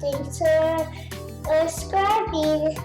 Thanks for subscribing.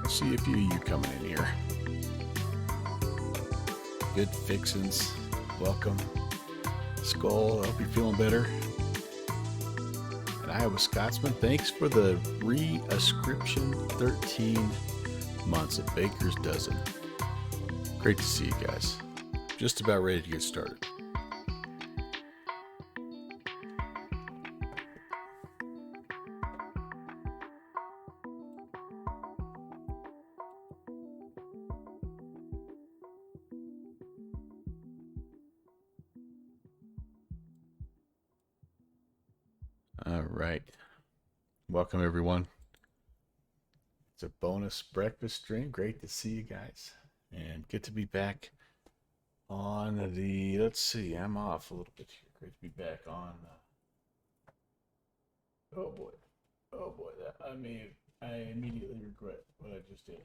See a few of you coming in here. Good fixins. Welcome. Skull, I hope you're feeling better. And Iowa Scotsman, thanks for the re-ascription 13 months at Baker's Dozen. Great to see you guys. Just about ready to get started. All right. Welcome, everyone. It's a bonus breakfast stream. Great to see you guys. And good to be back on the, let's see, I'm off a little bit here. Great to be back on. Oh boy. I immediately regret what I just did.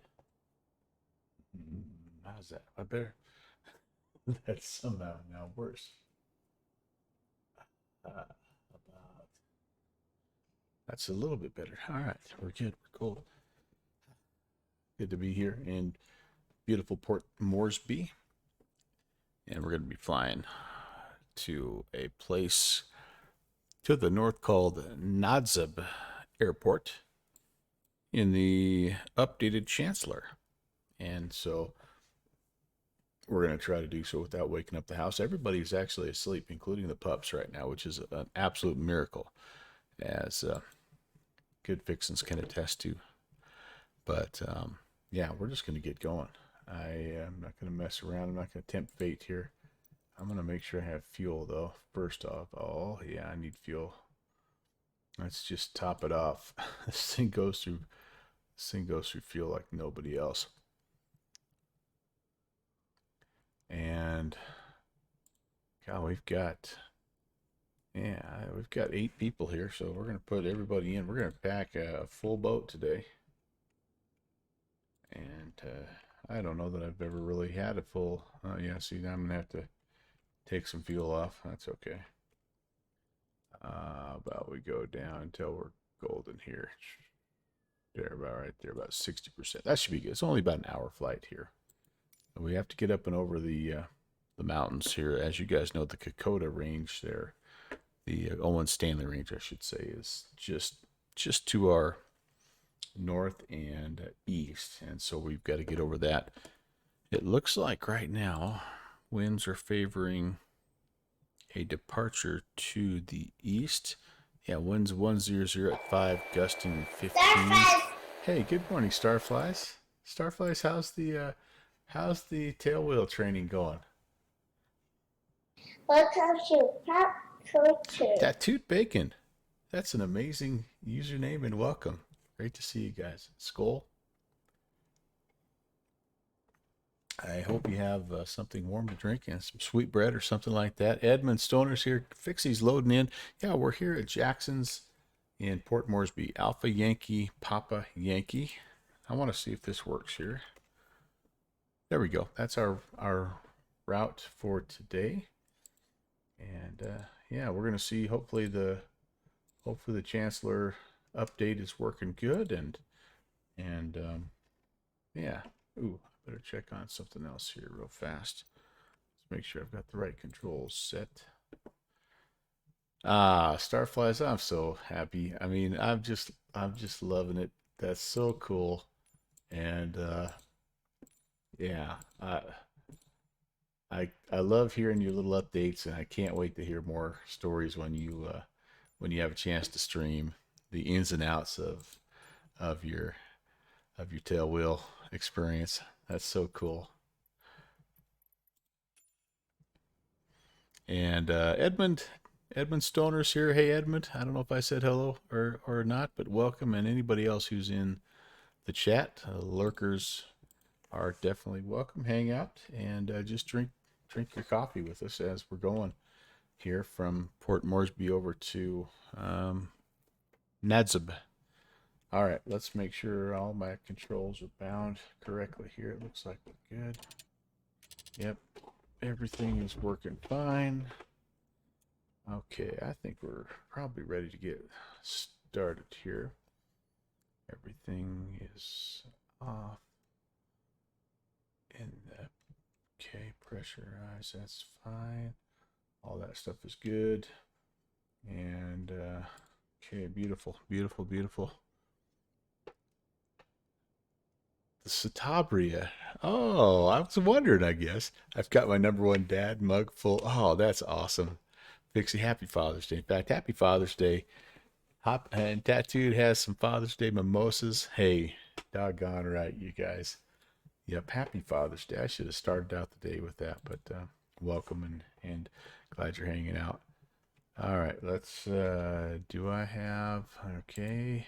How's that? I better. That's somehow now worse. That's a little bit better. All right, we're good. We're cool. Good to be here in beautiful Port Moresby. And we're going to be flying to a place to the north called Nadzib Airport in the updated Chancellor. And so we're going to try to do so without waking up the house. Everybody's actually asleep, including the pups right now, which is an absolute miracle, as good fixins can attest to. But yeah, we're just going to get going. I am not going to mess around. I'm not going to tempt fate here. I'm going to make sure I have fuel, though. First off, oh yeah, I need fuel. Let's just top it off. This thing goes through fuel like nobody else. And God, we've got 8 people here, so we're going to put everybody in. We're going to pack a full boat today. And I don't know that I've ever really had a full, yeah, see, now I'm going to have to take some fuel off. That's okay. About we go down until we're golden here. There, about right there, about 60%. That should be good. It's only about an hour flight here. We have to get up and over the mountains here. As you guys know, the Kokoda Range there, the Owen Stanley Range, I should say, is just to our north and east, and so we've got to get over that. It looks like right now winds are favoring a departure to the east. Yeah, winds 100 at 5, gusting 15. Hey, good morning, Starflies. Starflies, how's the tailwheel training going? Welcome to Pop Culture. Tattooed Bacon. That's an amazing username and welcome. Great to see you guys. Skull. I hope you have something warm to drink and some sweet bread or something like that. Edmund Stoner's here. Fixie's loading in. Yeah, we're here at Jackson's in Port Moresby. Alpha Yankee, Papa Yankee. I want to see if this works here. There we go. That's our route for today. And yeah, we're gonna see. Hopefully the Chancellor update is working good, and yeah. Ooh, I better check on something else here real fast. Let's make sure I've got the right controls set. Ah, Starflies, I'm so happy. I mean, I'm just loving it. That's so cool. And yeah, I love hearing your little updates, and I can't wait to hear more stories when you have a chance to stream the ins and outs of your tailwheel experience. That's so cool. And Edmund Stoner's here. Hey Edmund, I don't know if I said hello or not, but welcome. And anybody else who's in the chat, lurkers are definitely welcome. Hang out and just drink your coffee with us as we're going here from Port Moresby over to Nadzib. All right, let's make sure all my controls are bound correctly here. It looks like we're good. Yep, everything is working fine. Okay, I think we're probably ready to get started here. Everything is off. And okay, pressurize, that's fine. All that stuff is good. And okay, beautiful, beautiful, beautiful. The Citabria. Oh, I was wondering, I guess. I've got my #1 dad mug full. Oh, that's awesome. Pixie, happy Father's Day. In fact, happy Father's Day. Hop and Tattooed has some Father's Day mimosas. Hey, doggone right, you guys. Yep, happy Father's Day. I should have started out the day with that, but welcome and glad you're hanging out. All right, let's, do I have, okay.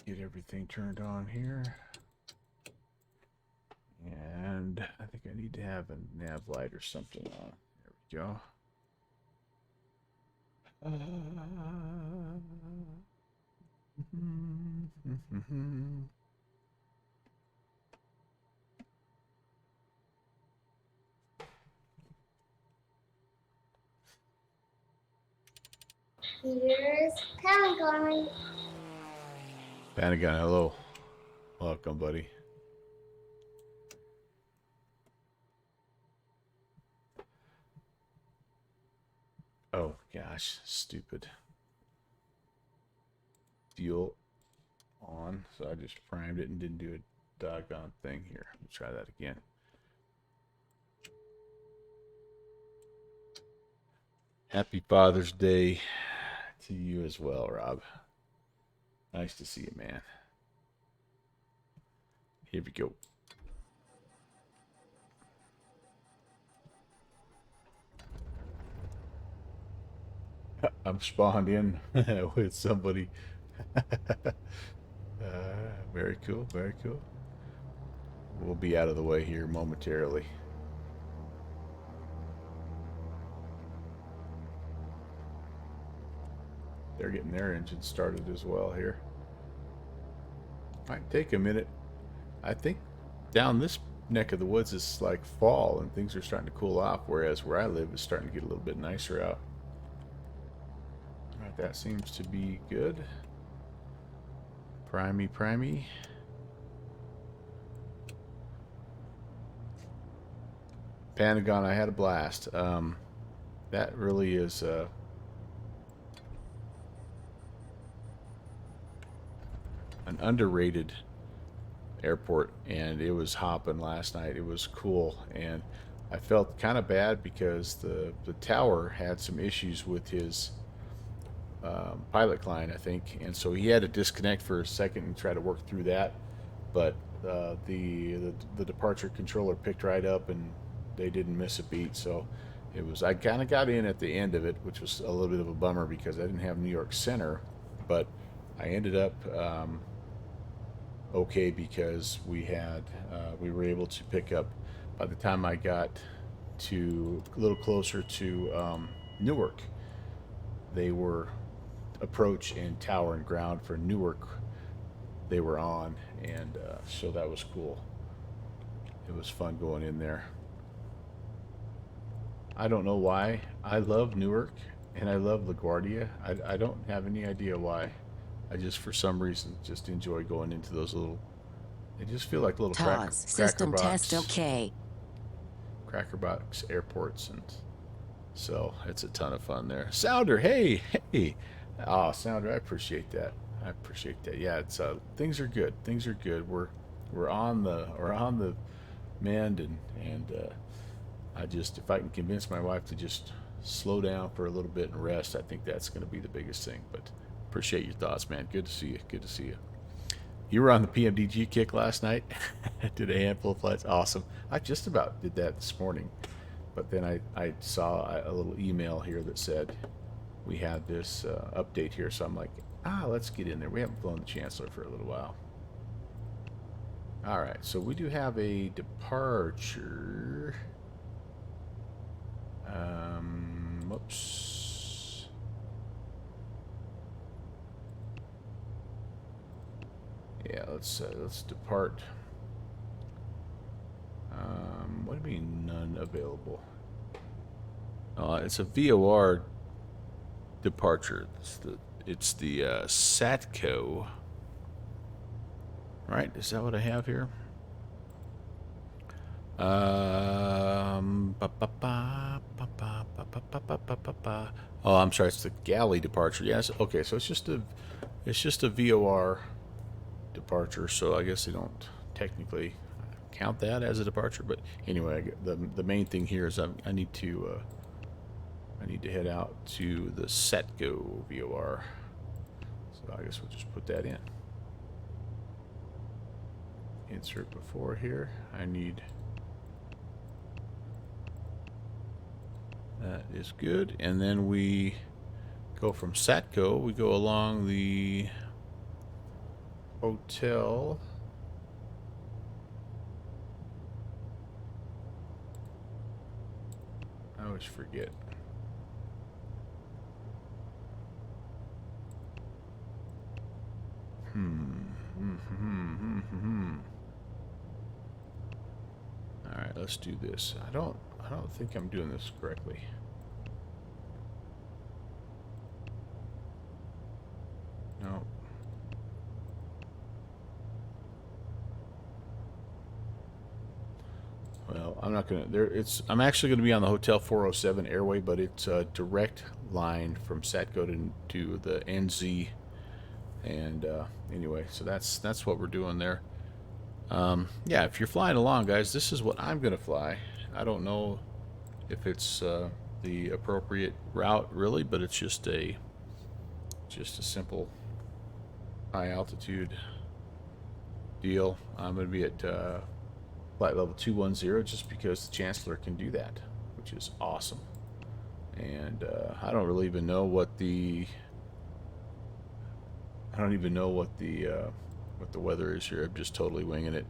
Get everything turned on here. And I think I need to have a nav light or something on. There we go. Here's Pentagon. Pentagon, hello. Welcome, buddy. Oh, gosh. Stupid. Fuel on. So I just primed it and didn't do a doggone thing here. Let's try that again. Happy Father's Day to you as well, Rob. Nice to see you, man. Here we go. I'm spawned in with somebody. Very cool, very cool. We'll be out of the way here momentarily. They're getting their engine started as well here. Might take a minute. I think down this neck of the woods is like fall and things are starting to cool off, whereas where I live is starting to get a little bit nicer out. All right, that seems to be good. Primey. Pentagon, I had a blast. That really is an underrated airport, and it was hopping last night. It was cool, and I felt kind of bad because the tower had some issues with his pilot client, I think, and so he had to disconnect for a second and try to work through that. But the departure controller picked right up, and they didn't miss a beat. So it was, I kind of got in at the end of it, which was a little bit of a bummer because I didn't have New York Center, but I ended up okay because we were able to pick up, by the time I got to a little closer to Newark, they were approach and tower and ground for Newark they were on, and so that was cool. It was fun going in there. I don't know why. I love Newark and I love LaGuardia. I don't have any idea why. I just, for some reason, just enjoy going into those little. They just feel like little TOS. System test okay. cracker box airports, and so it's a ton of fun there. Sounder, hey, hey. Oh, Sounder, I appreciate that. I appreciate that. Yeah, it's things are good. Things are good. We're on the mend, and I just, if I can convince my wife to just slow down for a little bit and rest, I think that's going to be the biggest thing. But appreciate your thoughts, man. Good to see you. Good to see you. You were on the PMDG kick last night. Did a handful of flights. Awesome. I just about did that this morning, but then I saw a little email here that said we had this update here, so I'm like, let's get in there. We haven't flown the Chancellor for a little while. All right, so we do have a departure. Whoops. Yeah, let's depart. What do you mean none available? It's a VOR departure. It's the Satco. Right? Is that what I have here? Oh, I'm sorry. It's the galley departure. Yes. Okay. So it's just a VOR departure. So I guess they don't technically count that as a departure. But anyway, the main thing here is I need to head out to the Setgo VOR. So I guess we'll just put that in. Insert before here. I need. That is good. And then we go from Satco, we go along the hotel. I always forget. All right, let's do this. I don't think I'm doing this correctly. No. Well, I'm not gonna. I'm actually gonna be on the Hotel 407 airway, but it's a direct line from Satco to the NZ. And anyway, so that's what we're doing there. Yeah, if you're flying along, guys, this is what I'm gonna fly. I don't know if it's the appropriate route really, but it's just a simple high altitude deal. I'm gonna be at flight level 210 just because the Chancellor can do that, which is awesome. And I don't really even know what the what the weather is here. I'm just totally winging it.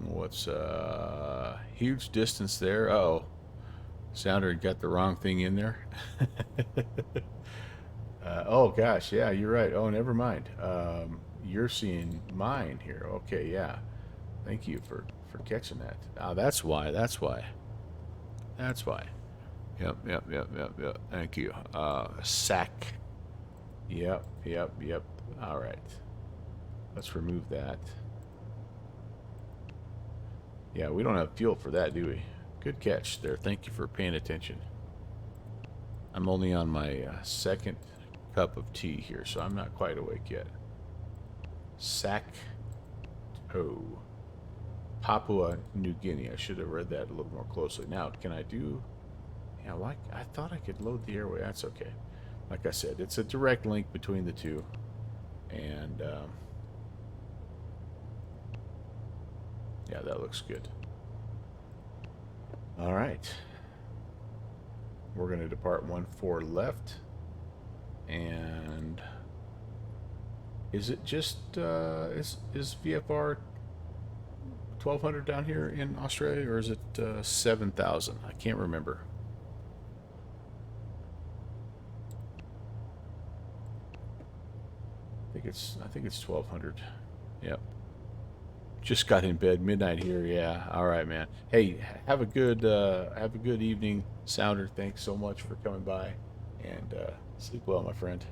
What's huge distance there? Uh-oh. Sounder got the wrong thing in there. Oh gosh, yeah, you're right. Oh, never mind. You're seeing mine here. Okay, yeah. Thank you for catching that. That's why. That's why. Yep. Thank you. Sac. Yep. All right. Let's remove that. Yeah, we don't have fuel for that, do we? Good catch there. Thank you for paying attention. I'm only on my second cup of tea here, so I'm not quite awake yet. Sac. Oh. Papua New Guinea. I should have read that a little more closely. Now, can I do... Yeah, like I thought I could load the airway. That's okay. Like I said, it's a direct link between the two. And, yeah, that looks good. All right. We're going to depart 14 left. And is it just, is VFR 1200 down here in Australia, or is it 7,000? I can't remember. I think it's 1200. Yep. just got in bed, midnight here. Yeah. All right, man. Hey, have a good evening, Sounder. Thanks so much for coming by, and sleep well, my friend.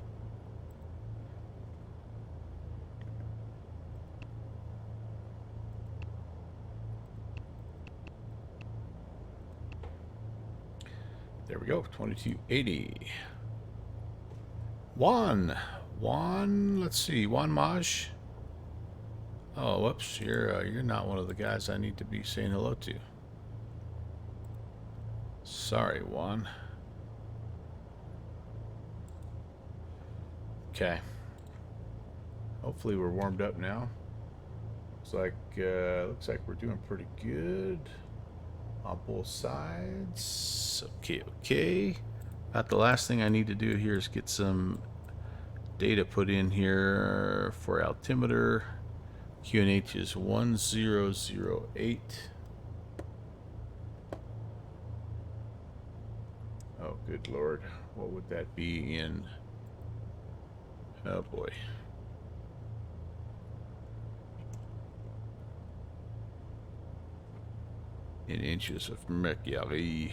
There we go. 2280. Juan, let's see, Juan Maj. Oh, whoops, you're not one of the guys I need to be saying hello to. Sorry, Juan. Okay. Hopefully we're warmed up now. Looks like we're doing pretty good on both sides. Okay. About the last thing I need to do here is get some data put in here for altimeter. QNH is 1008. Oh, good Lord. What would that be in? Oh, boy. In inches of mercury.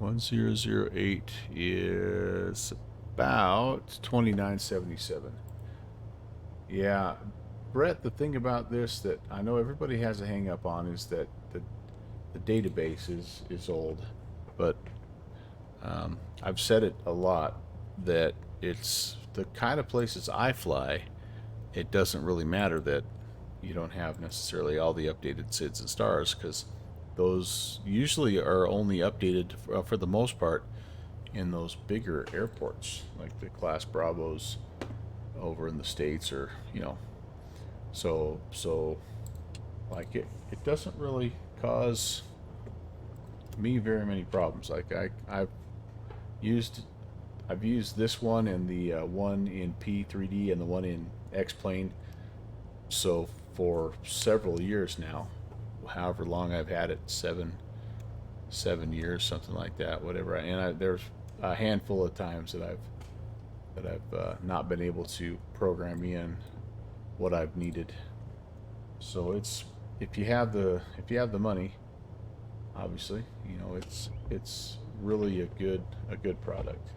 $1008 is about 2977. Yeah, Brett, the thing about this that I know everybody has a hang up on is that the database is old, but I've said it a lot that it's the kind of places I fly, it doesn't really matter that you don't have necessarily all the updated SIDS and stars, because those usually are only updated for the most part in those bigger airports, like the Class Bravos over in the States, or so like it doesn't really cause me very many problems. Like I've used this one and the one in P3D and the one in X-Plane, so for several years now, however long I've had it, seven years, something like that, whatever. There's a handful of times that I've not been able to program in what I've needed. So it's, if you have the money, obviously, it's really a good product.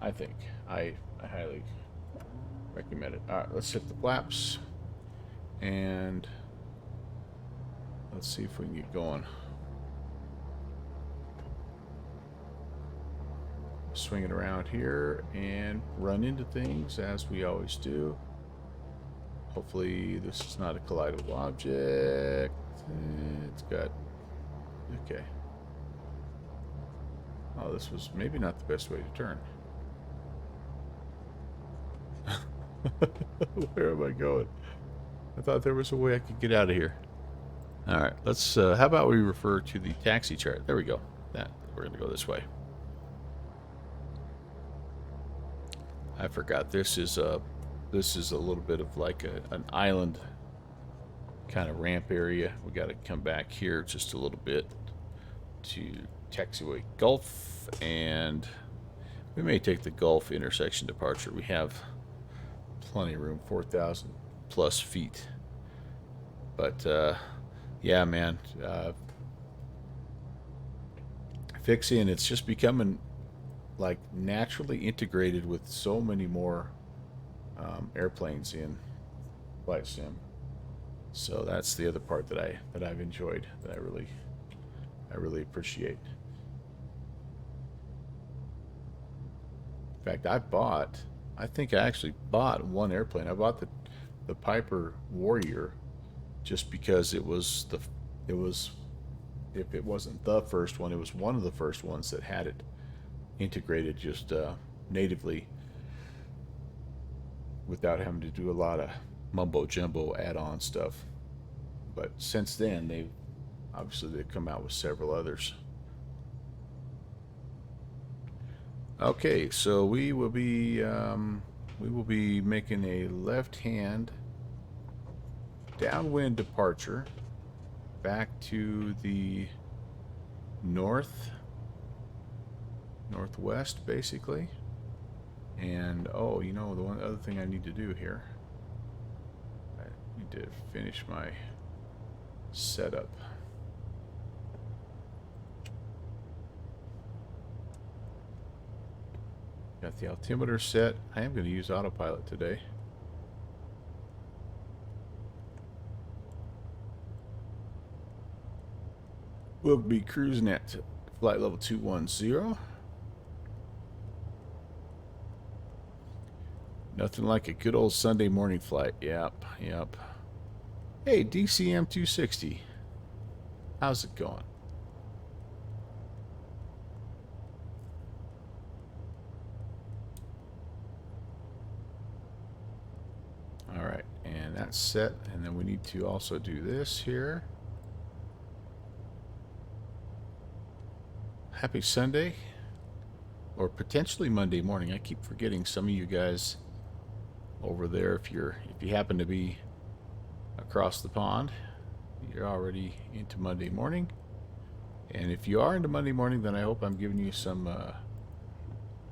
I think I highly recommend it. All right, let's hit the flaps and let's see if we can get going. Swing it around here and run into things as we always do. Hopefully this is not a collidable object. It's got, okay. Oh, this was maybe not the best way to turn. Where am I going? I thought there was a way I could get out of here. All right, let's, how about we refer to the taxi chart? There we go. We're going to go this way. I forgot this is a little bit of like an island kind of ramp area. We got to come back here just a little bit to taxiway Gulf, and we may take the Gulf intersection departure. We have plenty of room, 4,000 plus feet. But yeah, man, fixing, it's just becoming like naturally integrated with so many more airplanes in flight sim. So that's the other part that I've enjoyed, that I really appreciate. In fact, I think I actually bought one airplane. I bought the Piper Warrior just because it was, if it wasn't the first one, it was one of the first ones that had it integrated just natively without having to do a lot of mumbo jumbo add-on stuff. But since then, they've come out with several others. Okay, so we will be making a left-hand downwind departure back to the northwest, basically. And, oh, you know, the one other thing I need to do here, I need to finish my setup. Got the altimeter set. I am going to use autopilot today. We'll be cruising at flight level 210. Nothing like a good old Sunday morning flight. Yep, yep. Hey, DCM 260. How's it going? Alright, and that's set. And then we need to also do this here. Happy Sunday. Or potentially Monday morning. I keep forgetting some of you guys over there, if you happen to be across the pond, you're already into Monday morning. And if you are into Monday morning, then I hope I'm giving you some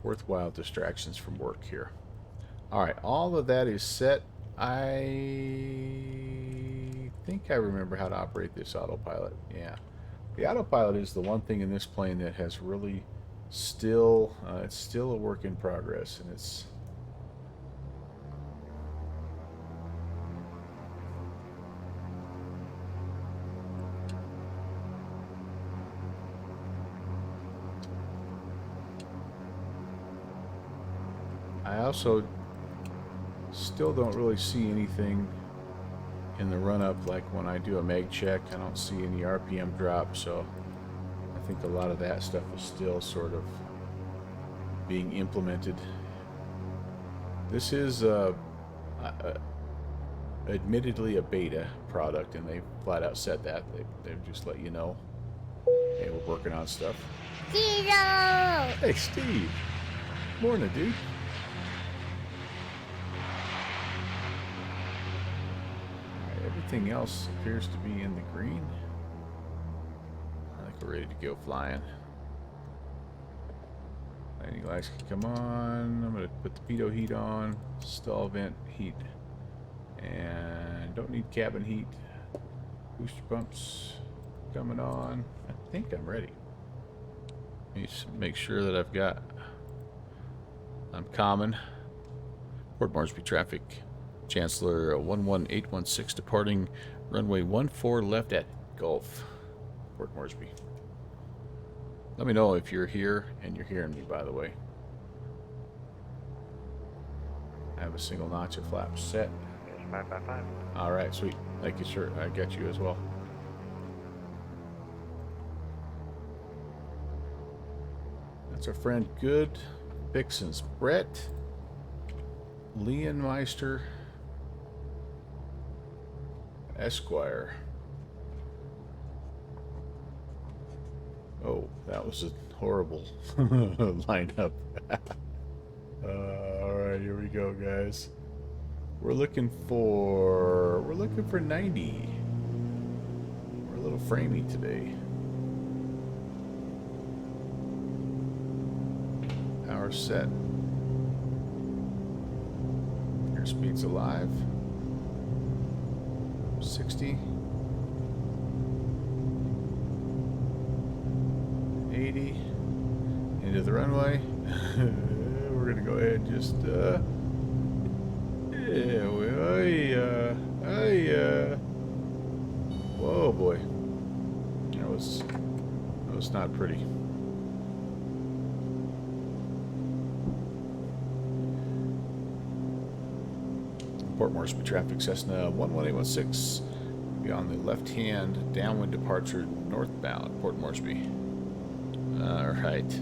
worthwhile distractions from work here. Alright, all of that is set. I think I remember how to operate this autopilot. Yeah, the autopilot is the one thing in this plane that has really still it's still a work in progress, and it's I also still don't really see anything in the run-up, like when I do a mag check, I don't see any RPM drop, so I think a lot of that stuff is still sort of being implemented. This is admittedly a beta product, and they flat out said that. They've just let you know, hey, we're working on stuff. Zero! Hey, Steve. Morning, dude. Everything else appears to be in the green. I think we're ready to go flying. Landing lights can come on. I'm going to put the pitot heat on. Stall vent heat. And don't need cabin heat. Booster pumps coming on. I think I'm ready. Let me just make sure that I'm common. Port Moresby traffic. Chancellor 11816 departing runway 14 left at Gulf, Port Moresby. Let me know if you're here and you're hearing me, by the way. I have a single notch of flaps set. 555. All right, sweet. Thank you, sir. I got you as well. That's our friend Good Vixens. Brett Leonmeister Esquire. Oh, that was a horrible lineup. Alright, here we go, guys. We're looking for 90. We're a little framey today. Power set. Airspeed's alive. 60. 80. Into the runway. We're gonna go ahead and just whoa boy. That was not pretty. Port Moresby traffic, Cessna 11816. Be on the left-hand downwind departure northbound, Port Moresby. All right.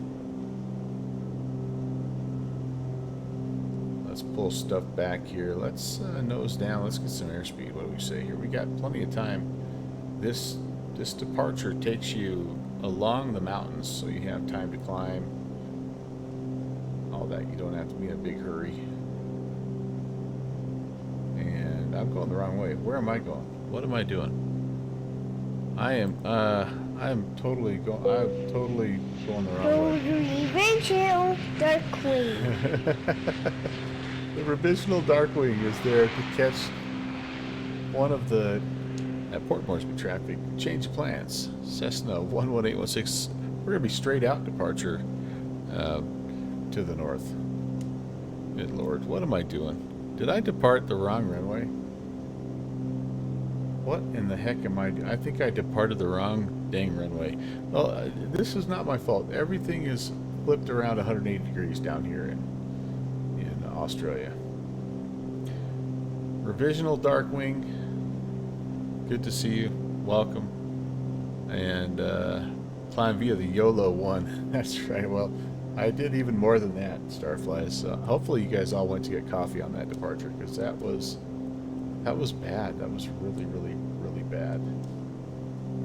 Let's pull stuff back here. Let's nose down. Let's get some airspeed. What do we say here? We got plenty of time. This departure takes you along the mountains, so you have time to climb. All that. You don't have to be in a big hurry. And I'm going the wrong way. Where am I going? What am I doing? I I'm totally going the wrong So way. the eventual Darkwing. The provisional Darkwing is there to catch one of the at Port Moresby traffic. Change plans. Cessna 11816. We're gonna be straight out departure to the north. Good Lord, what am I doing? Did I depart the wrong runway? What in the heck am I doing? I think I departed the wrong dang runway. Well, this is not my fault. Everything is flipped around 180 degrees down here in Australia. Revisional Darkwing. Good to see you. Welcome. And climb via the YOLO one. That's right. Well, I did even more than that, Starflies. Hopefully you guys all went to get coffee on that departure, because that was bad. That was really, really, really bad.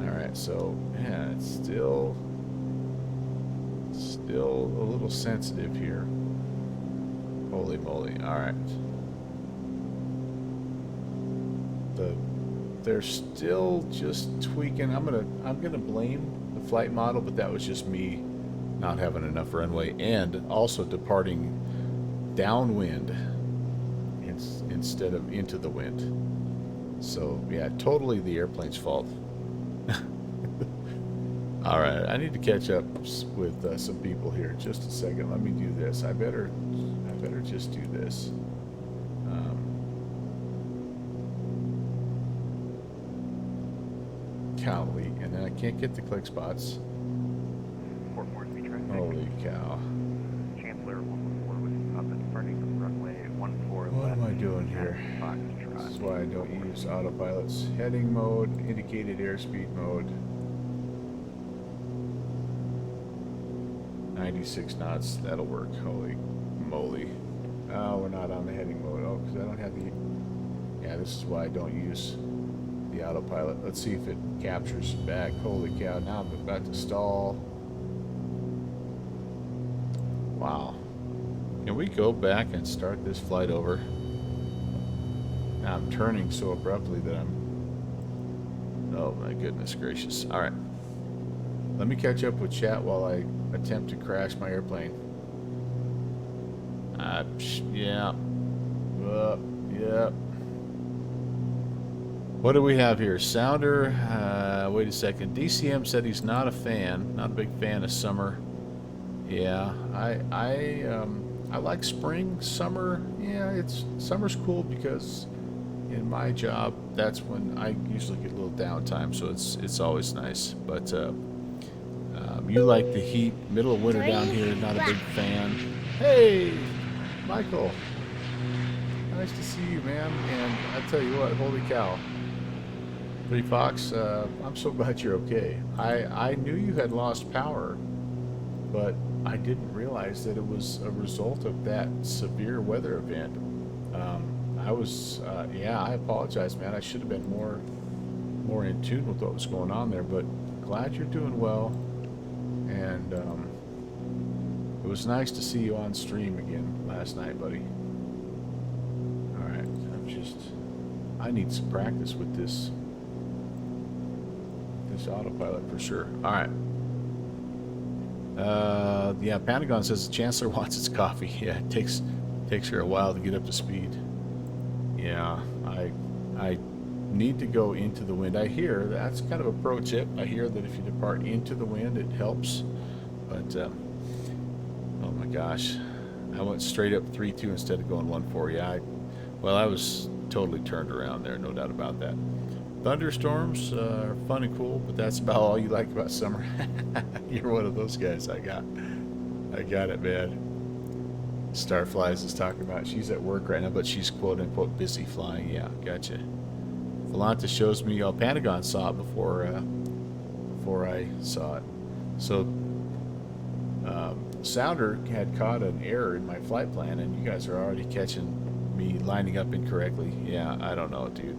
Alright, so yeah, it's still a little sensitive here. Holy moly. Alright. They're still just tweaking. I'm gonna blame the flight model, but that was just me not having enough runway and also departing downwind instead of into the wind. So yeah, totally the airplane's fault. All right, I need to catch up with some people here. Just a second. Let me do this. I better just do this. Golly, and then I can't get the click spots. Port Moresby traffic. Holy cow. Chancellor 114 with up and departing from runway 14 What left. am I doing here? Foxtrot. This is why I don't use autopilots. Heading mode, indicated airspeed mode. 96 knots, that'll work. Holy moly. Oh, we're not on the heading mode. Oh, because I don't have the... Yeah, this is why I don't use the autopilot. Let's see if it captures back. Holy cow, now I'm about to stall. Wow. Can we go back and start this flight over? Now I'm turning so abruptly that I'm... Oh my goodness gracious. Alright. Let me catch up with chat while I attempt to crash my airplane. Yeah. Yeah. What do we have here? Sounder, wait a second. DCM said he's not a big fan of summer. Yeah, I like spring. Summer, yeah, summer's cool because in my job, that's when I usually get a little downtime, so it's always nice. But you like the heat, middle of winter down here, not a big fan. Hey, Michael, nice to see you, man. And I tell you what, holy cow. Pretty Fox, I'm so glad you're okay. I knew you had lost power, but I didn't realize that it was a result of that severe weather event. Yeah, I apologize, man. I should have been more in tune with what was going on there, but glad you're doing well. And it was nice to see you on stream again last night, buddy. All right, I need some practice with this autopilot for sure. All right. Yeah, Pentagon says the Chancellor wants its coffee. Yeah, it takes her a while to get up to speed. Yeah, I need to go into the wind. I hear that's kind of a pro tip. I hear that if you depart into the wind, it helps. But oh my gosh, I went straight up 3-2 instead of going 1-4. Yeah, I was totally turned around there, no doubt about that. Thunderstorms are fun and cool, but that's about all you like about summer. You're one of those guys. I got it, man. Starflies is talking about she's at work right now, but she's quote unquote busy flying. Yeah, gotcha. Volanta shows me Pentagon saw it before I saw it. So Sounder had caught an error in my flight plan, and you guys are already catching me lining up incorrectly. Yeah, I don't know, dude.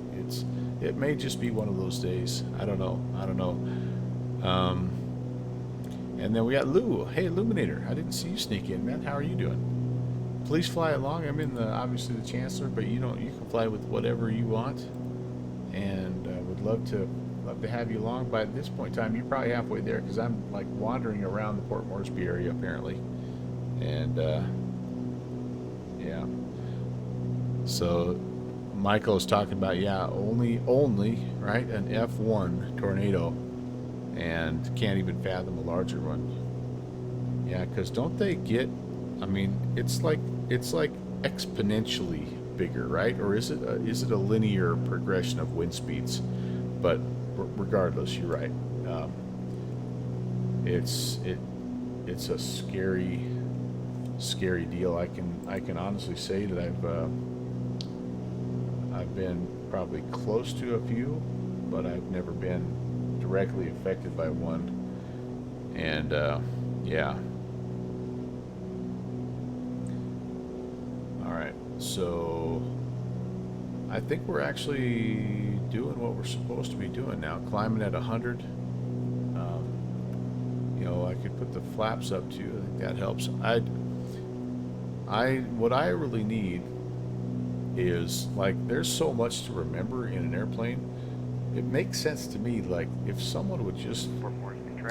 It may just be one of those days. I don't know. And then we got Lou. Hey, Illuminator. I didn't see you sneak in, man. How are you doing? Please fly along. I'm in obviously the Chancellor, but you can fly with whatever you want. And would love to love to have you along. But at this point in time, you're probably halfway there because I'm like wandering around the Port Moresby area apparently, and yeah. So Michael is talking about, yeah, only right, an F1 tornado, and can't even fathom a larger one. Yeah, because don't they get? I mean, it's like exponentially bigger, right? Or is it a linear progression of wind speeds? But regardless, you're right. It's a scary deal. I can honestly say that I've been probably close to a few, but I've never been directly affected by one. And yeah. All right, so I think we're actually doing what we're supposed to be doing now, climbing at 100. You know, I could put the flaps up too. I think that helps. What I really need is, like, there's so much to remember in an airplane. It makes sense to me, like, if someone would just,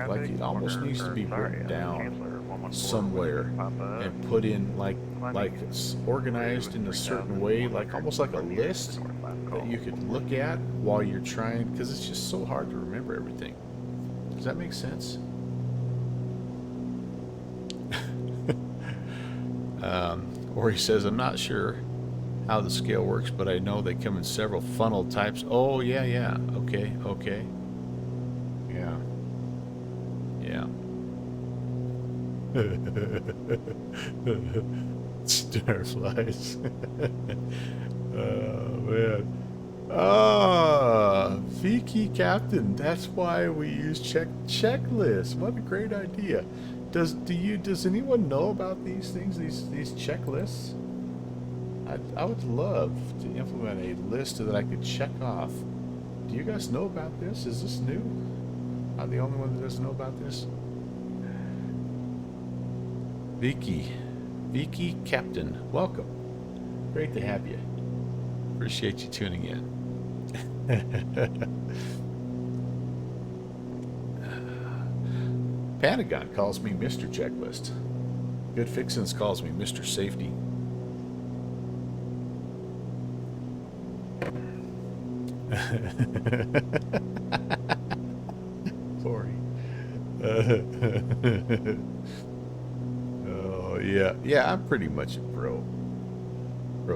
like, it almost needs to be written down somewhere and put in, like organized in a certain way, like almost like a list that you could look at while you're trying, because it's just so hard to remember everything. Does that make sense? Or he says, I'm not sure how the scale works, but I know they come in several funnel types. Oh, yeah. Okay. Yeah. Starflies. Oh, man. Ah, Viki Captain. That's why we use checklists. What a great idea. Does anyone know about these things, these checklists? I would love to implement a list that I could check off. Do you guys know about this? Is this new? I'm the only one that doesn't know about this. Viki Captain, welcome. Great to have you. Appreciate you tuning in. Pentagon calls me Mr. Checklist. Good Fixins calls me Mr. Safety. Sorry. Oh, yeah, I'm pretty much a pro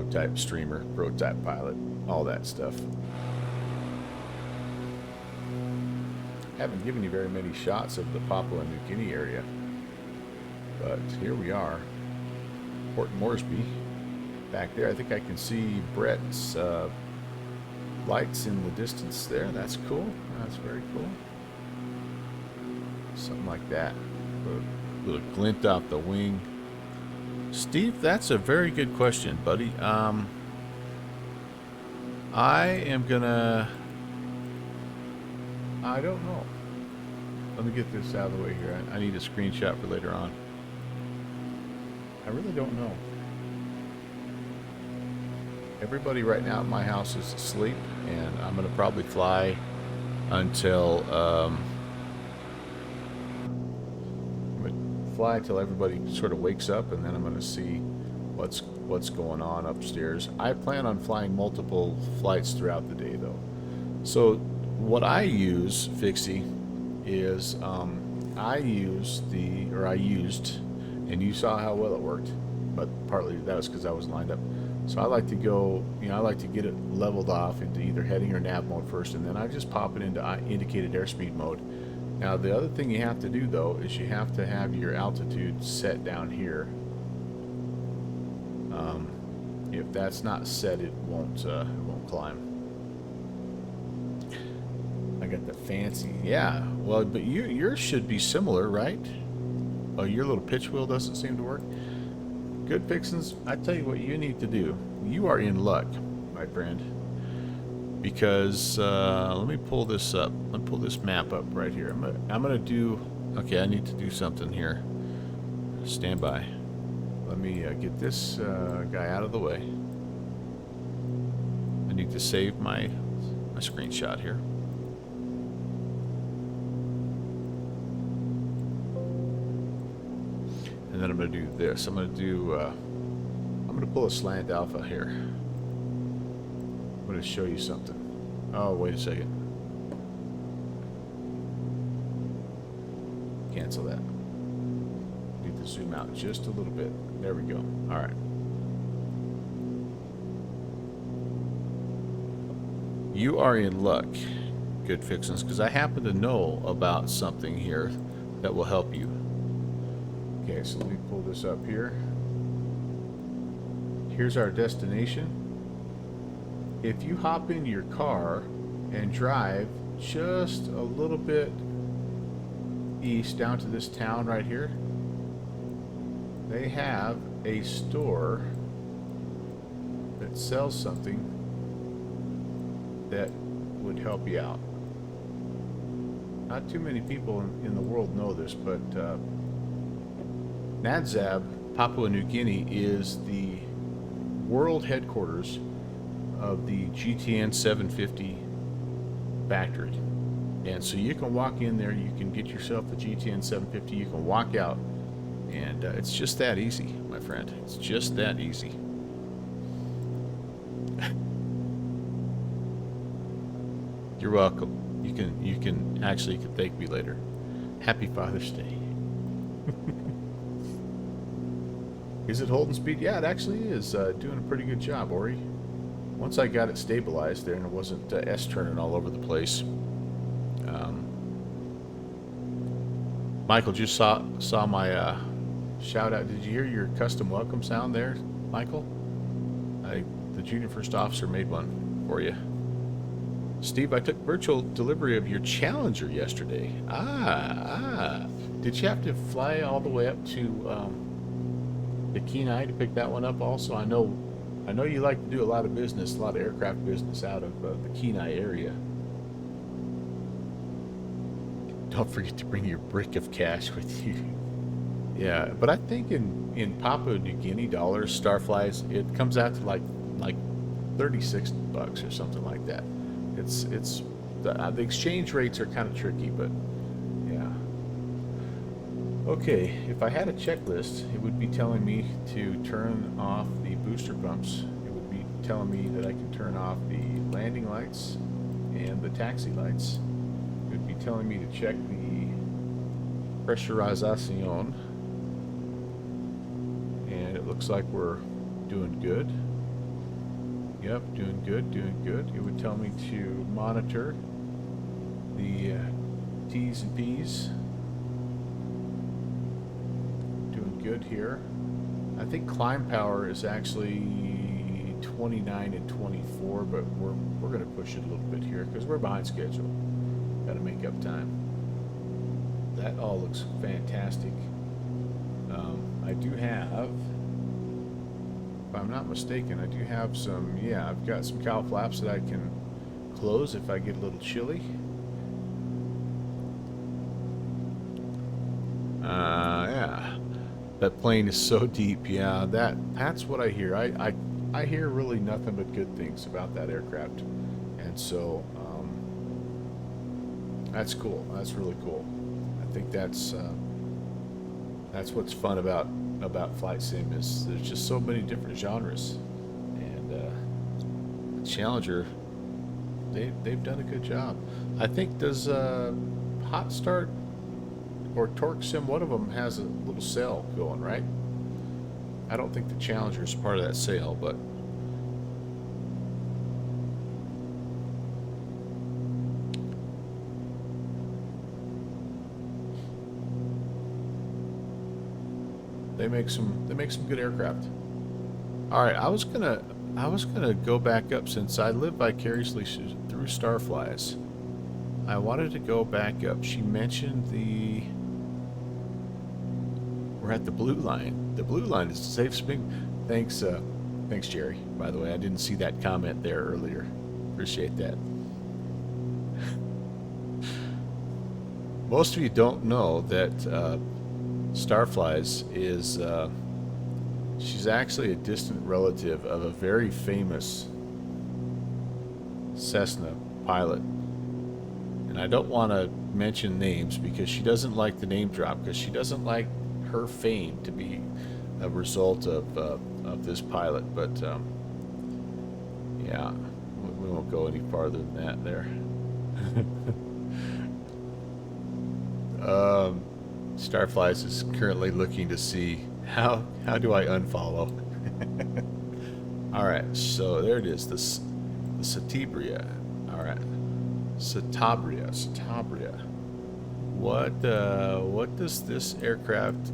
type streamer, pro type pilot, all that stuff. Haven't given you very many shots of the Papua New Guinea area, but here we are, Port Moresby. Back there, I think I can see Brett's lights in the distance there. That's cool. That's very cool. Something like that. A little glint off the wing. Steve, that's a very good question, buddy. I don't know. Let me get this out of the way here. I need a screenshot for later on. I really don't know. Everybody right now at my house is asleep, and I'm going to probably fly until everybody sort of wakes up, and then I'm going to see what's going on upstairs. I plan on flying multiple flights throughout the day, though. So what I use, Fixie, is I used, and you saw how well it worked, but partly that was because I was lined up. So I like to go, I like to get it leveled off into either heading or nav mode first, and then I just pop it into indicated airspeed mode. Now, the other thing you have to do, though, is you have to have your altitude set down here. If that's not set, it won't climb. I got the fancy, yeah. Well, but yours should be similar, right? Oh, your little pitch wheel doesn't seem to work. Good Fixins, I tell you what you need to do. You are in luck, my friend. Because let me pull this up. Let me pull this map up right here. I'm gonna do. Okay, I need to do something here. Stand by. Let me get this guy out of the way. I need to save my screenshot here. And then I'm going to do this. I'm going to pull a slant alpha here. I'm going to show you something. Oh, wait a second. Cancel that. Need to zoom out just a little bit. There we go. All right. You are in luck, Good Fixins, because I happen to know about something here that will help you. Okay, so let me pull this up here. Here's our destination. If you hop in your car and drive just a little bit east down to this town right here, they have a store that sells something that would help you out. Not too many people in the world know this, but Nadzab, Papua New Guinea, is the world headquarters of the GTN 750 factory. And so you can walk in there, you can get yourself a GTN 750, you can walk out, and it's just that easy, my friend. It's just that easy. You're welcome. You can thank me later. Happy Father's Day. Is it holding speed? Yeah, it actually is doing a pretty good job, Ori. Once I got it stabilized there and it wasn't S-turning all over the place. Michael just saw my shout out. Did you hear your custom welcome sound there, Michael? The junior first officer made one for you. Steve, I took virtual delivery of your Challenger yesterday. Did you have to fly all the way up to the Kenai to pick that one up also? I know you like to do a lot of business, a lot of aircraft business out of the Kenai area. Don't forget to bring your brick of cash with you. Yeah, but I think in Papua New Guinea dollars, Starflies, it comes out to like $36 or something like that. It's the exchange rates are kind of tricky, but yeah. Okay, if I had a checklist, it would be telling me to turn off the booster pumps. It would be telling me that I can turn off the landing lights and the taxi lights. It would be telling me to check the pressurization, and it looks like we're doing good. Yep, doing good, doing good. It would tell me to monitor the T's and P's. Doing good here. I think climb power is actually 29 and 24, but we're going to push it a little bit here because we're behind schedule. Got to make up time. That all looks fantastic. I do have, if I'm not mistaken, I do have some, yeah, I've got some cowl flaps that I can close if I get a little chilly. Yeah, that plane is so deep. Yeah, that's what I hear. I hear really nothing but good things about that aircraft, and so that's cool. That's really cool. I think that's what's fun about flight sim is there's just so many different genres, and the Challenger, they've done a good job. I think does Hot Start or Torque Sim, one of them has a little sale going, right? I don't think the Challenger is part of that sale, but they make some good aircraft. All right, I was gonna go back up since I live vicariously through Starflies. I wanted to go back up. She mentioned we're at the blue line. The blue line is a safe spin. Thanks, Jerry. By the way, I didn't see that comment there earlier. Appreciate that. Most of you don't know that Starflies is she's actually a distant relative of a very famous Cessna pilot. And I don't want to mention names because she doesn't like the name drop, because she doesn't like her fame to be a result of this pilot. But yeah, we won't go any farther than that there. Starflies is currently looking to see how do I unfollow. All right, so there it is. The Satabria. All right, Satabria. What does this aircraft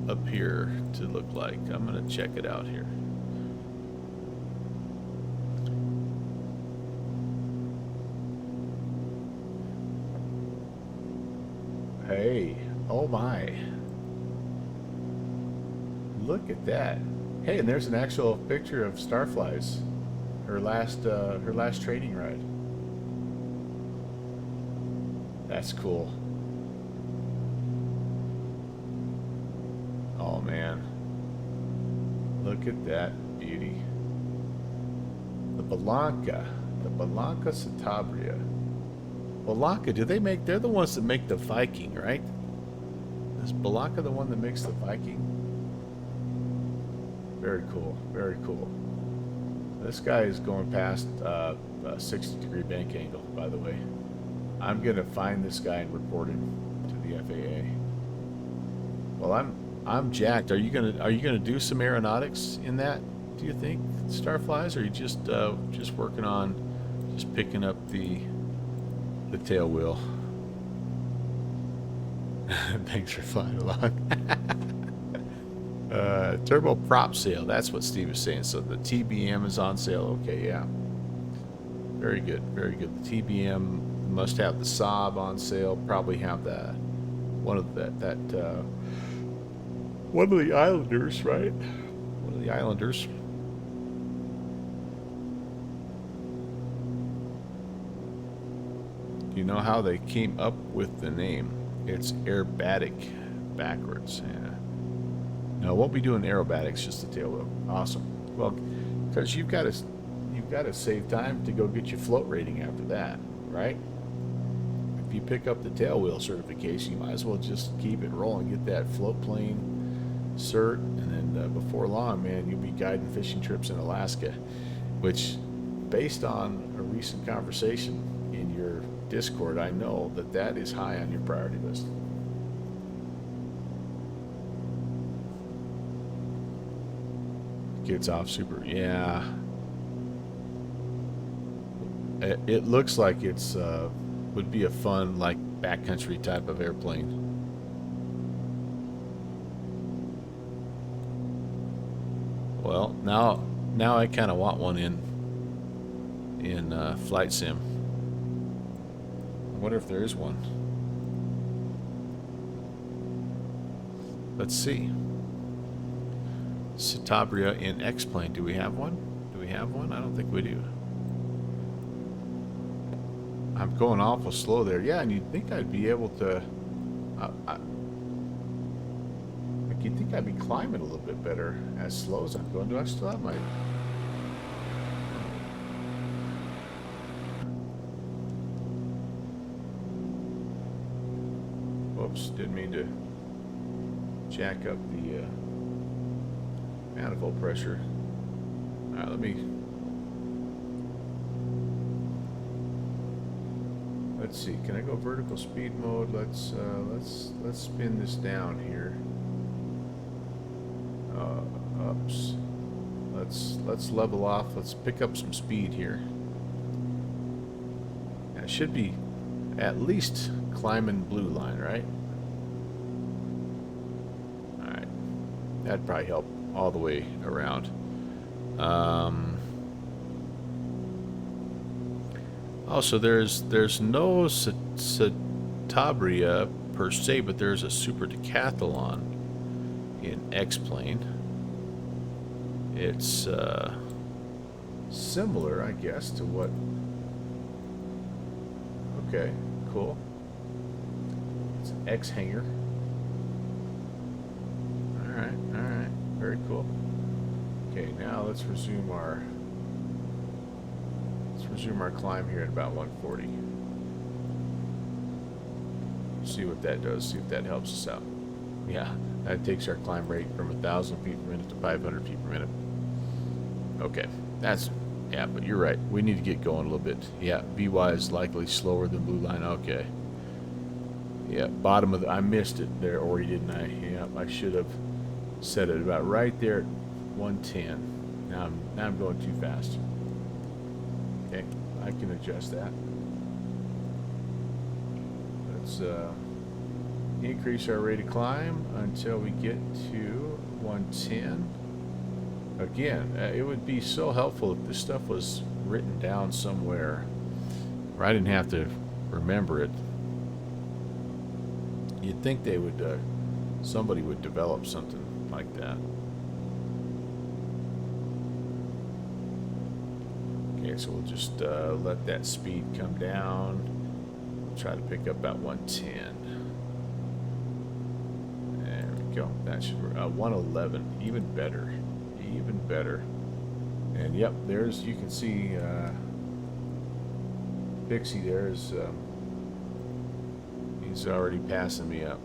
appear to look like? I'm gonna check it out here. Hey, oh my. Look at that. Hey, and there's an actual picture of Starflies. Her last training ride. That's cool. Oh man. Look at that beauty. The Belanca Satabria. Belanca, they're the ones that make the Viking, right? Is Belanca the one that makes the Viking? Very cool, very cool. This guy is going past a 60-degree bank angle, by the way. I'm gonna find this guy and report him to the FAA. Well, I'm jacked. Are you gonna do some aeronautics in that? Do you think, Starflies? Or are you just working on just picking up the tail wheel? Thanks for flying along. Turbo prop sale. That's what Steve is saying. So the TBM is on sale. Okay, yeah. Very good. Very good. The TBM must have the Saab on sale. Probably have one of the Islanders, right? One of the Islanders. Do you know how they came up with the name? It's aerobatic backwards. Yeah. No, I won't be doing aerobatics, just the tail wheel. Awesome. Well, because you've got to save time to go get your float rating after that, right? If you pick up the tail wheel certification, you might as well just keep it rolling, get that float plane cert, and then before long, man, you'll be guiding fishing trips in Alaska, which, based on a recent conversation in your Discord, I know that is high on your priority list. Gets off super, yeah. It looks like it's would be a fun, like, backcountry type of airplane. Well, now I kind of want one in flight sim. I wonder if there is one. Let's see. Satabria in X-plane. Do we have one? Do we have one? I don't think we do. I'm going awful slow there. Yeah, and you'd think I'd be able to... like, you'd think I'd be climbing a little bit better as slow as I'm going. Do I still have my... Whoops, didn't mean to jack up the manifold pressure. All right, let's see. Can I go vertical speed mode? Let's spin this down here. Oops. Let's level off. Let's pick up some speed here. It should be at least climbing blue line, right? All right, that'd probably help all the way around. Also, there's no Satabria per se, but there's a Super Decathlon in X-plane. It's similar, I guess, to what... Okay, cool. It's an X-hanger. Alright, very cool. Okay, now let's resume our climb here at about 140. See what that does, see if that helps us out. Yeah, that takes our climb rate from 1,000 feet per minute to 500 feet per minute. Okay, that's, yeah, but you're right. We need to get going a little bit. Yeah, VY is likely slower than blue line. Okay. Yeah, bottom of the, I missed it there, Ori, didn't I? Yeah, I should have set it about right there at 110. Now I'm going too fast. Okay, I can adjust that. Let's increase our rate of climb until we get to 110. Again, it would be so helpful if this stuff was written down somewhere where I didn't have to remember it. You'd think they would, somebody would develop something like that. Okay, so we'll just let that speed come down. We'll try to pick up about 110. There we go. That should work. 111, even better. Even better. And yep, there's, you can see Pixie there is, he's already passing me up.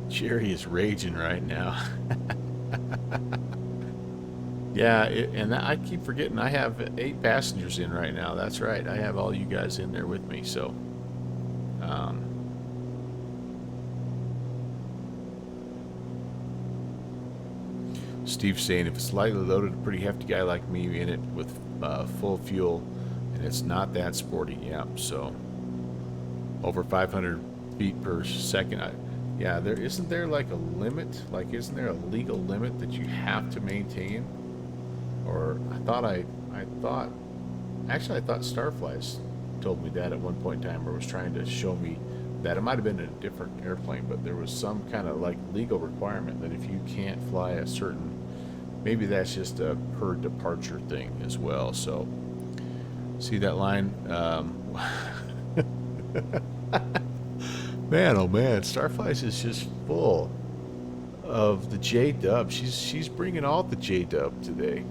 Jerry is raging right now. Yeah, and I keep forgetting I have 8 passengers in right now. That's right. I have all you guys in there with me, so Steve's saying if it's lightly loaded, a pretty hefty guy like me in it with full fuel, and it's not that sporty. Yeah, so over 500 feet per second. Yeah, there isn't there like a limit? Like, isn't there a legal limit that you have to maintain? Or I thought actually I thought Starflies told me that at one point in time, or was trying to show me that. It might have been in a different airplane, but there was some kind of like legal requirement that if you can't fly a certain, maybe that's just a per departure thing as well. So see that line? Man, oh man, Starflies is just full of the J-Dub. She's bringing all the J-Dub today.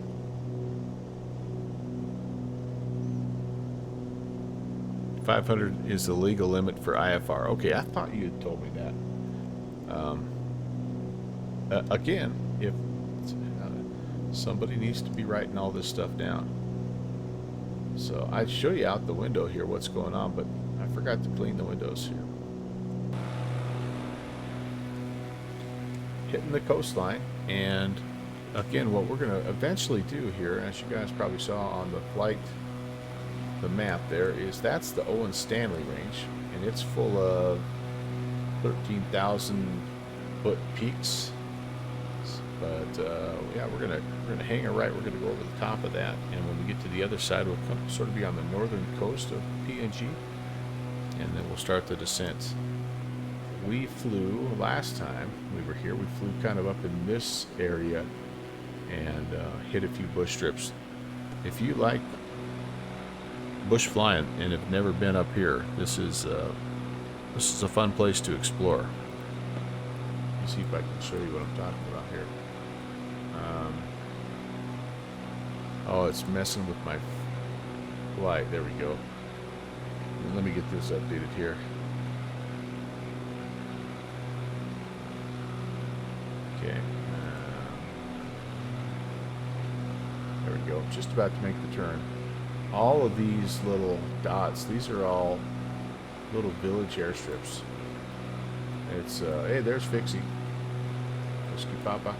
$500 is the legal limit for IFR. Okay, I thought you had told me that. Again, if somebody needs to be writing all this stuff down. So I'd show you out the window here what's going on, but I forgot to clean the windows here. Hitting the coastline, and again, what we're going to eventually do here, as you guys probably saw on the flight, the map there, is that's the Owen Stanley range, and it's full of 13,000 foot peaks. But yeah, we're gonna hang a right. We're gonna go over the top of that, and when we get to the other side, we'll come sort of be on the northern coast of PNG, and then we'll start the descent. We flew last time we were here. We flew kind of up in this area and hit a few bush strips. If you like bush flying and have never been up here, this is a fun place to explore. Let me see if I can show you what I'm talking about here. Oh, it's messing with my flight. There we go. Let me get this updated here. Okay. There we go. Just about to make the turn. All of these little dots, these are all little village airstrips. It's, hey, there's Fixie. Whiskey Papa.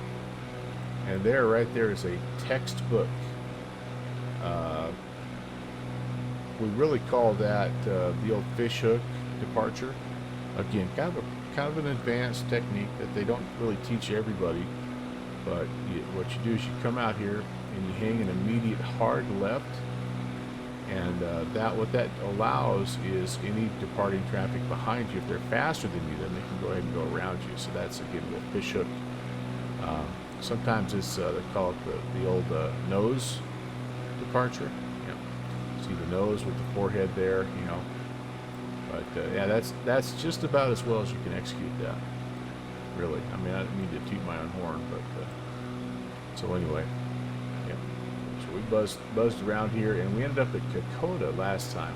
And there, right there, is a textbook. We really call that the old fishhook departure. Again, kind of an advanced technique that they don't really teach everybody. But what you do is you come out here and you hang an immediate hard left. And what that allows is any departing traffic behind you, if they're faster than you, then they can go ahead and go around you. So that's, again, the fishhook. Sometimes it's, they call it the old nose departure. Yeah. See the nose with the forehead there, you know. But yeah, that's just about as well as you can execute that. Really. I mean, I don't mean to toot my own horn, but so anyway. Yeah. So we buzzed around here, and we ended up at Kokoda last time.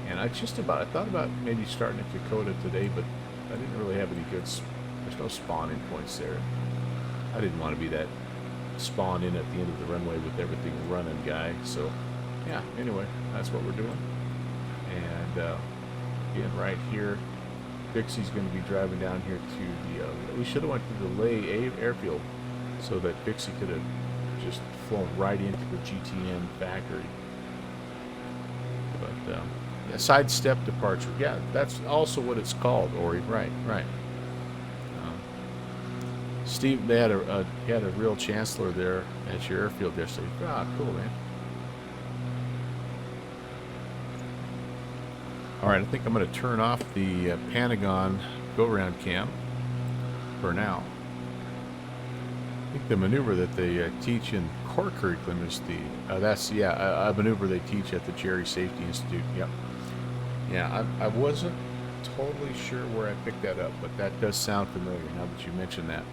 And I thought about maybe starting at Kokoda today, but I didn't really have any good, there's no spawning points there. I didn't want to be that spawn in at the end of the runway with everything running guy. So, yeah, anyway, that's what we're doing. And, again, right here, Pixie's going to be driving down here to the, we should have went to the Lay airfield so that Pixie could have just flown right into the GTN factory. But, yeah, sidestep departure. Yeah, that's also what it's called, Ori. Right. Steve, they had a real chancellor there at your airfield yesterday. Ah, cool, man. All right, I think I'm going to turn off the Pentagon go-around cam for now. I think the maneuver that they teach in core curriculum is the a maneuver they teach at the Jerry Safety Institute. Yep. Yeah, I wasn't totally sure where I picked that up, but that does sound familiar now that you mentioned that.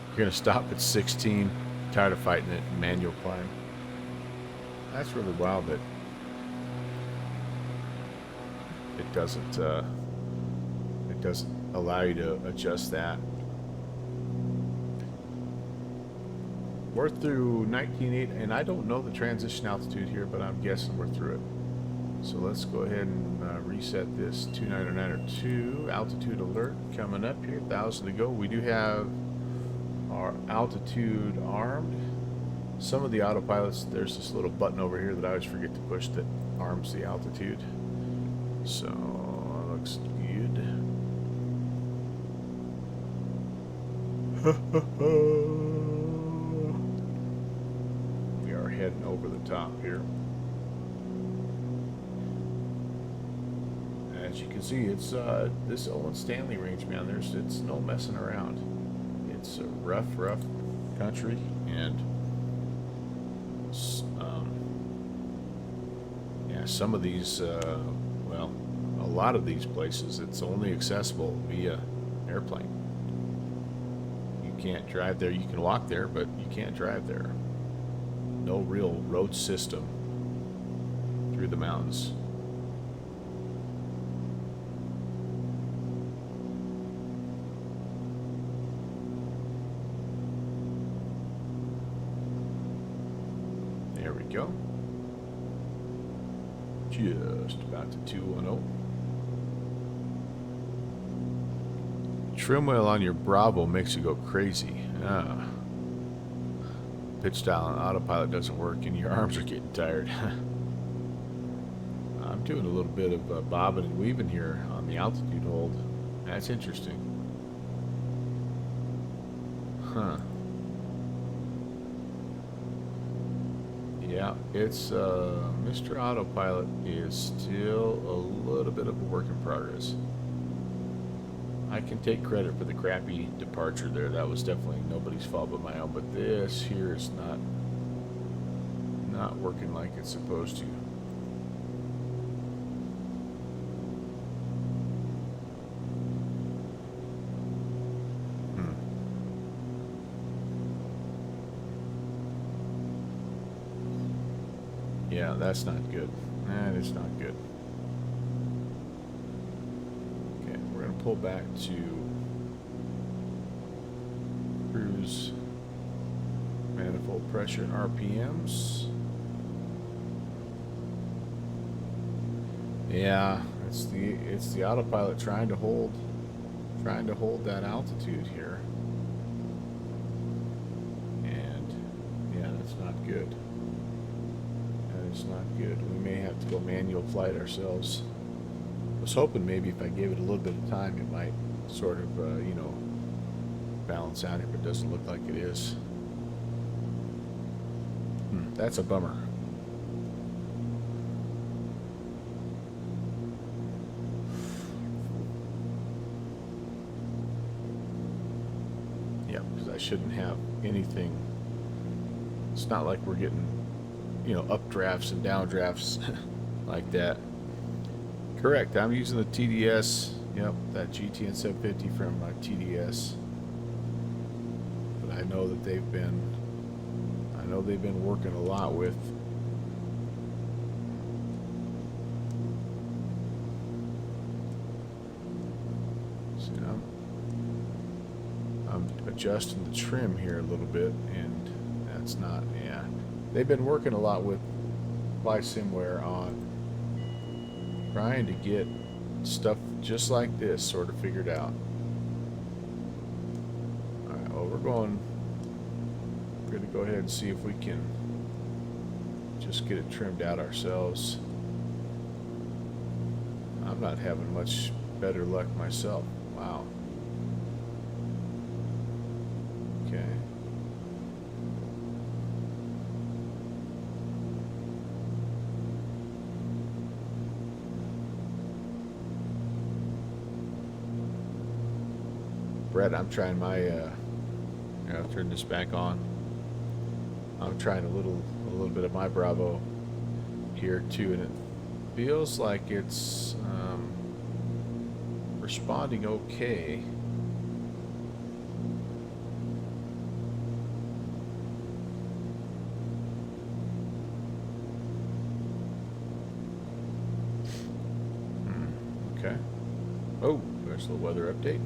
You're going to stop at 16, tired of fighting it, manual climb. That's really wild that it doesn't allow you to adjust that. We're through 19.8, and I don't know the transition altitude here, but I'm guessing we're through it. So let's go ahead and reset this 2902 altitude alert coming up here, 1,000 to go. We do have our altitude armed. Some of the autopilots, there's this little button over here that I always forget to push that arms the altitude. So looks good. We are heading over the top here. As you can see, it's this Owen Stanley range, man. It's no messing around. It's a rough country, and yeah, some of these, well, a lot of these places, it's only accessible via airplane. You can't drive there. You can walk there, but you can't drive there. No real road system through the mountains. There we go. Just about to 210. Trim wheel on your Bravo makes you go crazy. Pitch dial on autopilot doesn't work and your arms are getting tired. I'm doing a little bit of bobbing and weaving here on the altitude hold. That's interesting. Huh. Yeah, it's Mr. Autopilot is still a little bit of a work in progress. I can take credit for the crappy departure there. That was definitely nobody's fault but my own. But this here is not working like it's supposed to. Yeah, that's not good. That is not good. Okay, we're going to pull back to cruise manifold pressure and RPMs. Yeah, it's the autopilot trying to hold that altitude here. And yeah, that's not good. It's not good. We may have to go manual flight ourselves. I was hoping maybe if I gave it a little bit of time, it might sort of, you know, balance out here, but it doesn't look like it is. That's a bummer. Yeah, because I shouldn't have anything. It's not like we're getting, you know, updrafts and downdrafts like that. Correct. I'm using the TDS. Yep, that GTN 750 from TDS. But I know that they've been working a lot with adjusting the trim here a little bit, and that's not, yeah. They've been working a lot with FlySimware on trying to get stuff just like this sort of figured out. Alright, well, we're going to go ahead and see if we can just get it trimmed out ourselves. I'm not having much better luck myself. Wow. Okay. Brett, I'm trying my here, I'll turn this back on. I'm trying a little bit of my Bravo here too, and it feels like it's responding okay. Okay. Oh, there's the weather update.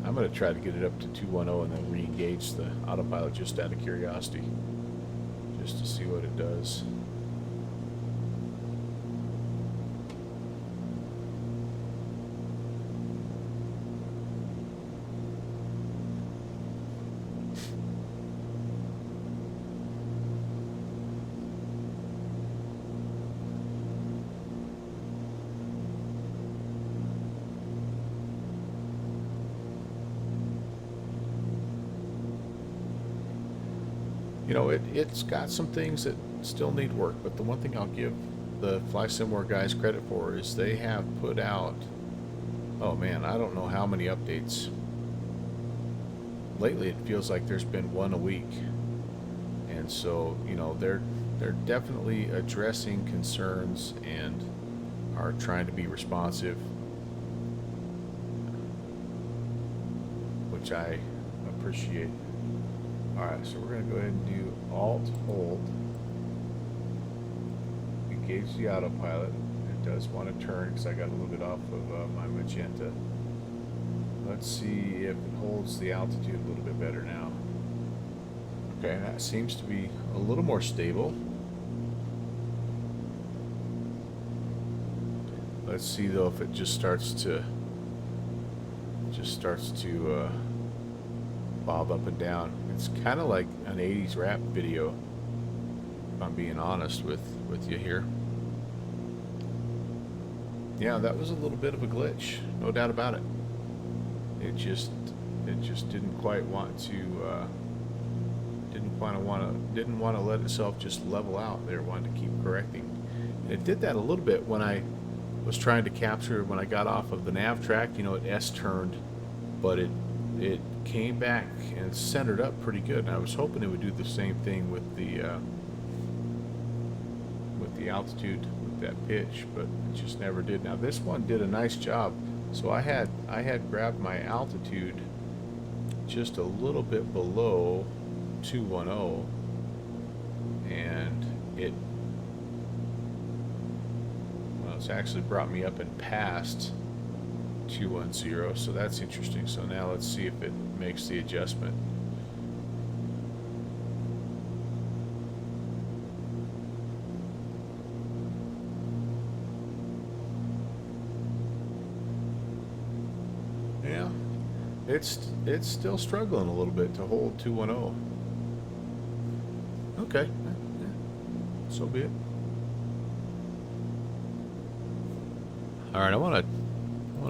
I'm going to try to get it up to 210 and then re-engage the autopilot just out of curiosity, just to see what it does. You know, it's got some things that still need work, but the one thing I'll give the FlySimware guys credit for is they have put out, oh man, I don't know how many updates. Lately it feels like there's been one a week. And so, you know, they're definitely addressing concerns and are trying to be responsive, which I appreciate. Alright, so we're going to go ahead and do Alt-Hold. Engage the autopilot. It does want to turn because I got a little bit off of my magenta. Let's see if it holds the altitude a little bit better now. Okay, that seems to be a little more stable. Let's see though if it just starts to bob up and down. It's kind of like an 80s rap video, if I'm being honest with you here. Yeah, that was a little bit of a glitch, no doubt about it. It just didn't quite want to didn't want to let itself just level out there. Wanted to keep correcting. And it did that a little bit when I was trying to capture, when I got off of the nav track. You know, it S-turned, but it came back and centered up pretty good, and I was hoping it would do the same thing with the altitude, with that pitch, but it just never did. Now this one did a nice job. So I had grabbed my altitude just a little bit below 210, and it's actually brought me up and past 210, so that's interesting. So now let's see if it makes the adjustment. Yeah, it's still struggling a little bit to hold 210. Okay, yeah, so be it. All right, I want to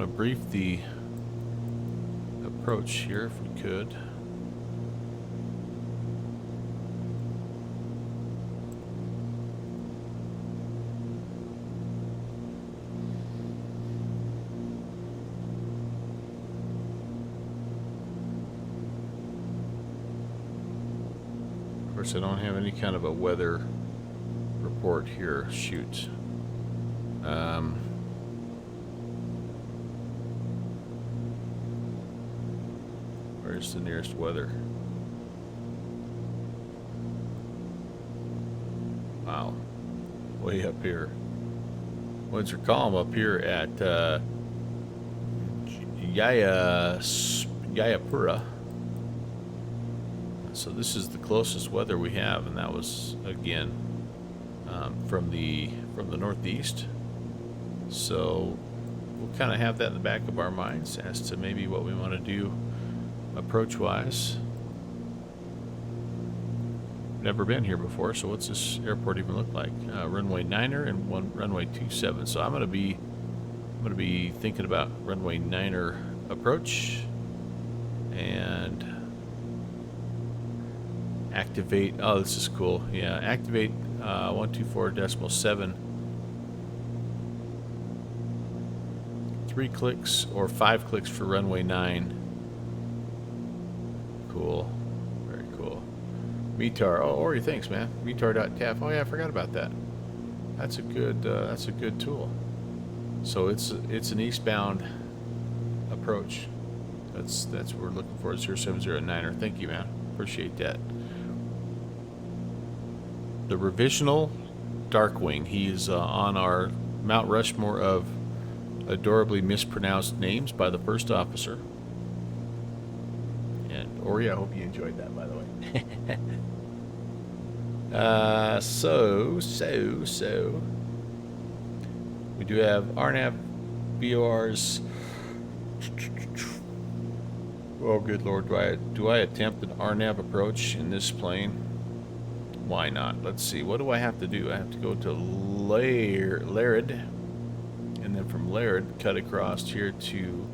brief the approach here if we could. Of course, I don't have any kind of a weather report here. Shoot. Where's the nearest weather? Wow, way up here. Winds are calm up here at Jayapura. So this is the closest weather we have, and that was again from the northeast. So we'll kind of have that in the back of our minds as to maybe what we want to do approach-wise. Never been here before, so what's this airport even look like? Runway 9er and runway 27. So I'm gonna be thinking about runway 9er approach and activate. Oh, this is cool. Yeah, activate 124.7. 3 clicks or 5 clicks for runway 9. Cool. Very cool. METAR. Oh, Ori, thanks, man. METAR.taf. Oh yeah, I forgot about that. That's a good tool. So it's an eastbound approach. That's what we're looking for. 0709er. Thank you, man. Appreciate that. The revisional Darkwing. He's on our Mount Rushmore of adorably mispronounced names by the first officer. And Ori, I hope you enjoyed that, by the way. So we do have RNAV BORs. Oh, good Lord, do I attempt an RNAV approach in this plane? Why not? Let's see. What do I have to do? I have to go to Laird, and then from Laird cut across here to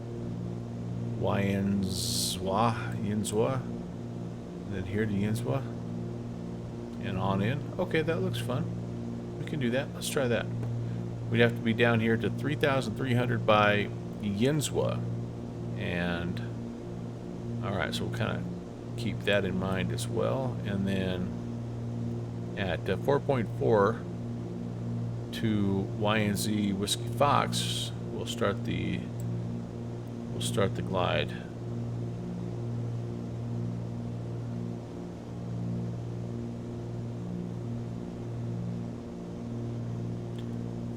Yinzwa, and then here to Yinzwa, and on in. Okay, that looks fun. We can do that. Let's try that. We'd have to be down here to 3,300 by Yinzwa, and all right, so we'll kind of keep that in mind as well. And then at 4.4 to YNZ Whiskey Fox, we'll start the glide.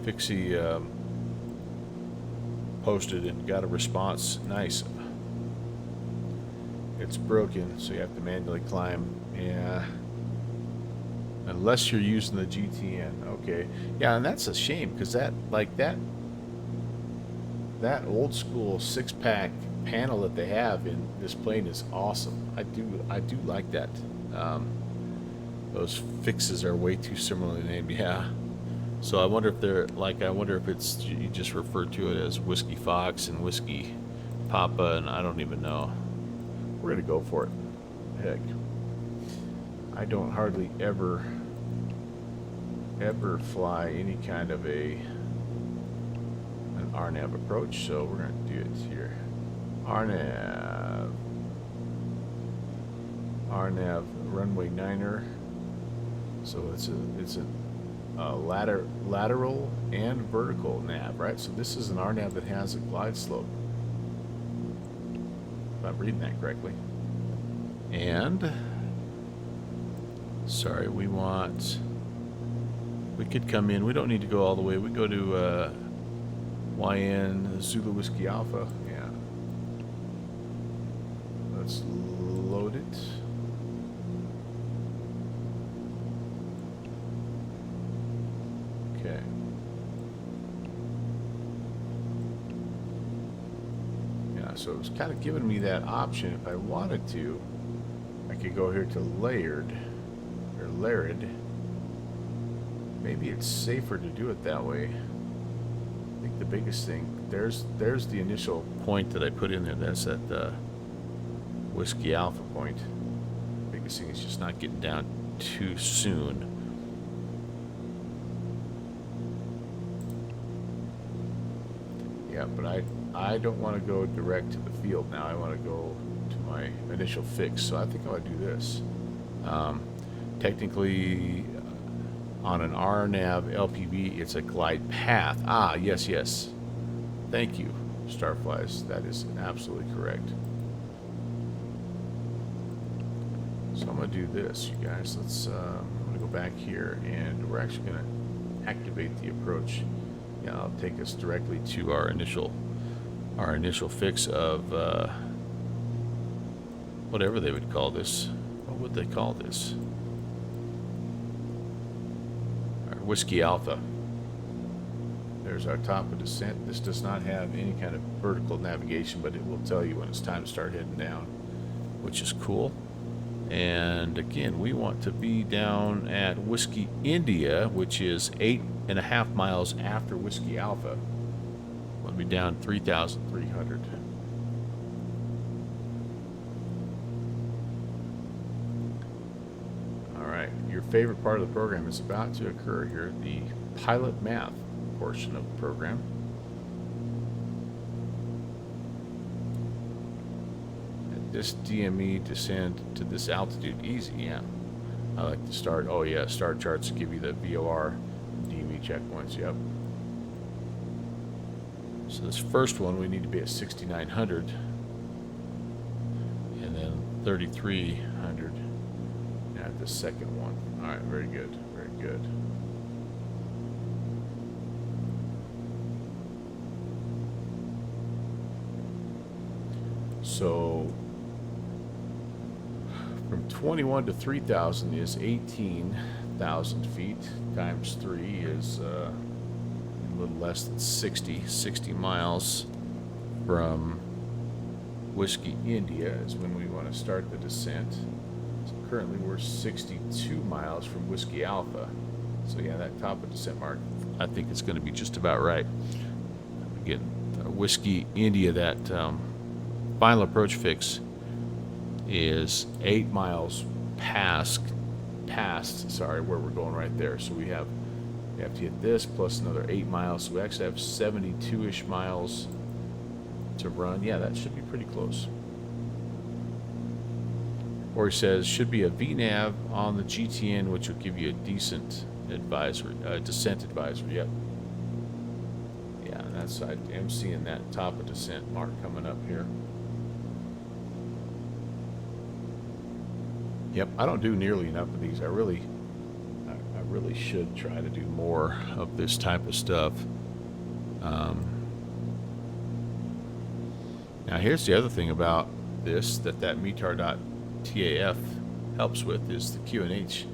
Fixie posted and got a response. Nice. It's broken, so you have to manually climb. Yeah. Unless you're using the GTN. Okay. Yeah, and that's a shame because that old school 6-pack panel that they have in this plane is awesome. I do like that. Those fixes are way too similarly named. Yeah. So I wonder if it's you just refer to it as Whiskey Fox and Whiskey Papa, and I don't even know. We're gonna go for it. Heck, I don't hardly ever fly any kind of an RNAV approach, so we're gonna do it here. RNAV runway 9er. So it's a lateral and vertical nav, right? So this is an RNAV that has a glide slope, if I'm reading that correctly. And sorry, we could come in. We don't need to go all the way. We go to YN Zulu Whiskey Alpha. Yeah. Let's load it. Okay. Yeah, so it was kind of giving me that option. If I wanted to, I could go here to Laird. Maybe it's safer to do it that way. I think the biggest thing, there's the initial point that I put in there. That's at the Whiskey Alpha point. Biggest thing is just not getting down too soon. Yeah, but I don't want to go direct to the field now. I want to go to my initial fix. So I think I would do this. Technically, on an RNAV LPV, it's a glide path. Ah, yes. Thank you, Starflies. That is absolutely correct. So I'm going to do this, you guys. I'm going to go back here, and we're actually going to activate the approach. Yeah, I'll take us directly to our initial our initial fix of whatever they would call this. What would they call this? Our Whiskey Alpha. There's our top of descent. This does not have any kind of vertical navigation, but it will tell you when it's time to start heading down, which is cool. And again, we want to be down at Whiskey India, which is 8.5 miles after Whiskey Alpha. We'll be down 3,300. All right, your favorite part of the program is about to occur here, the pilot math portion of the program. And this DME descend to this altitude easy, yeah. I like to start, oh yeah, star charts give you the VOR and DME checkpoints, yep. So this first one, we need to be at 6,900 and then 3,300 at the second one. All right, very good, very good. So from 21 to 3,000 is 18,000 feet, times 3 is a little less than 60 miles. From Whiskey India is when we want to start the descent. So currently we're 62 miles from Whiskey Alpha. So yeah, that top of descent mark, I think it's going to be just about right. Again, Whiskey India, that final approach fix is 8 miles past where we're going right there. So we have to hit this plus another 8 miles. So we actually have 72-ish miles to run. Yeah, that should be pretty close. Or he says should be a VNAV on the GTN, which will give you a decent advisory, descent advisory. Yep. Yeah, and that's, I am seeing that top of descent mark coming up here. Yep, I don't do nearly enough of these. I really should try to do more of this type of stuff. Now here's the other thing about this that METAR.TAF helps with is the QNH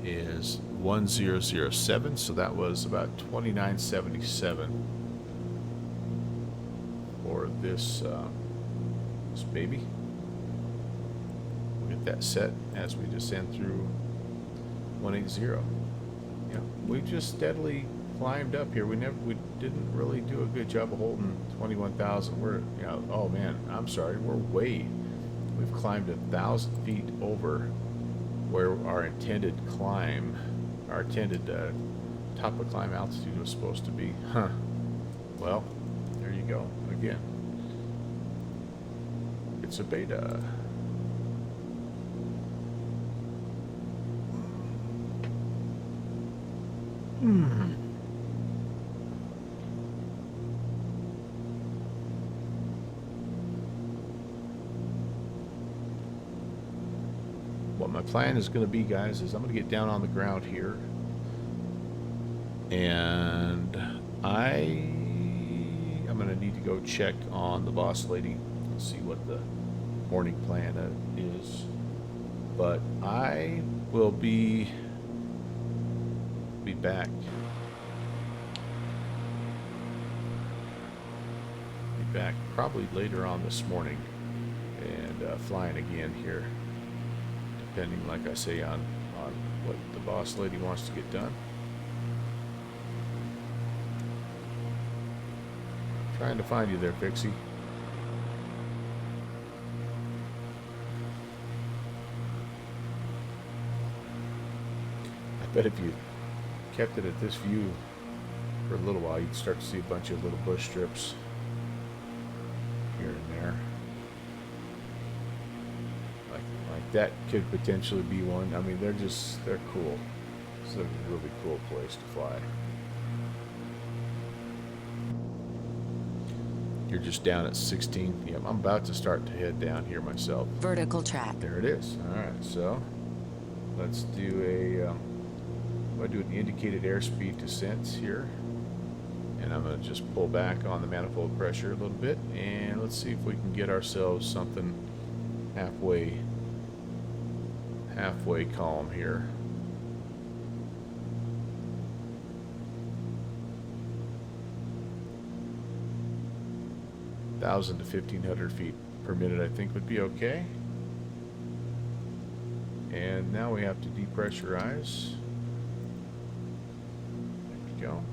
is 1007, so that was about 2977 for this this baby. We'll get that set as we descend through 180. Yeah, we just steadily climbed up here. We didn't really do a good job of holding 21,000. We're, you know, oh man, I'm sorry, we've climbed 1,000 feet over where our intended climb, our intended top of climb altitude was supposed to be. Huh. Well, there you go again. It's a beta. What my plan is going to be, guys, is I'm going to get down on the ground here, and I'm going to need to go check on the boss lady and see what the morning plan is. But I will be back. Be back probably later on this morning and flying again here, depending, like I say, on what the boss lady wants to get done. Trying to find you there, Pixie. I bet if you kept it at this view for a little while, you'd start to see a bunch of little bush strips here and there. Like that could potentially be one. I mean, they're cool. It's a really cool place to fly. You're just down at 16. Yep, I'm about to start to head down here myself. Vertical track. There it is. All right, so let's do a. I'll do an indicated airspeed descent here, And I'm going to just pull back on the manifold pressure a little bit, and let's see if we can get ourselves something halfway calm here. (1,000 to 1,500 feet per minute, I think, would be okay. And now we have to depressurize. There we go.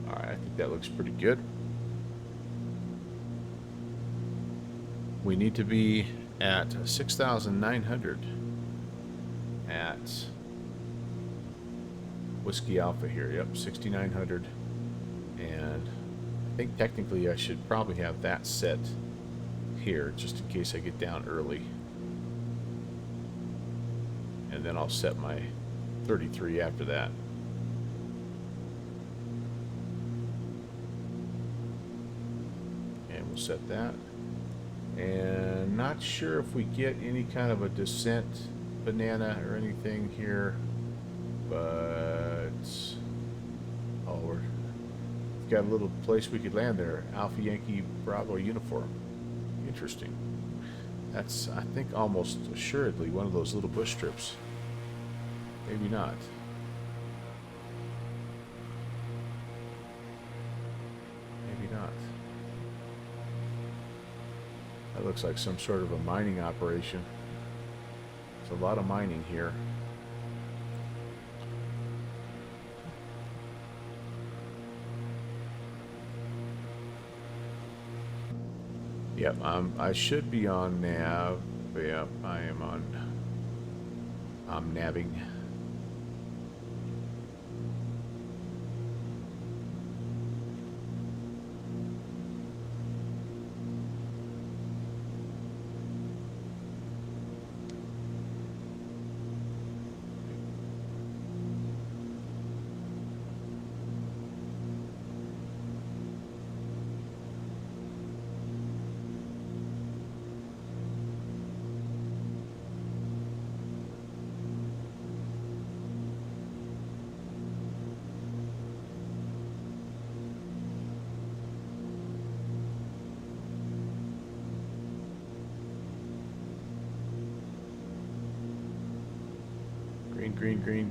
Alright, I think that looks pretty good. We need to be at 6,900 at Whiskey Alpha here. Yep, 6,900. And I think technically I should probably have that set here just in case I get down early. And then I'll set my 33 after that. And we'll set that. And not sure if we get any kind of a descent banana or anything here, but oh, we've got a little place we could land there. Alpha Yankee Bravo uniform. Interesting. That's, I think, almost assuredly one of those little bush strips. Maybe not. Maybe not. That looks like some sort of a mining operation. There's a lot of mining here. Yep, I should be on nav. Yep, I am on. I'm nabbing.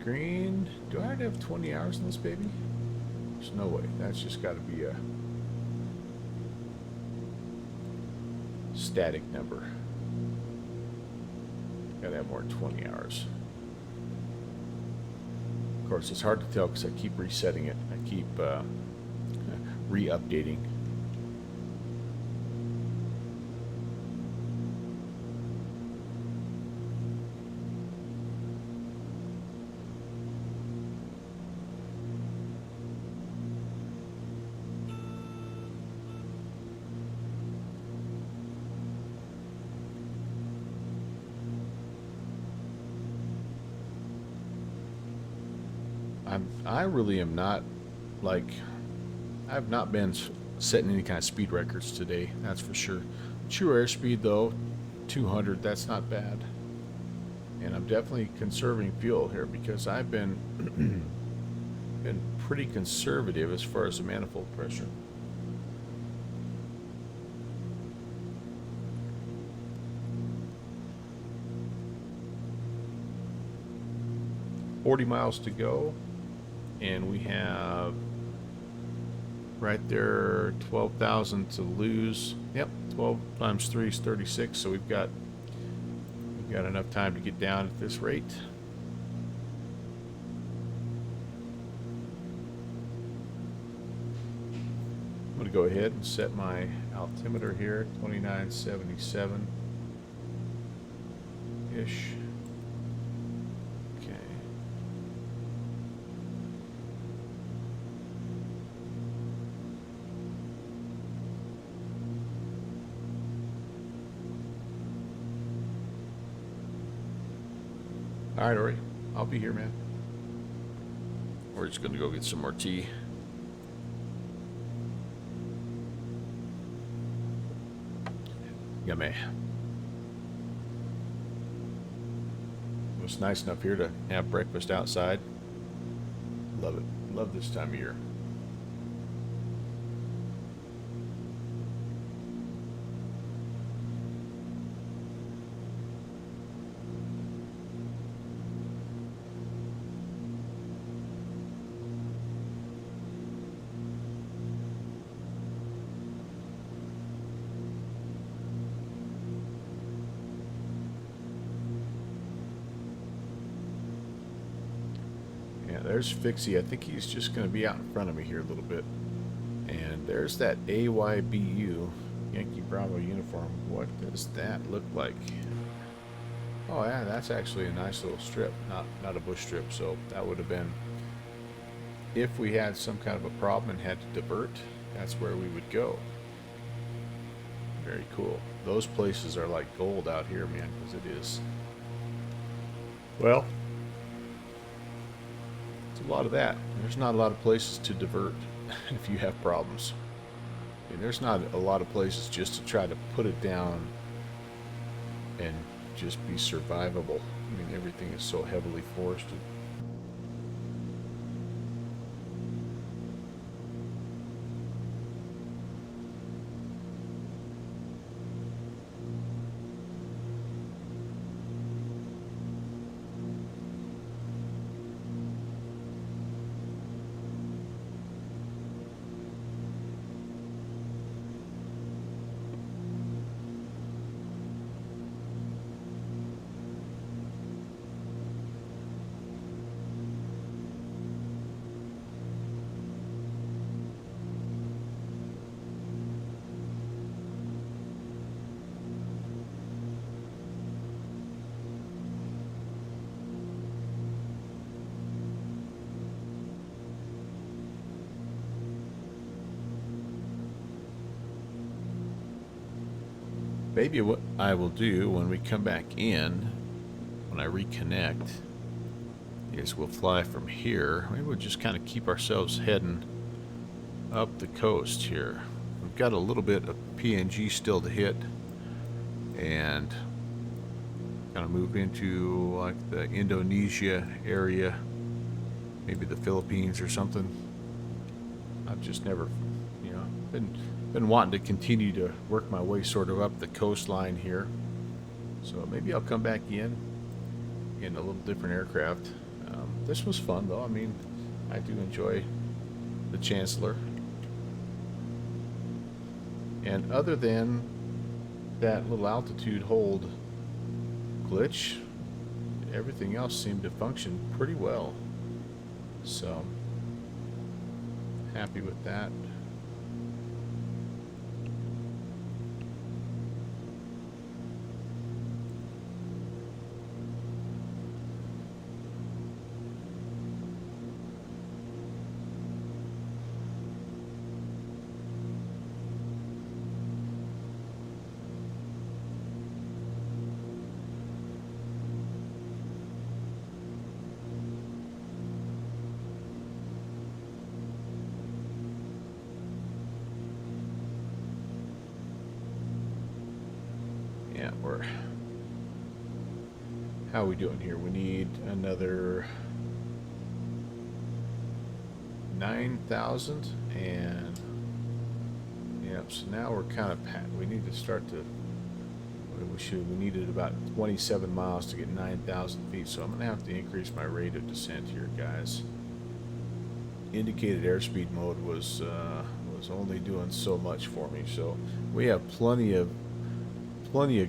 Green. Do I have 20 hours in this baby? There's no way. That's just got to be a static number. Got to have more than 20 hours. Of course, it's hard to tell because I keep resetting it. I keep re-updating. I really am not, like, I've not been setting any kind of speed records today, that's for sure. True airspeed though, 200, that's not bad. And I'm definitely conserving fuel here because I've been been pretty conservative as far as the manifold pressure. $40 miles to go. And we have right there 12,000 to lose. Yep, 12 times 3 is 36. So we've got enough time to get down at this rate. I'm going to go ahead and set my altimeter here, 2977 ish. All right, Ori, I'll be here, man. We're just gonna go get some more tea. Yummy. was nice enough here to have breakfast outside. Love it. Love this time of year. There's Fixie. I think he's just going to be out in front of me here a little bit. And there's that AYBU, Yankee Bravo uniform. What does that look like? Oh yeah, that's actually a nice little strip, not a bush strip. So that would have been, if we had some kind of a problem and had to divert, that's where we would go. Very cool. Those places are like gold out here, man, because it is. Well, a lot of that. There's not a lot of places to divert if you have problems. I mean, there's not a lot of places just to try to put it down and just be survivable. I mean, everything is so heavily forested. Maybe what I will do when we come back in, when I reconnect, is we'll fly from here. Maybe we'll just kind of keep ourselves heading up the coast here. We've got a little bit of PNG still to hit, and kind of move into like the Indonesia area, maybe the Philippines or something. I've just never, you know, been wanting to continue to work my way sort of up the coastline here. So maybe I'll come back in a little different aircraft. This was fun though. I mean, I do enjoy the Chancellor. And other than that little altitude hold glitch, everything else seemed to function pretty well. So, happy with that. Yeah, how are we doing here? We need another 9,000, and yep. So now we're kind of we need to start to. We needed about 27 miles to get 9,000 feet. So I'm gonna have to increase my rate of descent here, guys. Indicated airspeed mode was only doing so much for me. So we have plenty of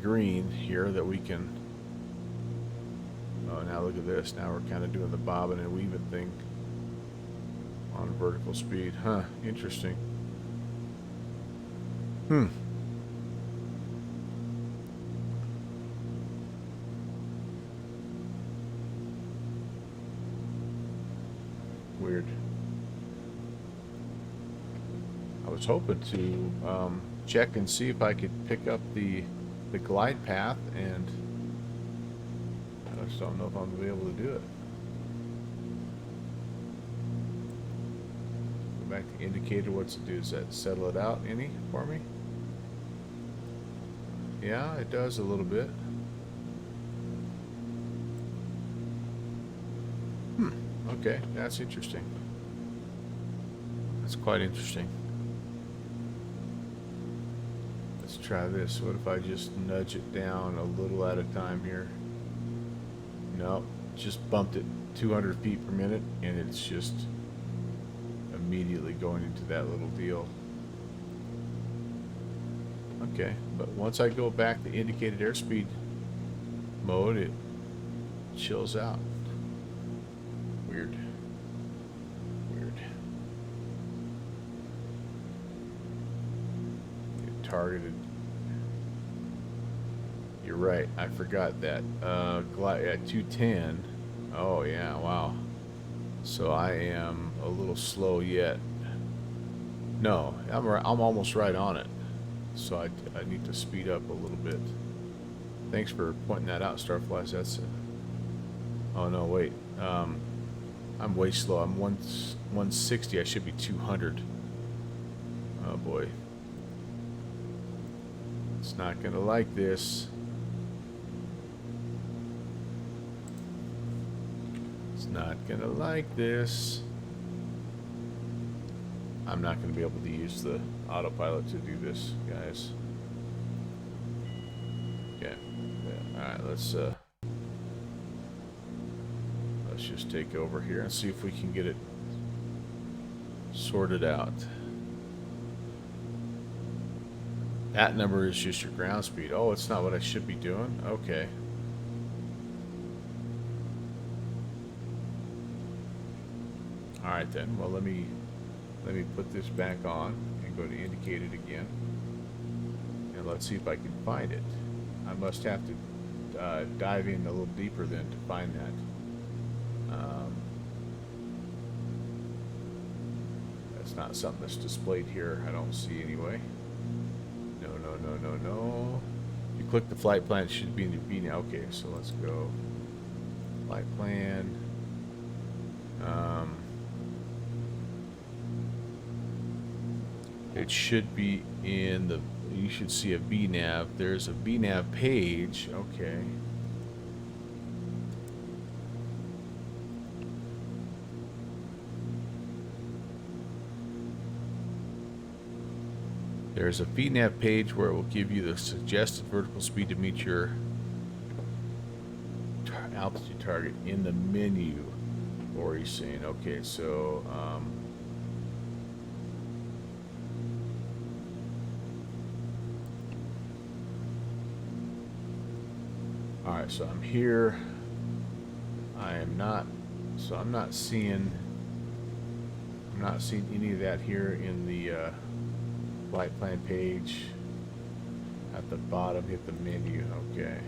green here that we can. Oh, now look at this. Now we're kind of doing the bobbing and weaving thing on vertical speed. Huh, interesting. Weird. I was hoping to check and see if I could pick up the glide path, and I just don't know if I'm going to be able to do it. Go back to indicator. What's it do? Does that settle it out any for me? Yeah, it does a little bit. Okay, that's interesting. That's quite interesting. Let's try this. What if I just nudge it down a little at a time here? No, just bumped it 200 feet per minute, and it's just immediately going into that little deal. Okay, but once I go back to indicated airspeed mode, it chills out. Weird. Weird. Get targeted. You're right, I forgot that. At 210. Oh yeah, wow. So I am a little slow yet. No, I'm almost right on it. So I need to speed up a little bit. Thanks for pointing that out, Starflies. That's oh no, wait. I'm way slow. I'm 160. I should be 200. Oh boy. It's not gonna like this. It's not gonna like this. I'm not gonna be able to use the autopilot to do this, guys. Okay. Yeah. All right. Let's just take over here and see if we can get it sorted out. That number is just your ground speed. Oh, it's not what I should be doing? Okay. Alright then. Well, let me put this back on and go to indicated again. And let's see if I can find it. I must have to dive in a little deeper then to find that. That's not something that's displayed here. I don't see anyway. No, no, no, no, no. You click the flight plan, it should be in your B now. Okay, so let's go. Flight plan. It should be in the, you should see a VNAV. There's a VNAV page. Okay. There's a VNAV page where it will give you the suggested vertical speed to meet your altitude target in the menu. Or he's saying, okay, so alright, so I'm here. I'm not seeing any of that here in the flight plan page. At the bottom, hit the menu. Okay.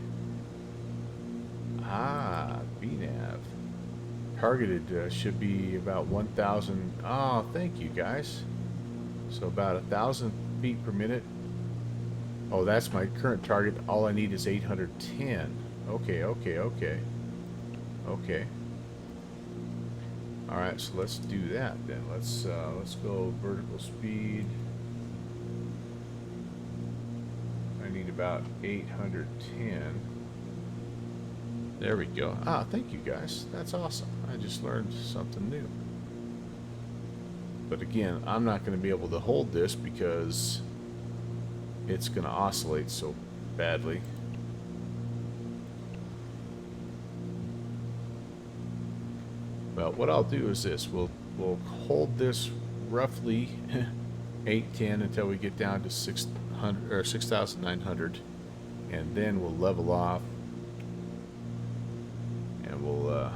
Ah, VNAV. Targeted should be about 1,000. Oh, thank you guys. So about 1,000 feet per minute. Oh, that's my current target. All I need is 810. Okay, okay, okay. Okay. All right, so let's do that then. Let's go vertical speed. I need about 810. There we go. Ah, thank you guys. That's awesome. I just learned something new. But again, I'm not going to be able to hold this because it's going to oscillate so badly. Well, what I'll do is this. We'll hold this roughly 810 until we get down to 600 or 6,900, and then we'll level off. And we'll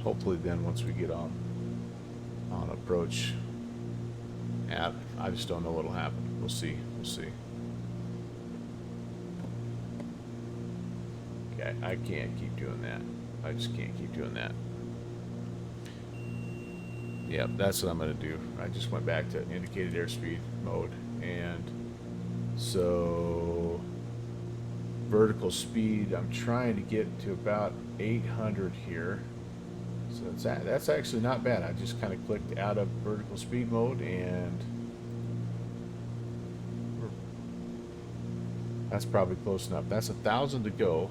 hopefully then once we get on approach, I just don't know what'll happen. We'll see. We'll see. Okay, I can't keep doing that. I just can't keep doing that. Yeah, that's what I'm gonna do. I just went back to indicated airspeed mode, and so vertical speed, I'm trying to get to about 800 here. So that's actually not bad. I just kind of clicked out of vertical speed mode, and that's probably close enough. That's 1,000 to go,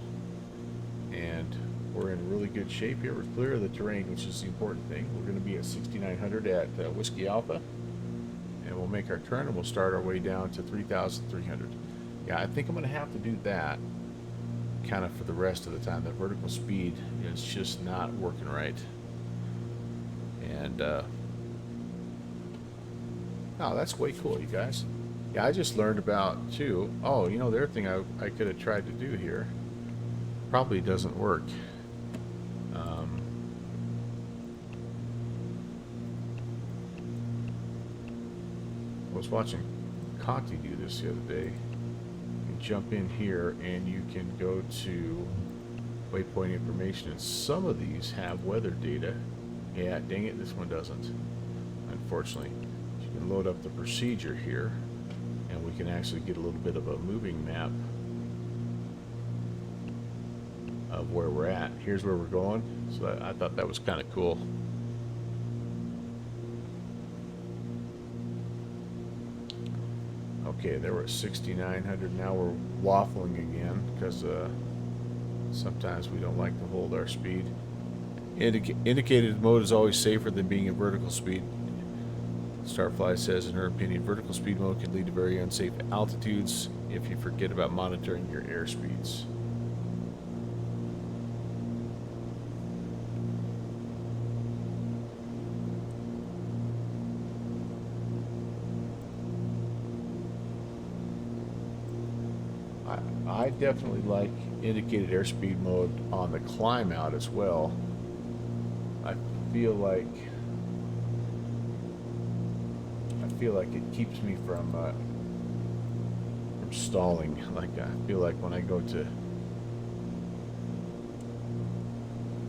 and we're in really good shape here. We're clear of the terrain, which is the important thing. We're going to be at 6,900 at Whiskey Alpha, and we'll make our turn, and we'll start our way down to 3,300. Yeah, I think I'm going to have to do that kind of for the rest of the time. The vertical speed is just not working right. And oh, that's way cool, you guys. Yeah, I just learned about too. Oh, you know, the other thing I could have tried to do here probably doesn't work. I was watching Conti do this the other day. You can jump in here and you can go to waypoint information, and some of these have weather data. Yeah, dang it, this one doesn't, unfortunately. You can load up the procedure here, and we can actually get a little bit of a moving map of where we're at. Here's where we're going, so I thought that was kind of cool. Okay, there we're at 6,900. Now we're waffling again because sometimes we don't like to hold our speed. Indicated mode is always safer than being in vertical speed. Starfly says, in her opinion, vertical speed mode can lead to very unsafe altitudes if you forget about monitoring your airspeeds. I definitely like indicated airspeed mode on the climb out as well. I feel like it keeps me from stalling. Like I feel like when I go to,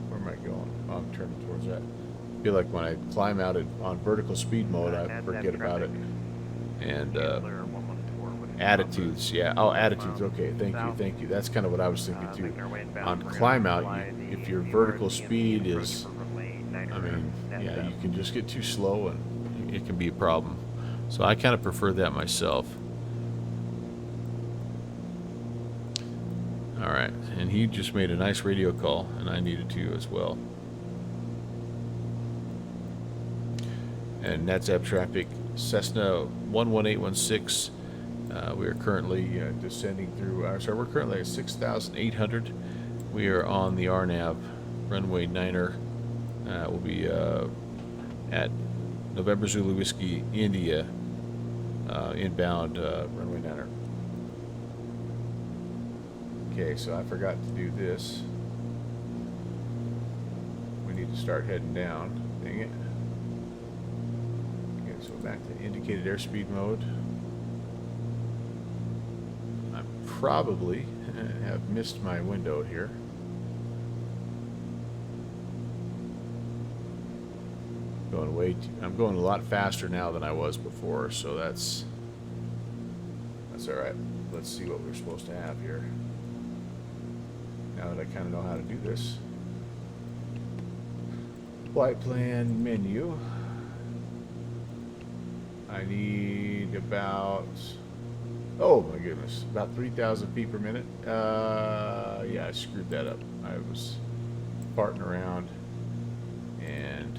where am I going? Oh, I'm turning towards that. I feel like when I climb out on vertical speed mode, I forget about it. And attitudes, yeah. Oh, attitudes. Okay, thank you. That's kind of what I was thinking too. On climb out, if your vertical speed is, I mean, yeah, you can just get too slow and it can be a problem. So I kind of prefer that myself. All right, and he just made a nice radio call, and I needed to as well. And NATSAB traffic, Cessna 11816. We are currently descending through. Sorry, we're currently at 6,800. We are on the RNAV runway 9er. We'll be at November Zulu Whiskey India inbound runway 9er. Okay, so I forgot to do this. We need to start heading down. Dang it. Okay, so back to indicated airspeed mode. I probably have missed my window here. I'm going a lot faster now than I was before, so that's all right. Let's see what we're supposed to have here. Now that I kind of know how to do this. Flight plan menu. I need about, oh my goodness, about 3,000 feet per minute. Yeah, I screwed that up. I was farting around and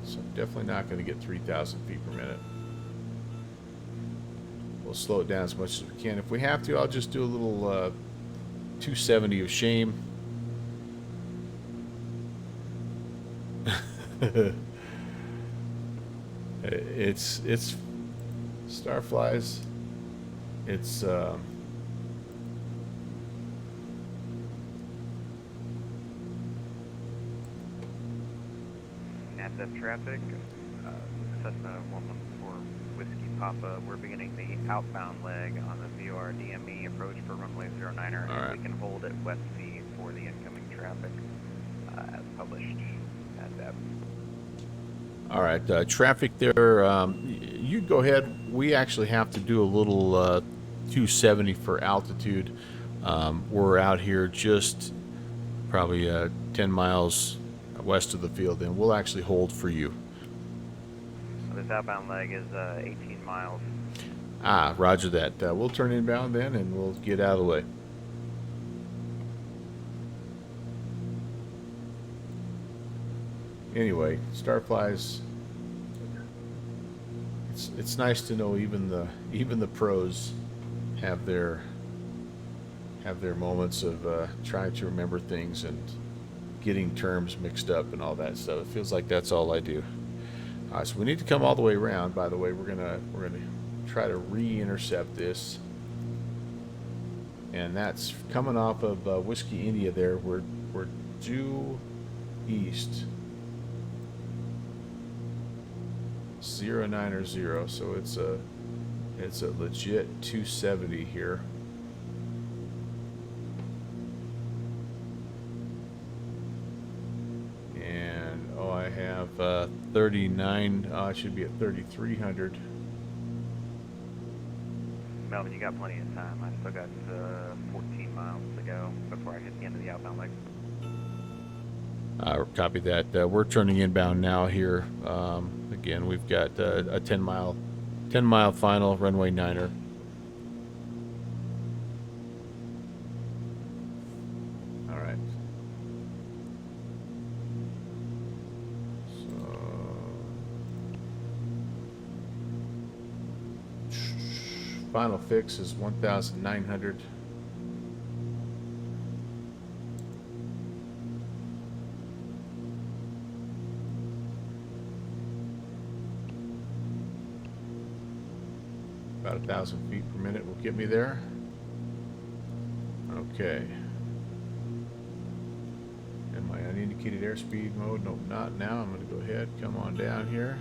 so I'm definitely not going to get 3,000 feet per minute. We'll slow it down as much as we can. If we have to, I'll just do a little 270 of shame. It's Starflies. It's NATSAB traffic, Cessna 114 Whiskey Papa. We're beginning the outbound leg on the VRDME approach for runway 09er. Right. We can hold at West C for the incoming traffic as published at that. all right. Traffic there. You go ahead. We actually have to do a little 270 for altitude. We're out here just probably 10 miles west of the field, and we'll actually hold for you. So this outbound leg is 18 miles. Ah, roger that. We'll turn inbound then, and we'll get out of the way. anyway, Starflies. It's nice to know even the pros have their moments of trying to remember things and getting terms mixed up and all that stuff. It feels like that's all I do. All right, so we need to come all the way around. By the way, we're gonna try to re-intercept this, and that's coming off of Whiskey India. There, we're due east 090, so it's a legit 270 here. And oh, I have 39. I should be at 3,300. Melvin, you got plenty of time. I still got 14 miles to go before I hit the end of the outbound leg. Copy that. We're turning inbound now here. Again, we've got a 10 mile final, runway 9er. All right. So final fix is 1,900. About 1,000 feet per minute will get me there. Okay. Am I unindicated airspeed mode? Nope, not now. I'm going to go ahead, come on down here.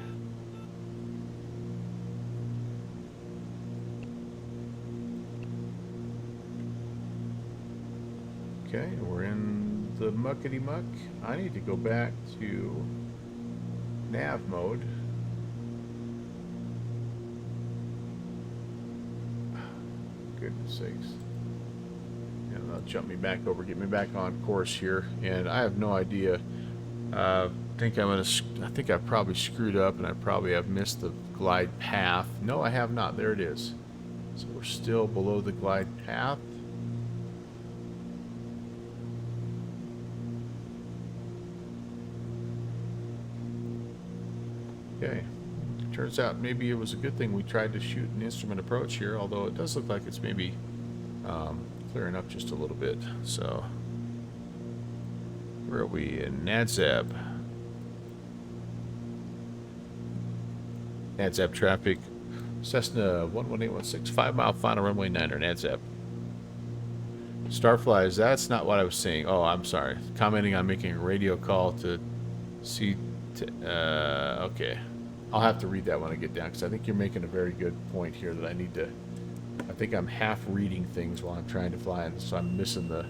Okay, we're in the muckety muck. I need to go back to nav mode. Goodness sakes. And they'll jump me back over, get me back on course here. And I have no idea. I think I probably screwed up, and I probably have missed the glide path. No, I have not. There it is. So we're still below the glide path. Okay. Turns out maybe it was a good thing we tried to shoot an instrument approach here, although it does look like it's maybe clearing up just a little bit. So, where are we? In NADZAB. NADZAB traffic. Cessna 11816, 5 mile final runway 9er, NADZAB. Starflies, that's not what I was saying. Oh, I'm sorry. Commenting on making a radio call to see. Okay. I'll have to read that when I get down, because I think you're making a very good point here that I need to. I think I'm half reading things while I'm trying to fly, and so I'm missing the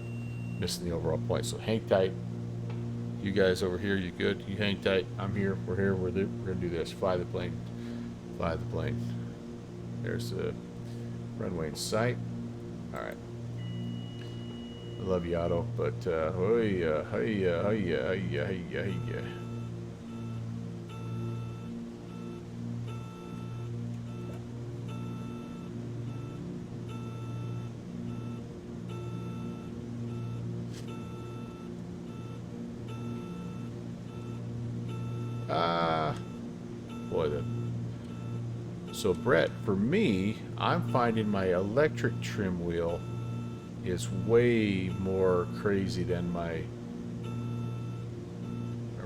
overall point. So hang tight. You guys over here, you good? You hang tight. I'm here. We're here. We're gonna do this. Fly the plane. Fly the plane. There's the runway in sight. All right. I love you, Otto, but boy, so Brett, for me, I'm finding my electric trim wheel is way more crazy than my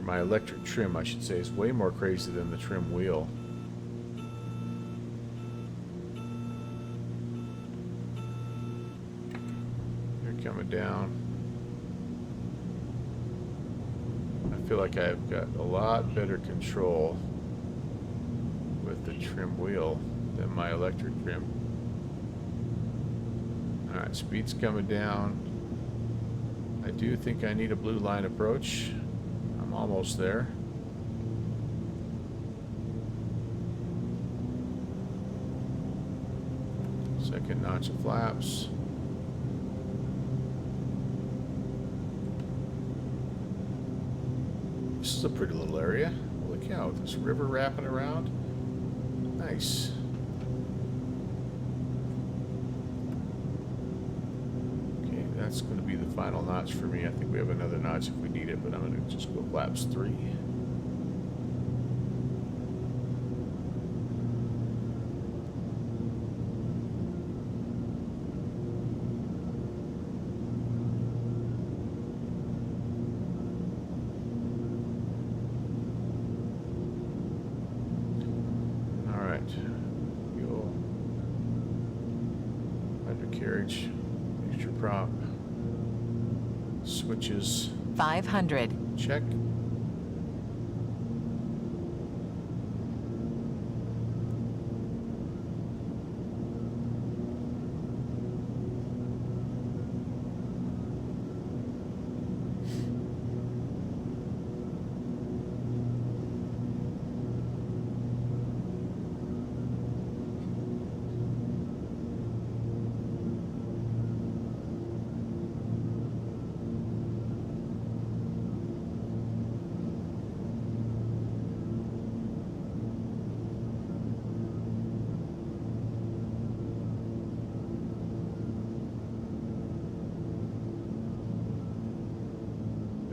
electric trim, I should say, is way more crazy than the trim wheel. They're coming down. I feel like I've got a lot better control with the trim wheel than my electric trim. Alright, speed's coming down. I do think I need a blue line approach. I'm almost there. Second notch of flaps. This is a pretty little area. Holy cow, with this river wrapping around. Nice. Okay, that's going to be the final notch for me. I think we have another notch if we need it, but I'm going to just go flaps 3. undercarriage, extra prop, switches, 500. check.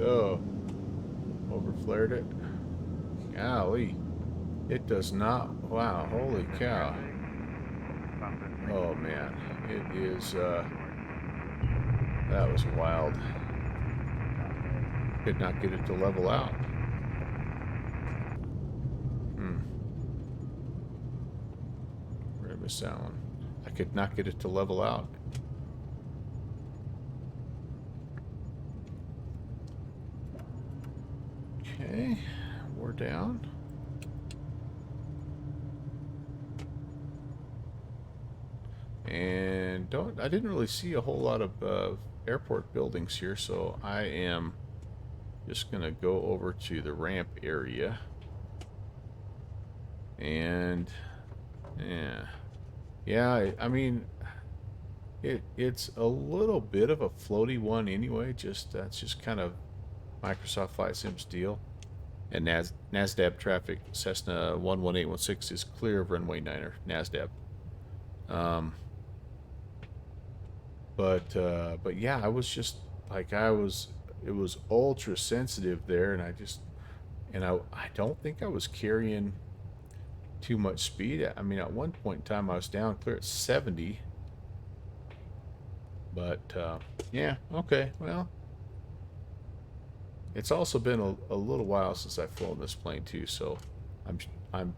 Oh, overflared it. Golly. It does not. Wow, holy cow. Oh man, it is, that was wild. Could not get it to level out. Where did I miss that one? I could not get it to level out. Okay, we're down. And I didn't really see a whole lot of airport buildings here, so I am just gonna go over to the ramp area. And yeah, I mean, it's a little bit of a floaty one anyway. That's just kind of Microsoft Flight Sim's deal. And NASDAQ traffic, Cessna 11816 is clear of runway 9er, NASDAQ. But yeah, I was just like, it was ultra sensitive there, and I don't think I was carrying too much speed. I mean, at one point in time I was down clear at 70. But yeah, okay, well, it's also been a little while since I've flown this plane too, so I'm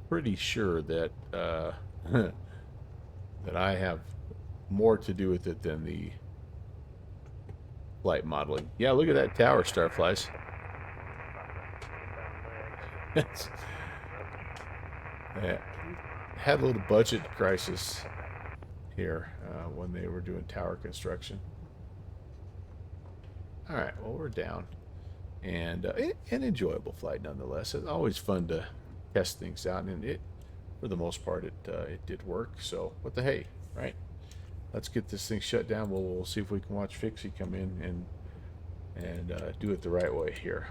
pretty sure that that I have more to do with it than the flight modeling. Yeah, look at that tower, Starflies. Yeah, had a little budget crisis here when they were doing tower construction. All right, well, we're down, and an enjoyable flight nonetheless. It's always fun to test things out, and for the most part, it did work. So what the hey, right? Let's get this thing shut down. We'll see if we can watch Fixie come in and do it the right way here.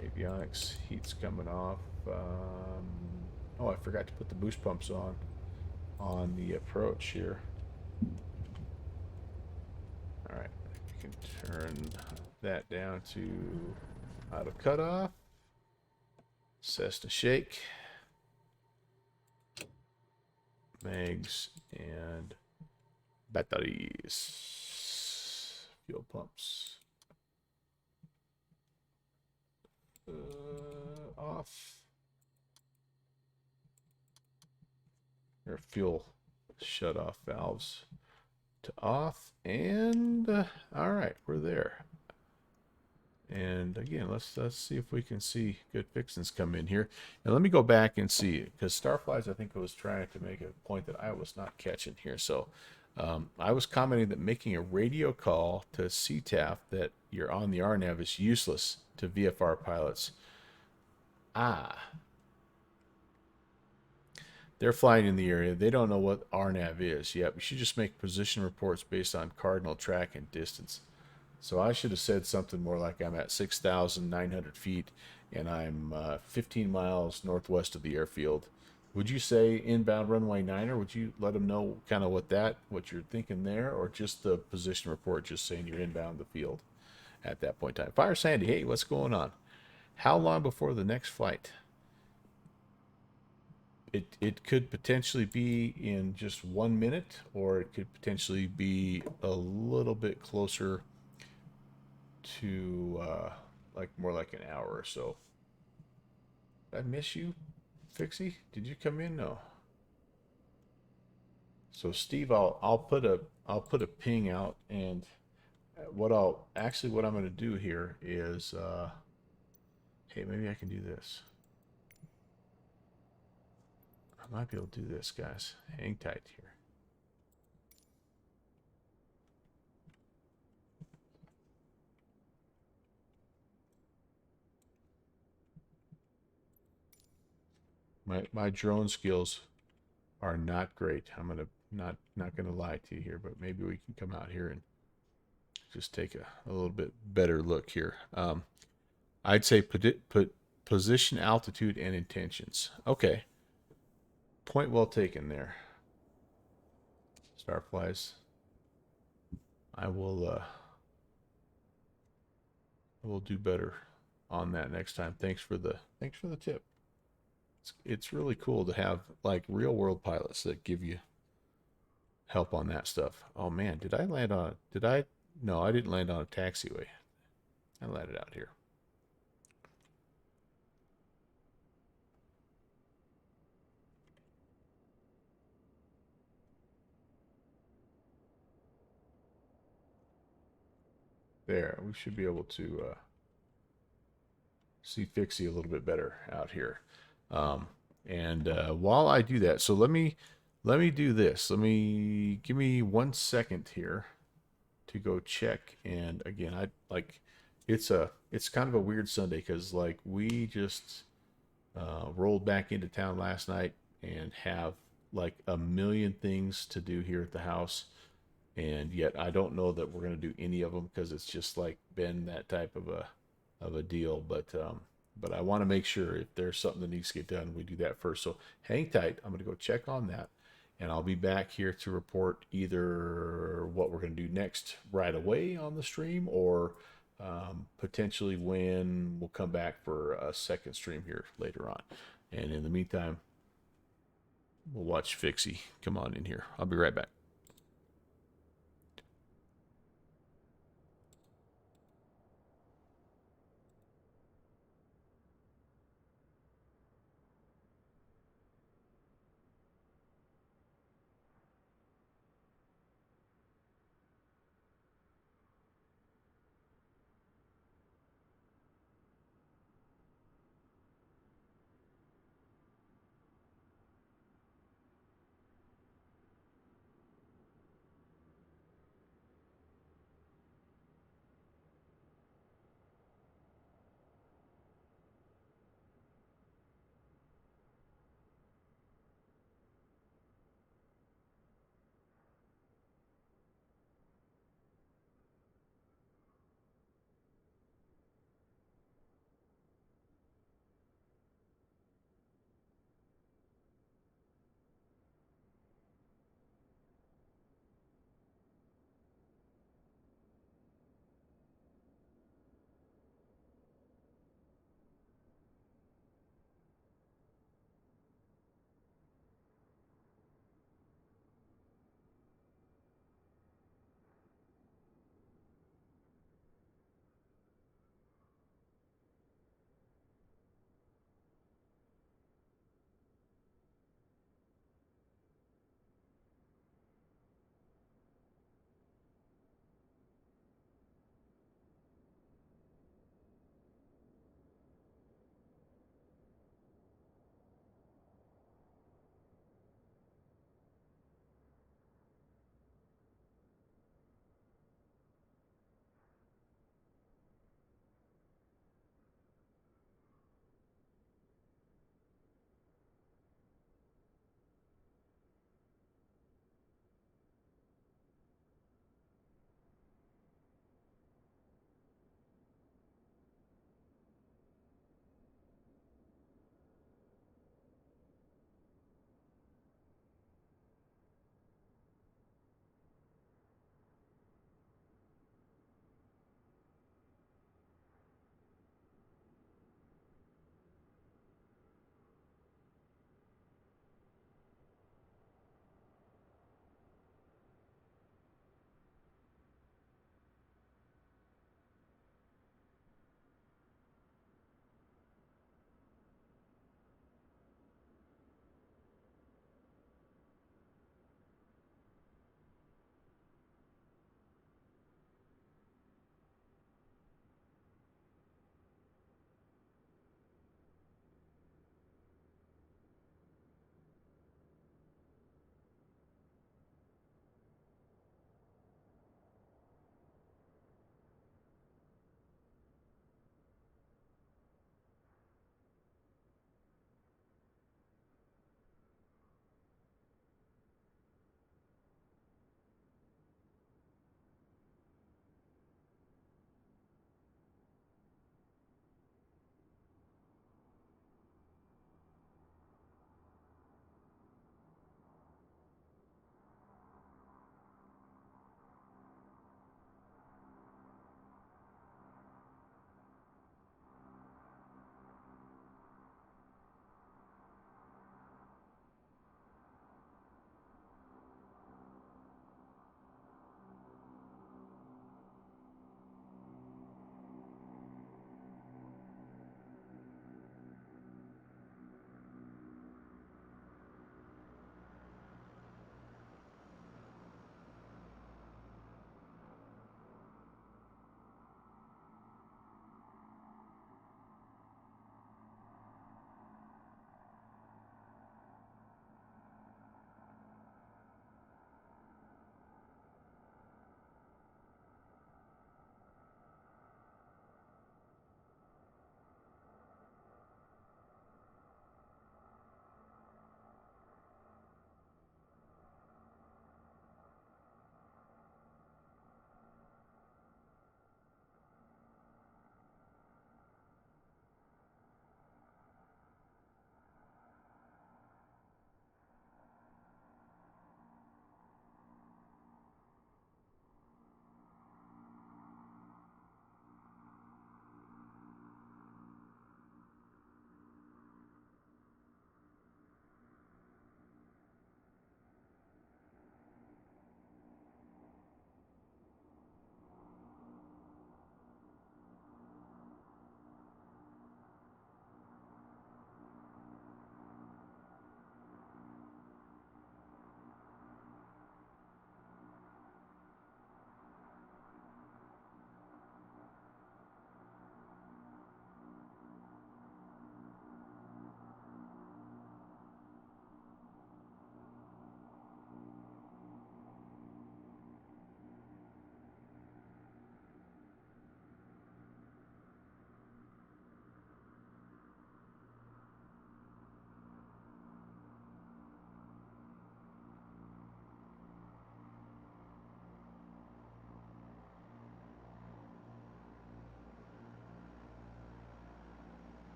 Avionics heat's coming off. Oh, I forgot to put the boost pumps on the approach here. All right, you can turn that down to auto cutoff. Cessna shake. Mags and batteries. Fuel pumps. Off. Your fuel shut off valves to off, and all right, we're there. And again, let's see if we can see good fixings come in here. And let me go back and see it, because Starflies, I think, was trying to make a point that I was not catching here. So I was commenting that making a radio call to CTAF that you're on the RNAV is useless to VFR pilots. They're flying in the area. They don't know what RNAV is. Yeah, we should just make position reports based on cardinal track and distance. So I should have said something more like I'm at 6,900 feet and I'm 15 miles northwest of the airfield. Would you say inbound runway 9, or would you let them know kind of what you're thinking there, or just the position report just saying you're inbound the field at that point in time? Fire Sandy, hey, what's going on? How long before the next flight? It could potentially be in just 1 minute, or it could potentially be a little bit closer to like more like an hour or so. Did I miss you, Fixie? Did you come in? No. So Steve, I'll put a ping out, and what I'm going to do here is hey, maybe I can do this. I might be able to do this, guys. Hang tight here. My drone skills are not great. I'm gonna not gonna lie to you here, but maybe we can come out here and just take a little bit better look here. I'd say put position, altitude, and intentions. Okay, point well taken there. Starflies. I will do better on that next time. Thanks for the tip. It's really cool to have like real world pilots that give you help on that stuff. Oh man, did I land on? Did I? No, I didn't land on a taxiway. I landed out here. There, we should be able to see Fixie a little bit better out here. And while I do that, so let me do this. Give me 1 second here to go check. And again, it's kind of a weird Sunday because like we just rolled back into town last night and have like a million things to do here at the house, and yet I don't know that we're going to do any of them because it's just like been that type of a deal. But I want to make sure if there's something that needs to get done, we do that first. So hang tight. I'm going to go check on that, and I'll be back here to report either what we're going to do next right away on the stream, or potentially when we'll come back for a second stream here later on. And in the meantime, we'll watch Fixie come on in here. I'll be right back.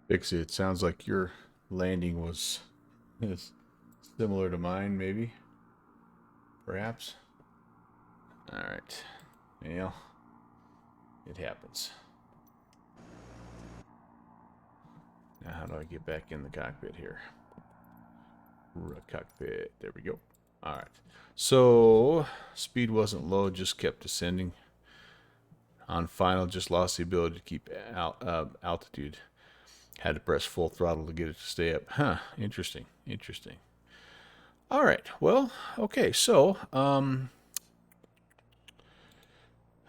Fix it sounds like your landing was is similar to mine, maybe. Perhaps. Alright. Well, it happens. Now how do I get back in the cockpit here? Cockpit. There we go. Alright. So, speed wasn't low, just kept descending. On final, just lost the ability to keep altitude. Had to press full throttle to get it to stay up. Huh. Interesting. Interesting. Alright. Well, okay. So,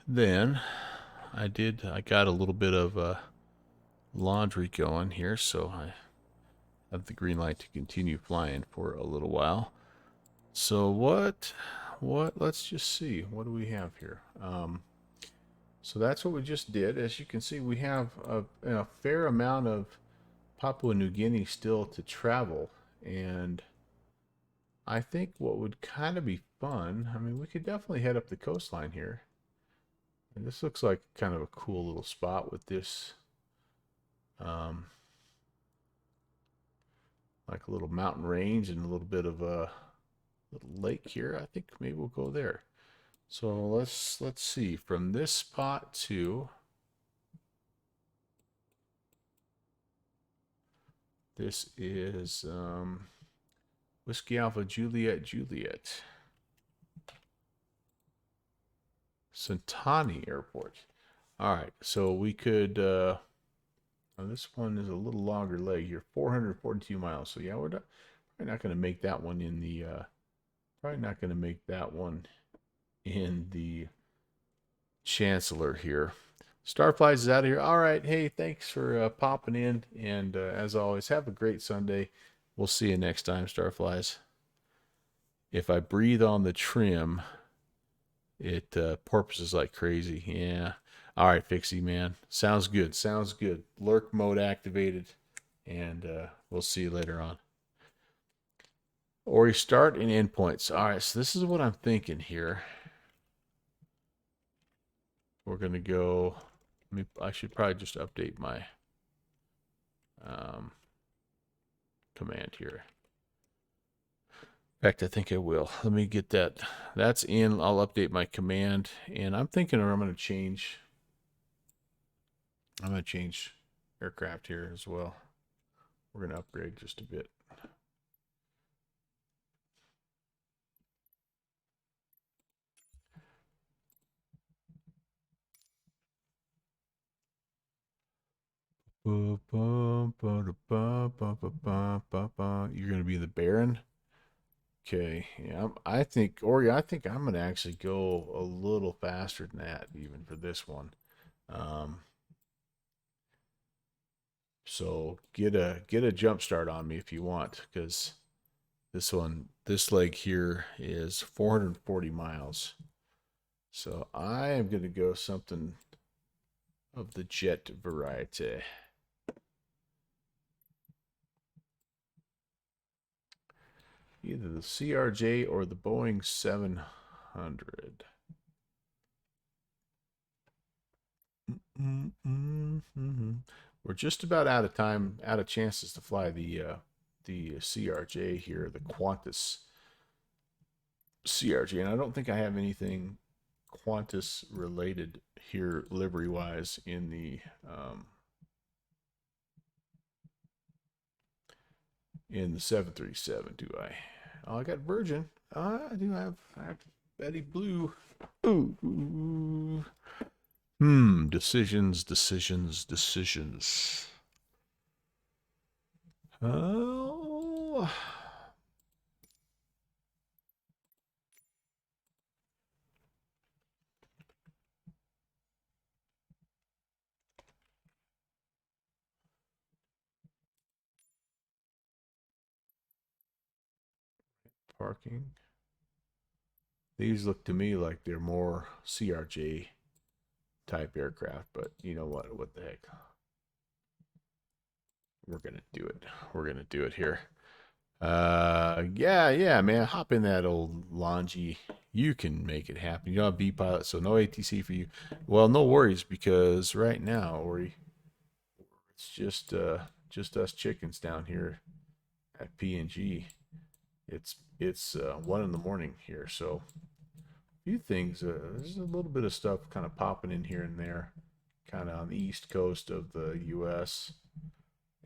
then I got a little bit of laundry going here, so I have the green light to continue flying for a little while. So let's just see, what do we have here? So that's what we just did. As you can see, we have a fair amount of Papua New Guinea still to travel, and I think what would kind of be fun, I mean, we could definitely head up the coastline here. And this looks like kind of a cool little spot with this, like a little mountain range and a little bit of a little lake here. I think maybe we'll go there. So let's see, from this spot to this is Whiskey Alpha Juliet Juliet. Santani Airport. All right, so we could this one is a little longer leg here, 442 miles. So yeah, we're probably not going to make that one in the Chancellor here. Starflies is out of here. All right, hey, thanks for popping in, and as always, have a great Sunday. We'll see you next time, Starflies. If I breathe on the trim, it porpoises like crazy. Yeah. All right, Fixie, man. Sounds good. Sounds good. Lurk mode activated, and we'll see you later on. Or start and endpoints. All right, so this is what I'm thinking here. We're going to go... I should probably just update my command here. In fact, I think I will. Let me get that. That's in. I'll update my command, and I'm thinking I'm going to change aircraft here as well. We're going to upgrade just a bit. You're going to be the Baron? Okay, yeah, I think I'm going to actually go a little faster than that even for this one. So get a jump start on me if you want, because this leg here is 440 miles. So I am going to go something of the jet variety. Either the CRJ or the Boeing 700. We're just about out of chances to fly the CRJ here, the Qantas CRJ, and I don't think I have anything Qantas related here livery wise in the 737, do I? Oh, I got Virgin. I do have Betty Blue. Ooh. Decisions. Oh. Parking. These look to me like they're more CRJ type aircraft, but you know what the heck. We're gonna do it. We're gonna do it here. Yeah, man. Hop in that old Longy. You can make it happen. You're not a B pilot, so no ATC for you. Well, no worries, because right now, Ori, it's just just us chickens down here at PNG. It's 1 in the morning here, so a few things. There's a little bit of stuff kind of popping in here and there, kind of on the east coast of the U.S.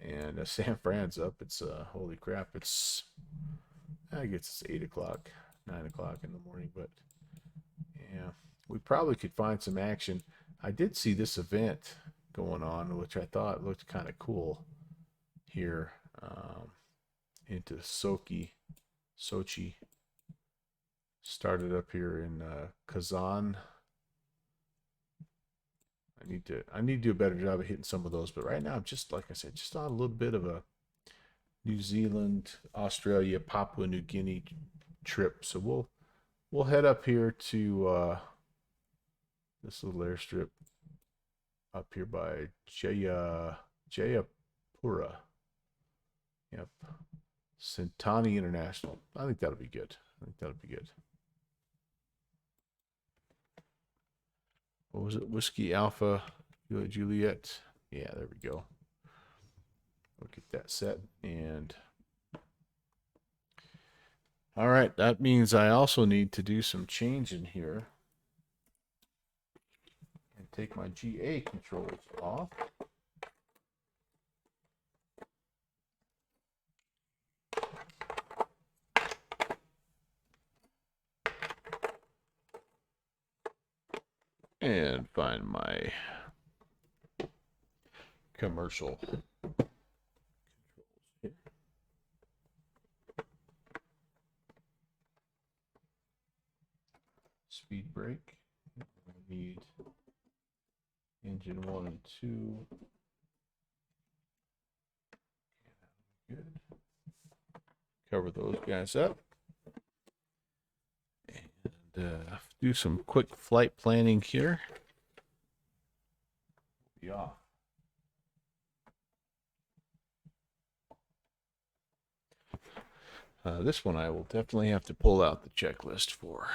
And San Fran's up. It's holy crap! I guess it's 8 o'clock, 9 o'clock in the morning, but yeah, we probably could find some action. I did see this event going on, which I thought looked kind of cool here, into Sochi. Started up here in Kazan. I need to do a better job of hitting some of those, but right now I'm just, like I said, just on a little bit of a New Zealand, Australia, Papua New Guinea trip. So we'll head up here to this little airstrip up here by Jayapura. Yep. Sentani International. I think that'll be good. What was it? Whiskey Alpha Juliet. Yeah, there we go. We'll get that set. And all right, that means I also need to do some changing here and take my GA controls off. And find my commercial controls here. Speed brake. I need engine 1 and 2. Good. Cover those guys up. And do some quick flight planning here. Be off. This one I will definitely have to pull out the checklist for.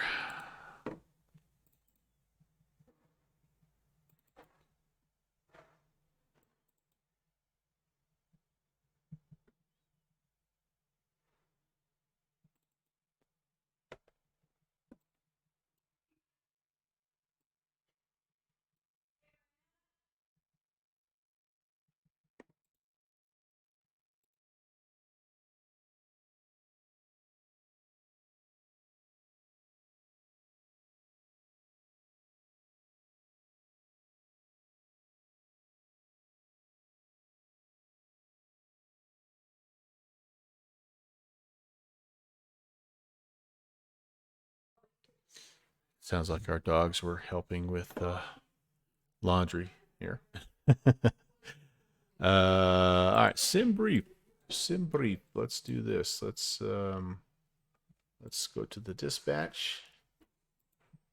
Sounds like our dogs were helping with laundry here. All right, sim brief. Let's do this. Let's go to the dispatch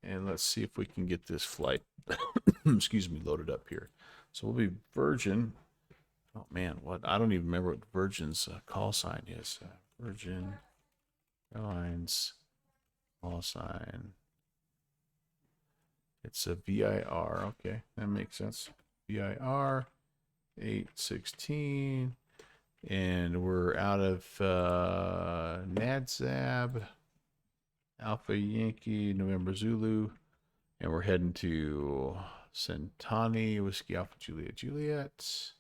and let's see if we can get this flight excuse me, loaded up here. So we'll be Virgin. Oh man, what? I don't even remember what Virgin's call sign is. Virgin Airlines call sign. It's a VIR. Okay, that makes sense. VIR 816. And we're out of NADZAB, Alpha Yankee, November Zulu. And we're heading to Sentani, Whiskey Alpha Juliet.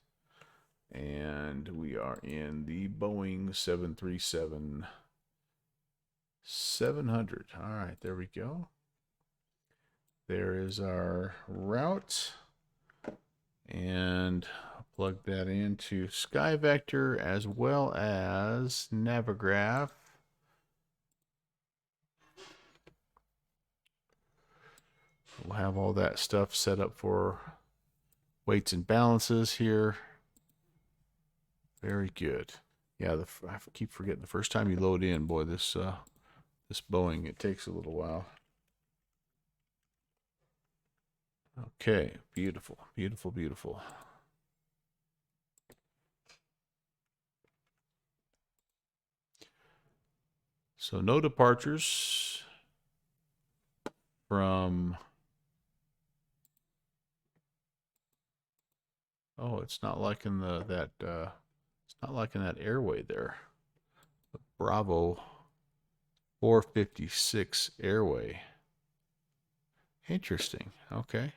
And we are in the Boeing 737-700. All right, there we go. There is our route, and I'll plug that into SkyVector as well as Navigraph. We'll have all that stuff set up for weights and balances here. Very good. Yeah, I keep forgetting the first time you load in, boy, this Boeing, it takes a little while. Okay, beautiful, beautiful, beautiful. So no departures from, oh, it's not liking that Not liking that airway there. The Bravo 456 airway. Interesting. Okay.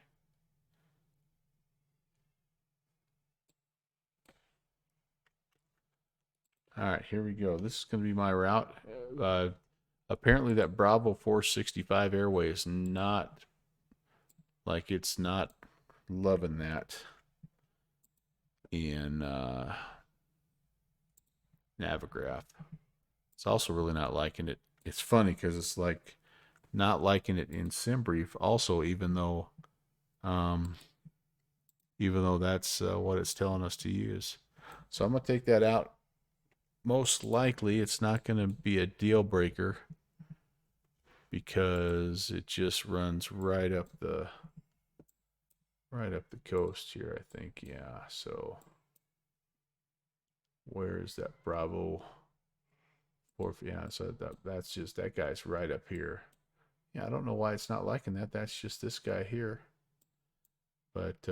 All right, here we go. This is going to be my route. Apparently that Bravo 465 airway is not, like, it's not loving that in Navigraph. It's also really not liking it. It's funny because it's like not liking it in SimBrief also, even though that's what it's telling us to use. So I'm going to take that out. Most likely it's not going to be a deal breaker because it just runs right up the coast here, I think. Yeah, so where is that Bravo 4? Yeah, so that's just, that guy's right up here. Yeah, I don't know why it's not liking that. That's just this guy here. But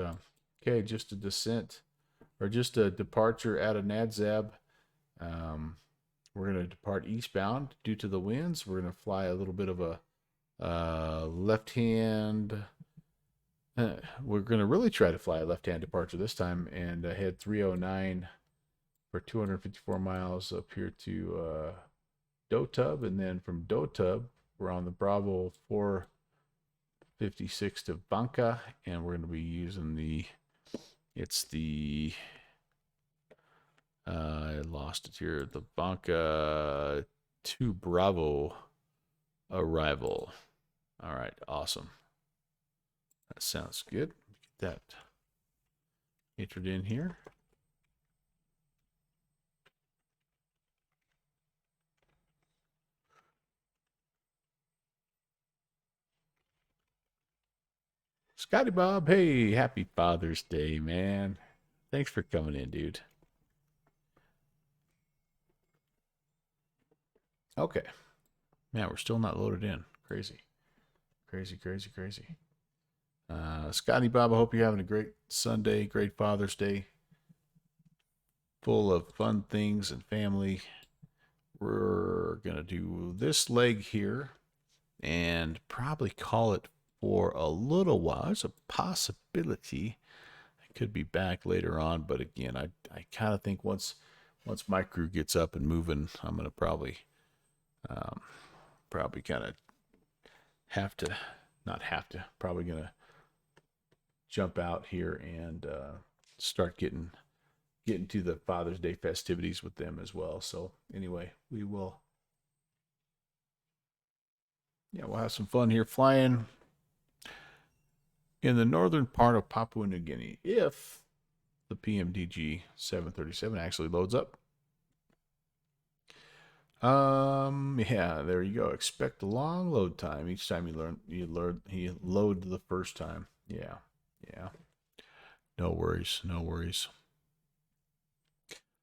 okay, just a descent or just a departure out of Nadzab. We're going to depart eastbound due to the winds. We're going to fly a little bit of a left-hand. We're going to really try to fly a left-hand departure this time and head 309 for 254 miles up here to Dotub. And then from Dotub, we're on the Bravo 456 to Banca. And we're going to be using I lost it here. The Banca 2 Bravo arrival. All right, awesome. That sounds good. Get that entered in here. Scotty Bob, hey, happy Father's Day, man. Thanks for coming in, dude. Okay. Man, we're still not loaded in. Crazy. Crazy, crazy, crazy. Scotty Bob, I hope you're having a great Sunday, great Father's Day. Full of fun things and family. We're going to do this leg here and probably call it for a little while. There's a possibility I could be back later on, but again, I kind of think once my crew gets up and moving, I'm going to probably kind of probably going to jump out here and start getting to the Father's Day festivities with them as well. So anyway, we'll have some fun here flying in the northern part of Papua New Guinea if the PMDG 737 actually loads up. Yeah, there you go. Expect a long load time each time you load the first time. Yeah. No worries.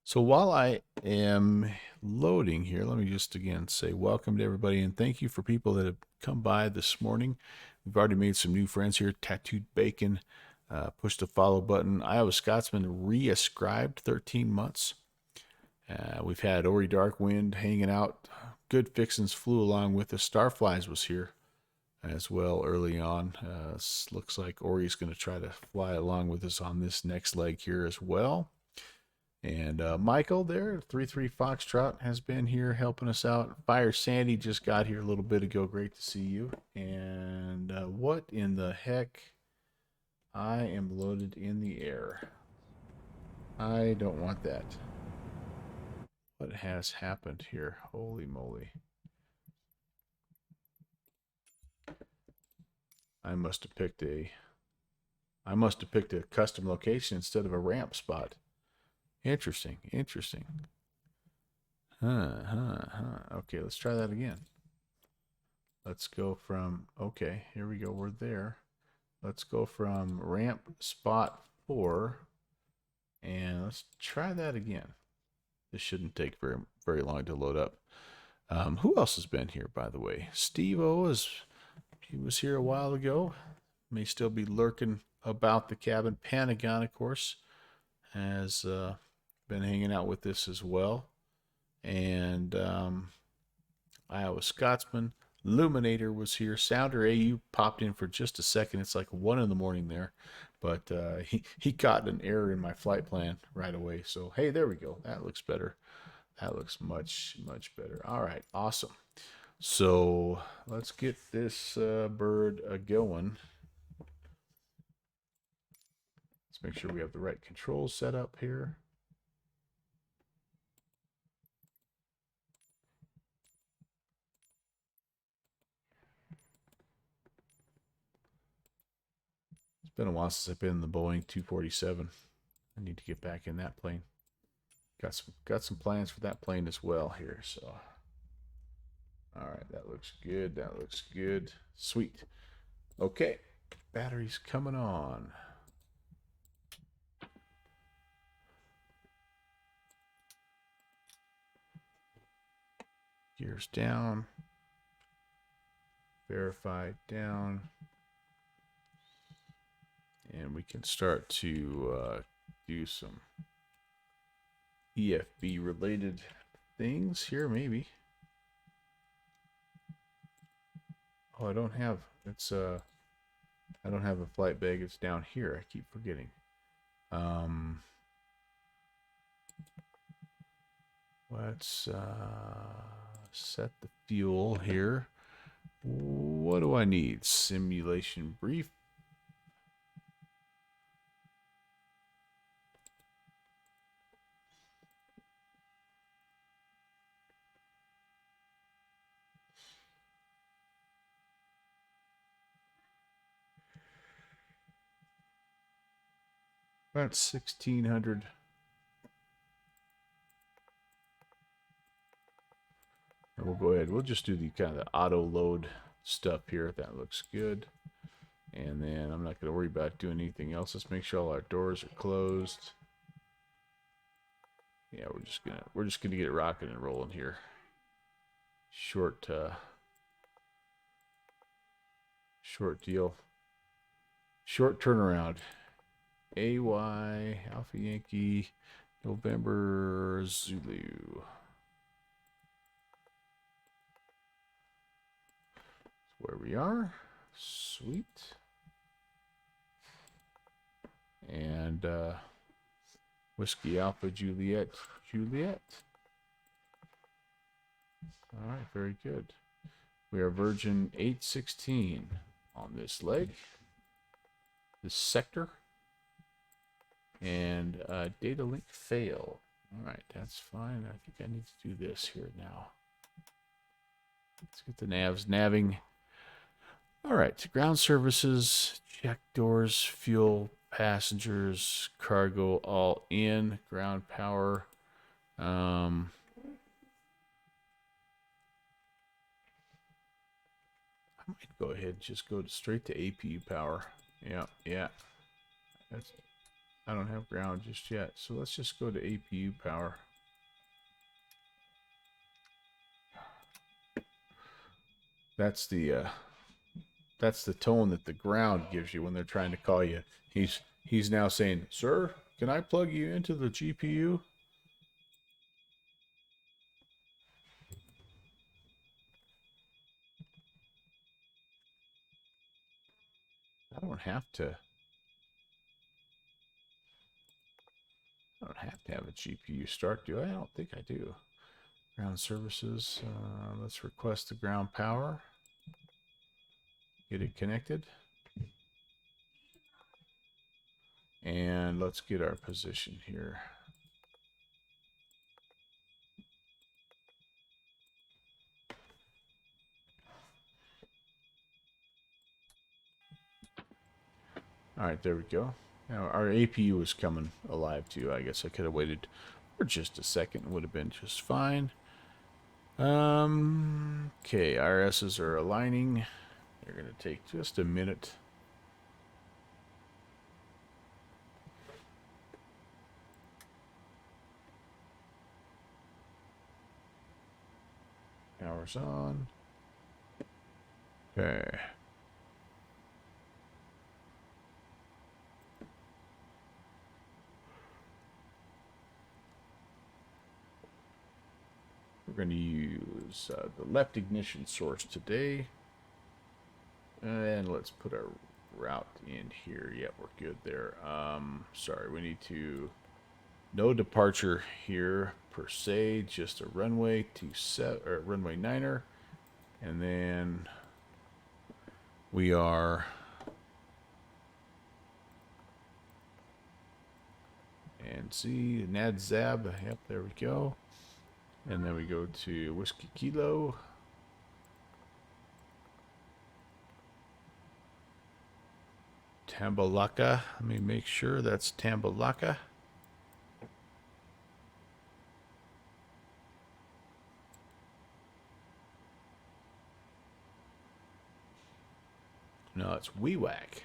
So while I am loading here, let me just again say welcome to everybody and thank you for people that have come by this morning. We've already made some new friends here. Tattooed Bacon, push the follow button. Iowa Scotsman re-ascribed 13 months. We've had Ori Darkwind hanging out. Good Fixins flew along with us. Starflies was here as well early on. Looks like Ori's going to try to fly along with us on this next leg here as well. And Michael there, 33 Foxtrot, has been here helping us out. Fire Sandy just got here a little bit ago. Great to see you. And what in the heck? I am loaded in the air. I don't want that. What has happened here? Holy moly. I must have picked a custom location instead of a ramp spot. Interesting. Okay, let's try that again. Let's go from, okay, here we go, we're there. Let's go from ramp spot 4, and let's try that again. This shouldn't take very long to load up. Who else has been here, by the way? Steve-O, he was here a while ago. May still be lurking about the cabin. Panagon, of course, has been hanging out with this as well. And Iowa Scotsman, Luminator was here. Sounder AU popped in for just a second. It's like 1 in the morning there, but he caught an error in my flight plan right away. So hey, there we go. That looks better. That looks much better. All right, awesome. So let's get this bird going. Let's make sure we have the right controls set up here. It's been a while since I've been in the Boeing 247. I need to get back in that plane. Got some plans for that plane as well here. So, all right, that looks good. That looks good. Sweet. Okay, battery's coming on. Gears down. Verify down. And we can start to do some EFB related things here, maybe. Oh, I don't have I don't have a flight bag. It's down here. I keep forgetting. Let's set the fuel here. What do I need? Simulation brief. About 1600. And we'll go ahead. We'll just do the kind of auto load stuff here. That looks good. And then I'm not going to worry about doing anything else. Let's make sure all our doors are closed. Yeah, we're just gonna get it rocking and rolling here. Short deal. Short turnaround. AY Alpha Yankee November Zulu. That's where we are. Sweet. And Whiskey Alpha Juliet. All right, very good. We are version 816 on this leg, this sector, and data link fail. All right, that's fine. I think I need to do this here now. Let's get the naving. All right, ground services, check doors, fuel, passengers, cargo, all in. Ground power. I might go ahead and just go straight to APU power. Yeah. I don't have ground just yet, so let's just go to APU power. That's the tone that the ground gives you when they're trying to call you. He's now saying, "Sir, can I plug you into the GPU?" I don't have to have a GPU start, do I? I don't think I do. Ground services. Let's request the ground power. Get it connected. And let's get our position here. All right, there we go. Now our APU is coming alive too. I guess I could have waited for just a second. It would have been just fine. Okay, RSs are aligning. They're going to take just a minute. Power's on. Okay. We're going to use the left ignition source today. And let's put our route in here. Yeah, we're good there. Sorry, we need to... No departure here per se, just a runway 27 or runway 9er. And then we are... And see, Nadzab, yep, there we go. And then we go to Whiskey Kilo. Tambalaka, let me make sure that's Tambalaka. No, it's Weewak.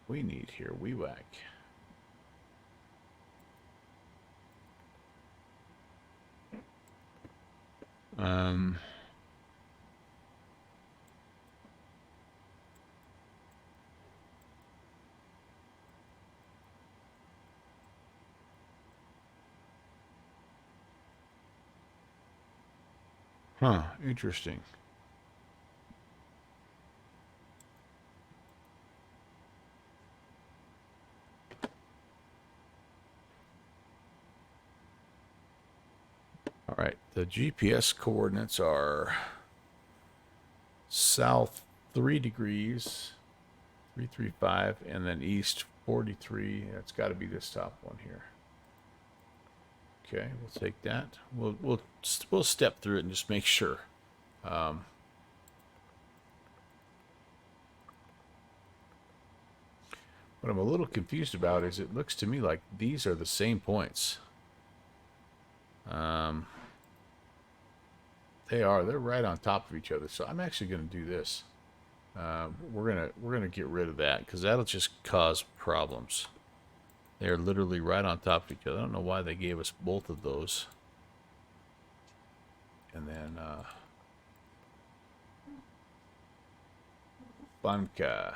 We need here, Weewak. Huh, interesting. All right, the GPS coordinates are south 3 degrees, 335, and then east 43. That's got to be this top one here. Okay, we'll take that. We'll step through it and just make sure. What I'm a little confused about is it looks to me like these are the same points. They are. They're right on top of each other. So I'm actually going to do this. We're gonna get rid of that because that'll just cause problems. They're literally right on top of each other. I don't know why they gave us both of those. And then Banca.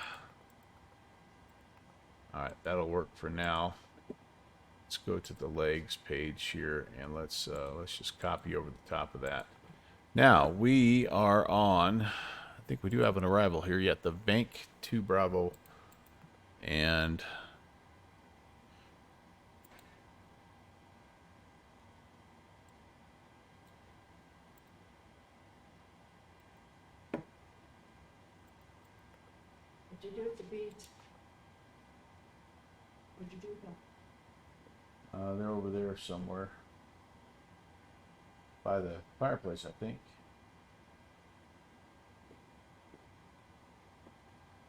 All right, that'll work for now. Let's go to the legs page here and let's just copy over the top of that. Now we are on. I think we do have an arrival here yet. The Bank 2 Bravo, and What'd you do with the beads? What'd you do with them? they're over there somewhere by the fireplace, I think.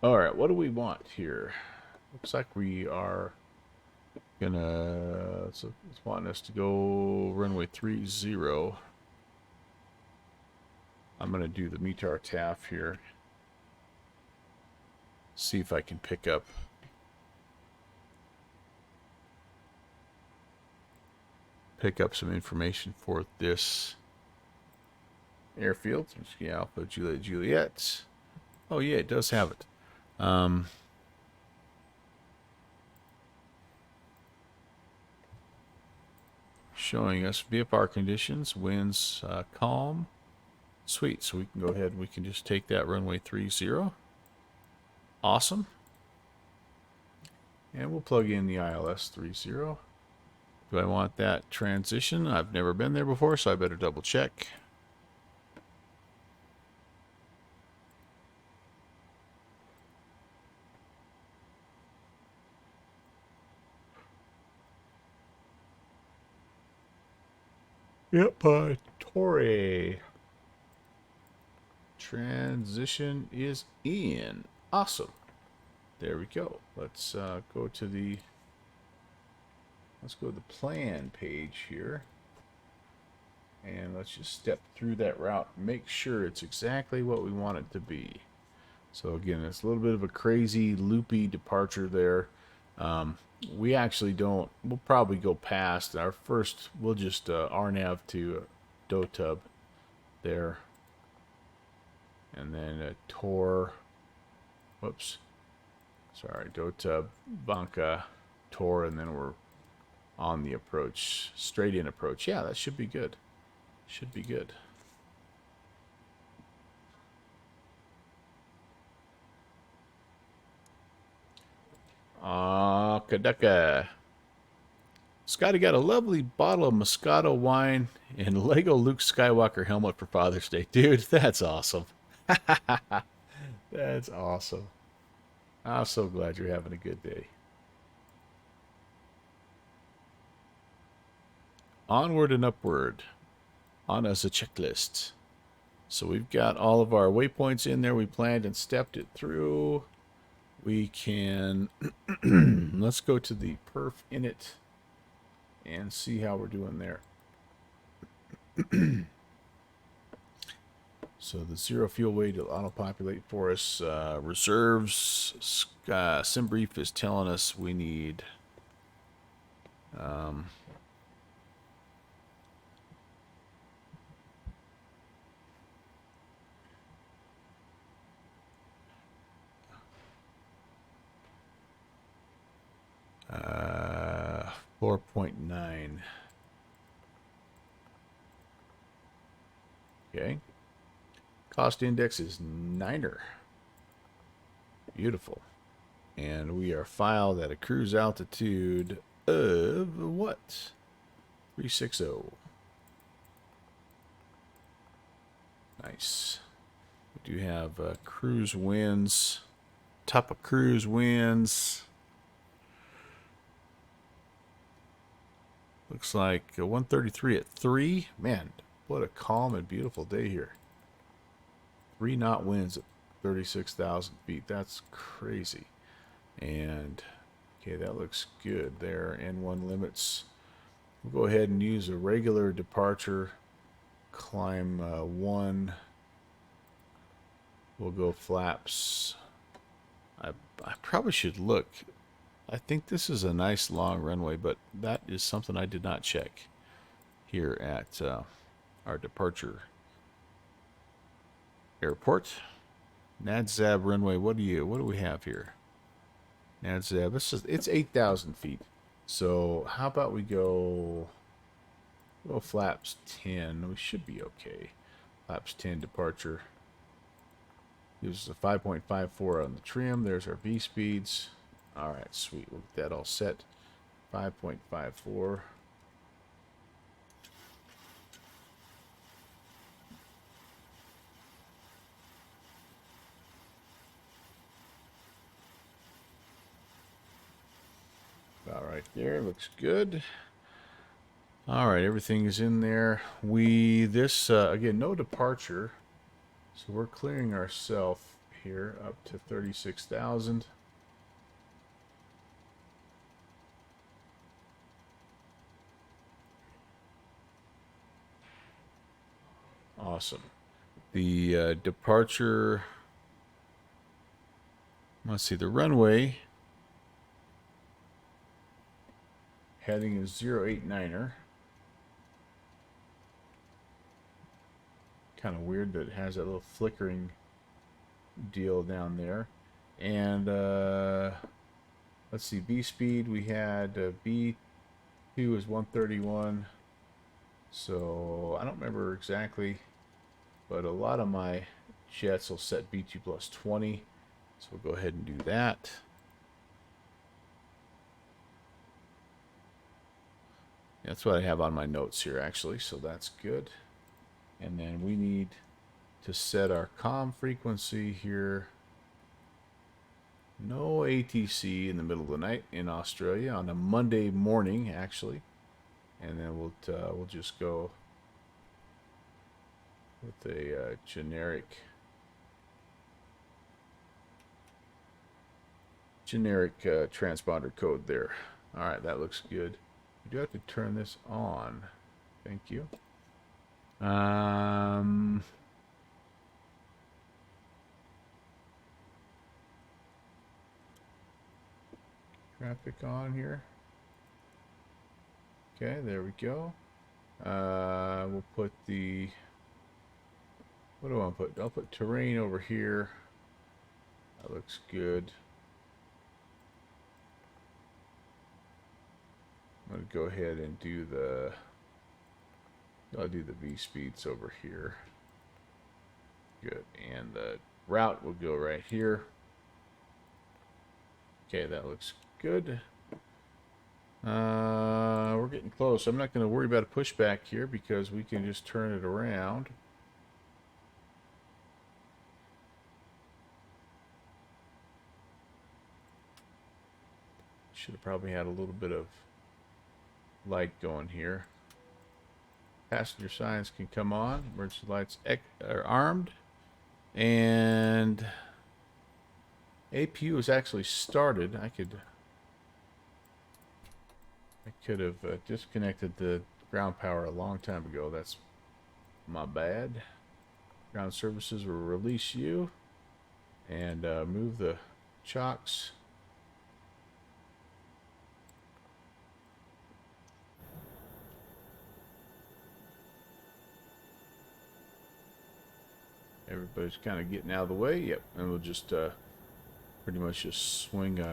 All right, what do we want here? Looks like we are gonna. So it's wanting us to go runway 30. I'm gonna do the METAR TAF here. See if I can pick up. Some information for this airfield. Whiskey Alpha Juliet Juliet. Oh yeah, it does have it. Showing us VFR conditions, winds calm. Sweet, so we can go ahead and we can just take that runway 30. Awesome. And we'll plug in the ILS 30. Do I want that transition? I've never been there before, so I better double check. Yep, Torre. Transition is in. Awesome. There we go. Let's go to the plan page here. And let's just step through that route. Make sure it's exactly what we want it to be. So again, it's a little bit of a crazy loopy departure there. We actually don't, we'll probably go past our first, we'll just RNAV to Dotub there. And then Tor, whoops, sorry, Dotub, Banca, Tor, and then we're on the approach, straight in approach. Yeah, that should be good. Should be good. Kadaka. Scotty got a lovely bottle of Moscato wine and Lego Luke Skywalker helmet for Father's Day. Dude, that's awesome. That's awesome. I'm so glad you're having a good day. Onward and upward. On as a checklist. So we've got all of our waypoints in there. We planned and stepped it through. We can... let's go to the perf init and see how we're doing there. So the zero fuel weight will auto-populate for us. Reserves, SimBrief is telling us we need 4.9. Okay. Cost index is 9er. Beautiful. And we are filed at a cruise altitude of what? 360. Nice. We do have cruise winds. Top of cruise winds. Looks like 133 at 3. Man, what a calm and beautiful day here. 3 knot winds at 36,000 feet. That's crazy. And, okay, that looks good there. N1 limits. We'll go ahead and use a regular departure. Climb 1. We'll go flaps. I probably should look. I think this is a nice long runway, but that is something I did not check here at our departure airport. Nadzab runway. What do we have here? Nadzab. It's 8,000 feet. So how about we go flaps 10? We should be okay. Flaps 10 departure. Gives us a 5.54 on the trim. There's our V speeds. All right, sweet. We'll get that all set. 5.54. About right there. Looks good. All right, everything is in there. Again, no departure. So we're clearing ourselves here up to 36,000. Awesome. The departure, let's see, the runway heading is 089er. Kind of weird that it has that little flickering deal down there. And let's see, B speed, we had B2 is 131. So I don't remember exactly, but a lot of my jets will set B2 plus 20. So we'll go ahead and do that. That's what I have on my notes here, actually, so that's good. And then we need to set our comm frequency here. No ATC in the middle of the night in Australia on a Monday morning, actually. And then we'll just go with a generic transponder code there. All right, that looks good. We do have to turn this on. Thank you. Traffic on here. Okay, there we go. We'll put the... What do I want to put? I'll put terrain over here. That looks good. I'm going to go ahead and do the I'll do the V speeds over here. Good. And the route will go right here. Okay, that looks good. We're getting close. I'm not going to worry about a pushback here because we can just turn it around. Should have probably had a little bit of light going here. Passenger signs can come on. Emergency lights are armed. And APU is actually started. I could have disconnected the ground power a long time ago. That's my bad. Ground services will release you and move the chocks. Everybody's kind of getting out of the way. Yep, and we'll just pretty much just swing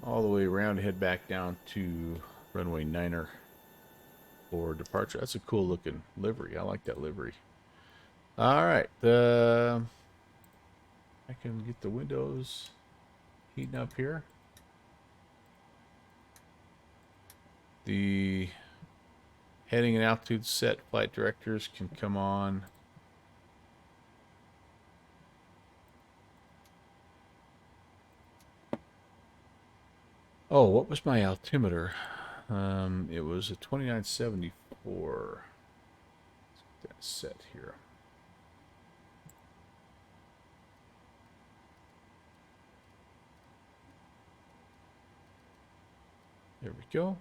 all the way around, head back down to runway 9er for departure. That's a cool looking livery. I like that livery. All right, I can get the windows heating up here. The heading and altitude set flight directors can come on. Oh, what was my altimeter? It was a 2974. Let's get that set here. There we go.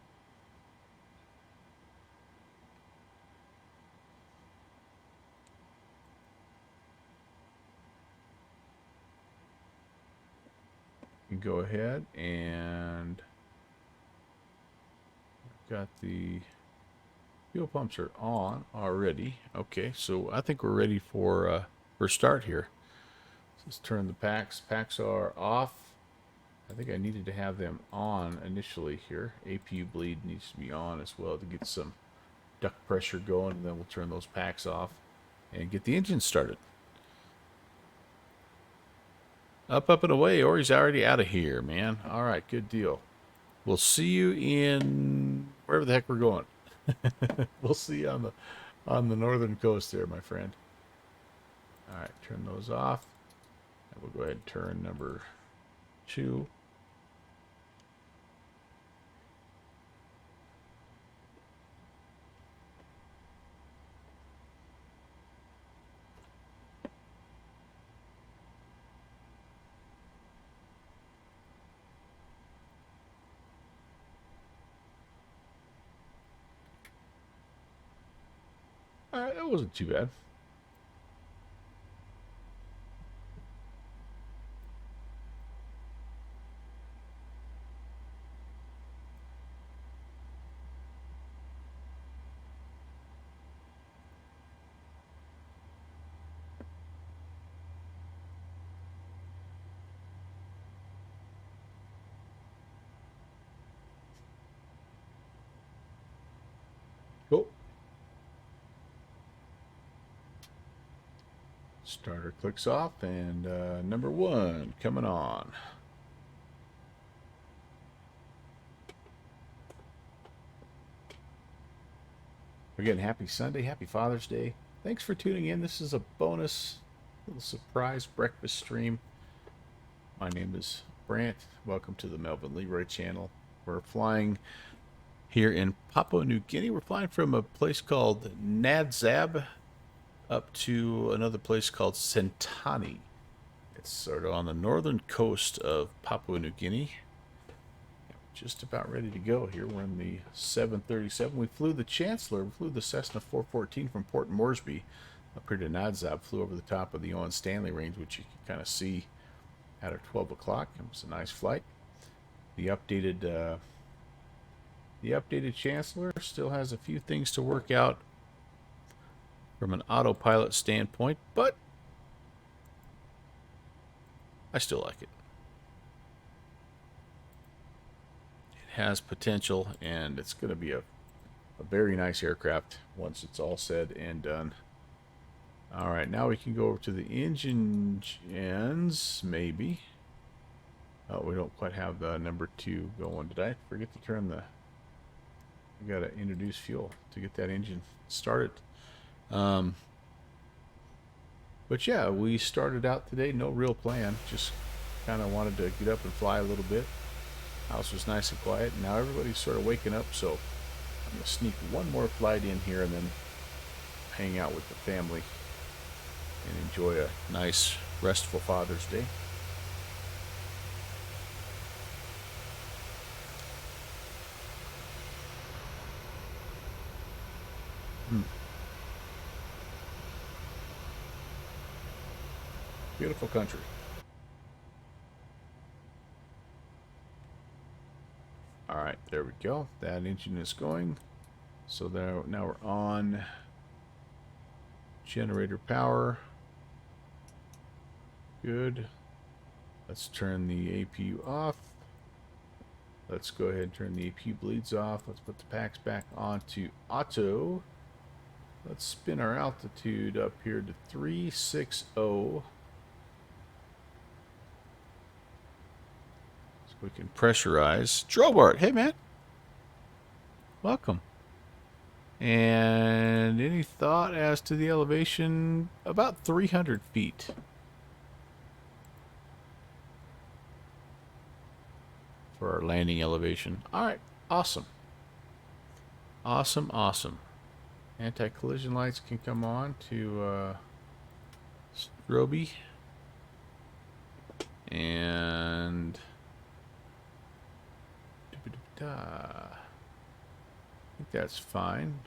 You can go ahead and got the fuel pumps are on already. Okay, so I think we're ready for start here. Let's turn the packs. Packs are off. I think I needed to have them on initially here. APU bleed needs to be on as well to get some duct pressure going, and then we'll turn those packs off and get the engine started. Up, up, and away, or he's already out of here, man. All right, good deal. We'll see you in wherever the heck we're going. We'll see you on the northern coast there, my friend. All right, turn those off. And we'll go ahead and turn number 2. All right, that wasn't too bad. Cool. Starter clicks off, and number 1 coming on. Again, happy Sunday, happy Father's Day. Thanks for tuning in. This is a bonus little surprise breakfast stream. My name is Brant. Welcome to the Melvin Leroy channel. We're flying here in Papua New Guinea. We're flying from a place called Nadzab up to another place called Sentani. It's sort of on the northern coast of Papua New Guinea. Just about ready to go here. We're in the 737. We flew the Chancellor. We flew the Cessna 414 from Port Moresby up here to Nadzab. Flew over the top of the Owen Stanley range, which you can kind of see at 12 o'clock. It was a nice flight. The updated Chancellor still has a few things to work out from an autopilot standpoint, but I still like it. It has potential, and it's going to be a a very nice aircraft once it's all said and done. All right, now we can go over to the engine gens, maybe. Oh, we don't quite have the number 2 going. Did I forget to turn the... I gotta introduce fuel to get that engine started. But yeah, we started out today, no real plan. Just kind of wanted to get up and fly a little bit. House was nice and quiet. Now everybody's sort of waking up, so I'm gonna sneak one more flight in here and then hang out with the family and enjoy a nice, restful Father's Day. Beautiful country. All right, there we go. That engine is going. So there, now we're on generator power. Good. Let's turn the APU off. Let's go ahead and turn the APU bleeds off. Let's put the packs back onto auto. Let's spin our altitude up here to 360. So we can pressurize. Drobart, hey man. Welcome. And any thought as to the elevation? About 300 feet. For our landing elevation. Alright, awesome. Awesome, awesome. Anti-collision lights can come on to strobe. And I think that's fine.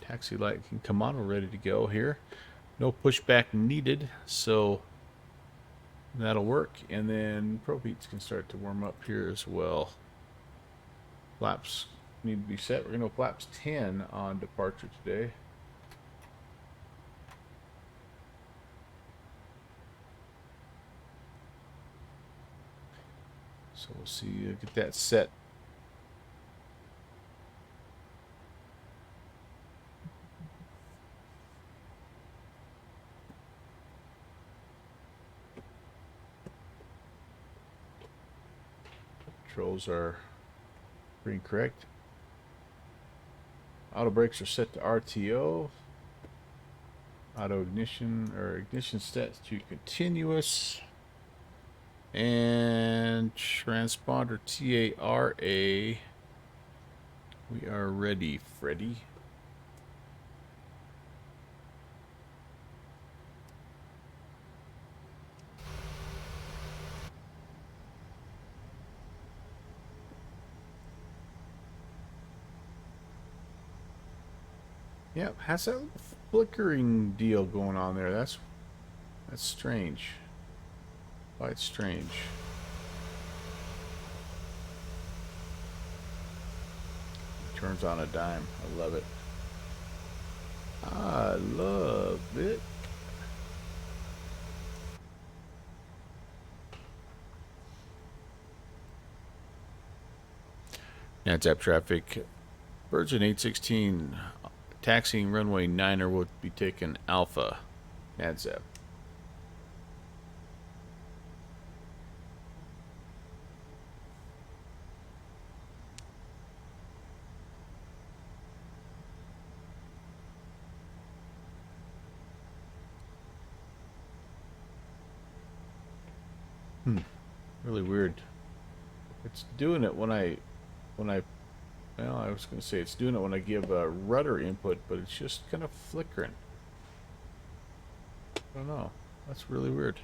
Taxi light can come on. We're ready to go here. No pushback needed, so that'll work. And then probe heats can start to warm up here as well. Flaps need to be set. We're going to go flaps 10 on departure today. So we'll see, get that set. Controls are green correct. Auto brakes are set to RTO. Auto ignition or ignition set to continuous. And transponder TARA. We are ready, Freddy. Yep, has that flickering deal going on there. That's strange. Quite strange. Turns on a dime. I love it. I love it. NATSAP traffic. Virgin 816 taxiing runway 9er will be taken Alpha. NATSAP. Really weird. It's doing it when I well, I was going to say it's doing it when I give a rudder input, but it's just kind of flickering. I don't know. That's really weird.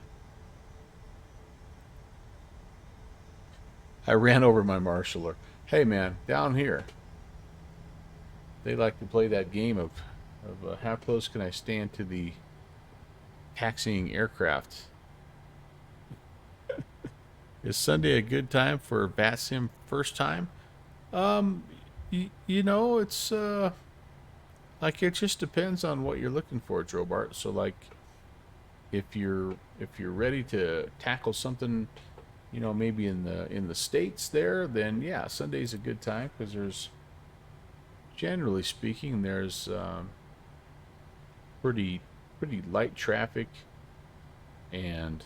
I ran over my marshaller. Hey man, down here. They like to play that game of how close can I stand to the taxiing aircraft. Is Sunday a good time for VATSIM first time? You know, it's like it just depends on what you're looking for, Drobart. So like if you're ready to tackle something, you know, maybe in the States there, then yeah, Sunday's a good time because there's generally speaking, there's pretty light traffic, and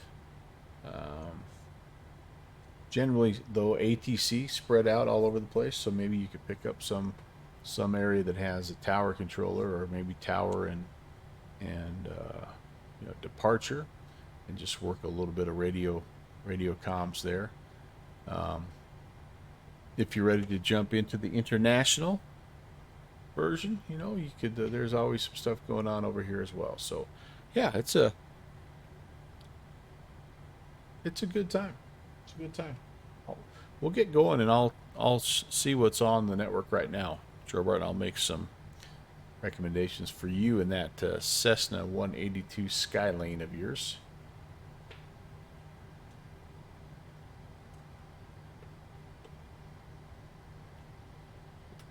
generally though ATC spread out all over the place, so maybe you could pick up some area that has a tower controller, or maybe tower and departure, and just work a little bit of radio comms there. If you're ready to jump into the international version, you could. There's always some stuff going on over here as well. So, yeah, it's a good time. It's a good time. We'll get going, and I'll see what's on the network right now, Joe. I'll make some recommendations for you in that Cessna 182 Skylane of yours.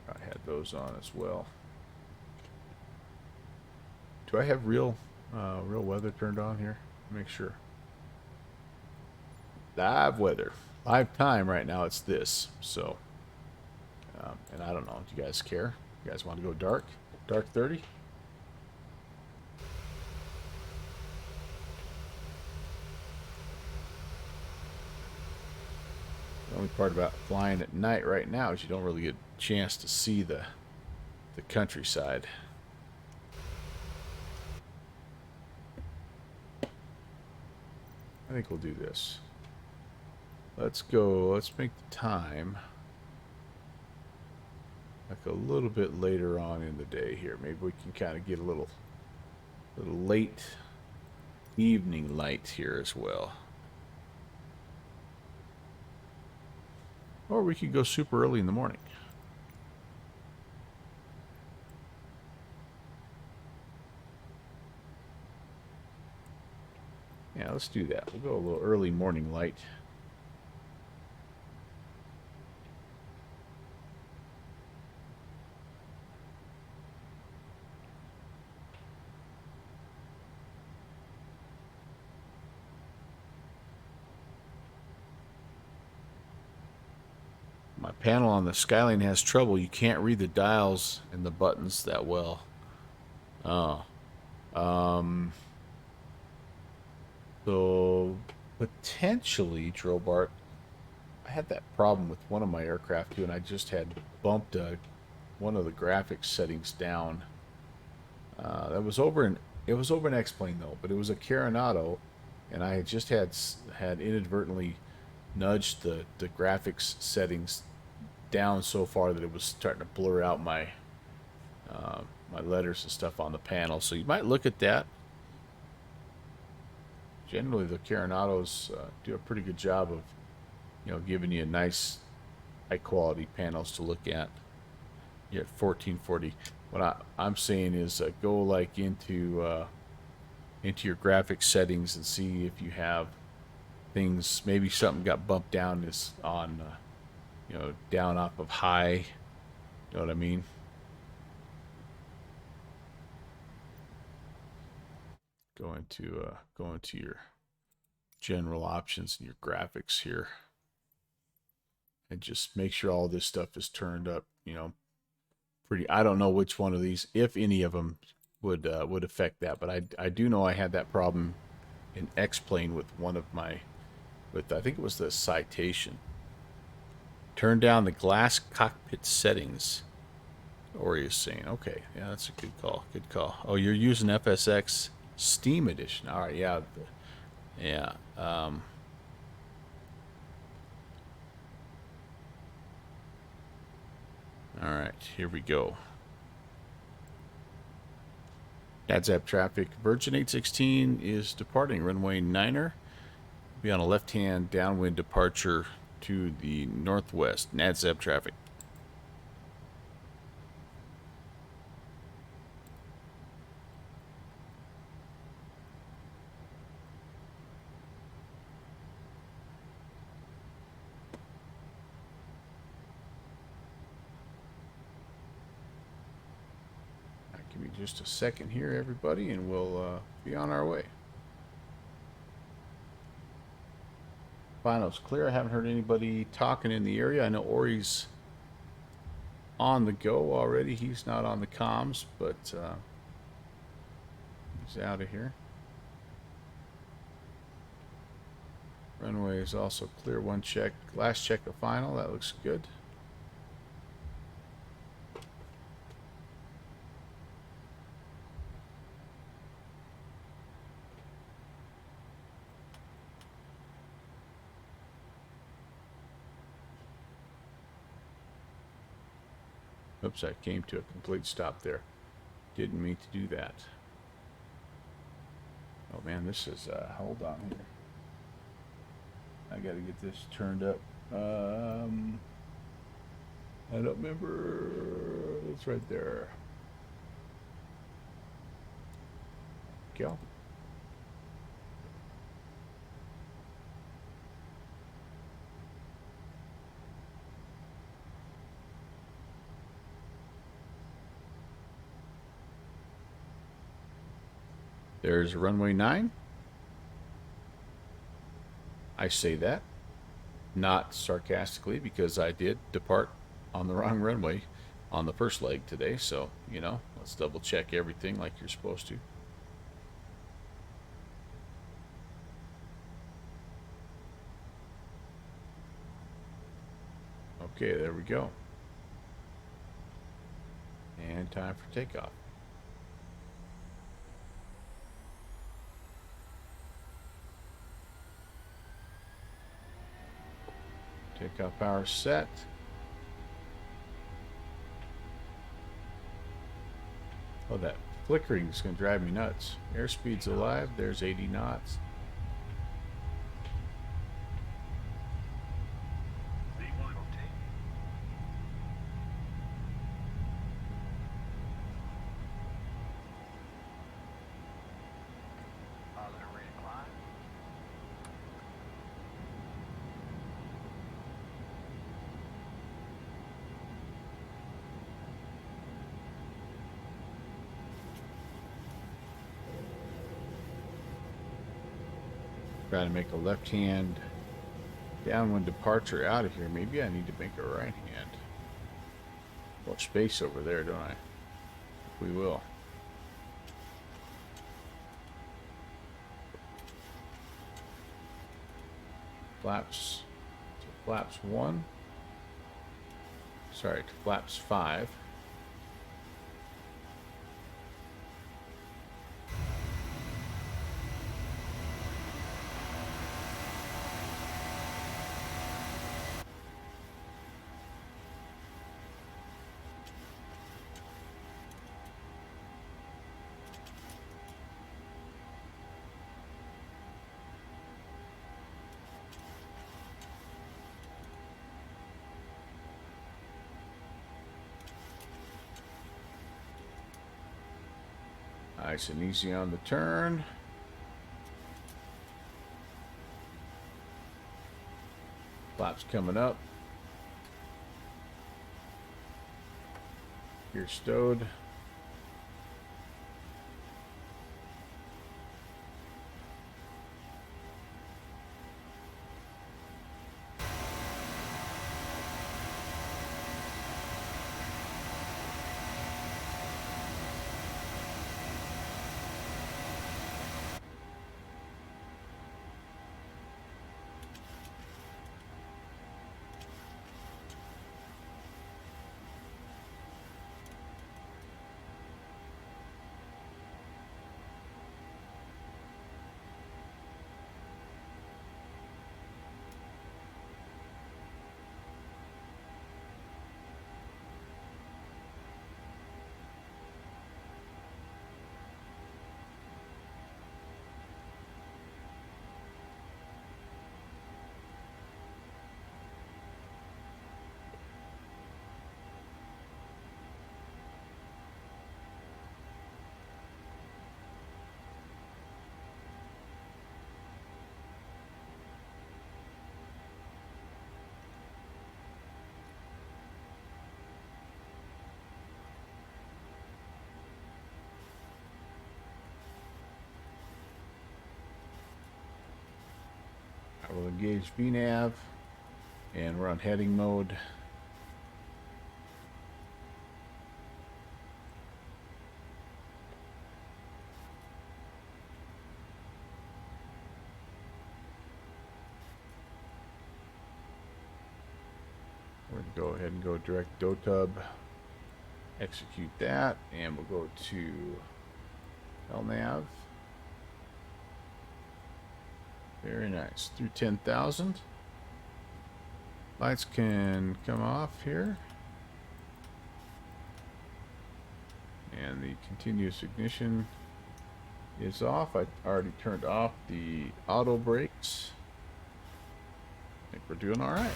I had those on as well. Do I have real weather turned on here? Make sure. Live weather, live time right now. It's this. So, and I don't know. Do you guys care? You guys want to go dark? Dark 30? The only part about flying at night right now is you don't really get a chance to see the countryside. I think we'll do this. Let's make the time like a little bit later on in the day here. Maybe we can kind of get a little late evening light here as well. Or we could go super early in the morning. Yeah, let's do that. We'll go a little early morning light. My panel on the Skylane has trouble. You can't read the dials and the buttons that well. Oh. So potentially, Drobart, I had that problem with one of my aircraft too, and I just had bumped one of the graphics settings down. It was over an X-plane though, but it was a Carenado, and I had just had inadvertently nudged the graphics settings down so far that it was starting to blur out my my letters and stuff on the panel. So you might look at that. Generally, the Carenados do a pretty good job of, giving you nice, high-quality panels to look at. You're at 1440. What I'm saying is go like into your graphics settings and see if you have things. Maybe something got bumped down is on, down off of high. You know what I mean? Go into your general options and your graphics here, and just make sure all this stuff is turned up. Pretty. I don't know which one of these, if any of them, would affect that, but I do know I had that problem in X-plane with one of my, I think it was the Citation. Turn down the glass cockpit settings. Ori is saying, okay, yeah, that's a good call. Good call. Oh, you're using FSX Steam Edition. All right, yeah, yeah. All right, here we go. NADZAP traffic. Virgin 816 is departing runway 9er. Be on a left-hand downwind departure to the northwest. NADZAP traffic. Give me just a second here, everybody, and we'll be on our way. Finals clear. I haven't heard anybody talking in the area. I know Ori's on the go already. He's not on the comms, but he's out of here. Runway is also clear. One check. Last check of final. That looks good. Oops, I came to a complete stop there. Didn't mean to do that. Oh man, this is, hold on here. I gotta get this turned up. I don't remember. It's right there. Go. There's runway 9. I say that not sarcastically, because I did depart on the wrong runway on the first leg today. So, you know, let's double check everything like you're supposed to. Okay, there we go. And time for takeoff. Takeoff power set. Oh, that flickering is going to drive me nuts. Airspeed's alive. There's 80 knots. Trying to make a left-hand downwind departure out of here. Maybe I need to make a right hand. More space over there, don't I? We will. Flaps. To flaps 1. Sorry, to flaps 5. Nice and easy on the turn. Flaps coming up. Gear stowed. I will engage VNav, and we're on heading mode. go ahead and go direct DOTUB. Execute that, and we'll go to LNAV. Very nice. Through 10,000. Lights can come off here. And the continuous ignition is off. I already turned off the auto brakes. I think we're doing all right.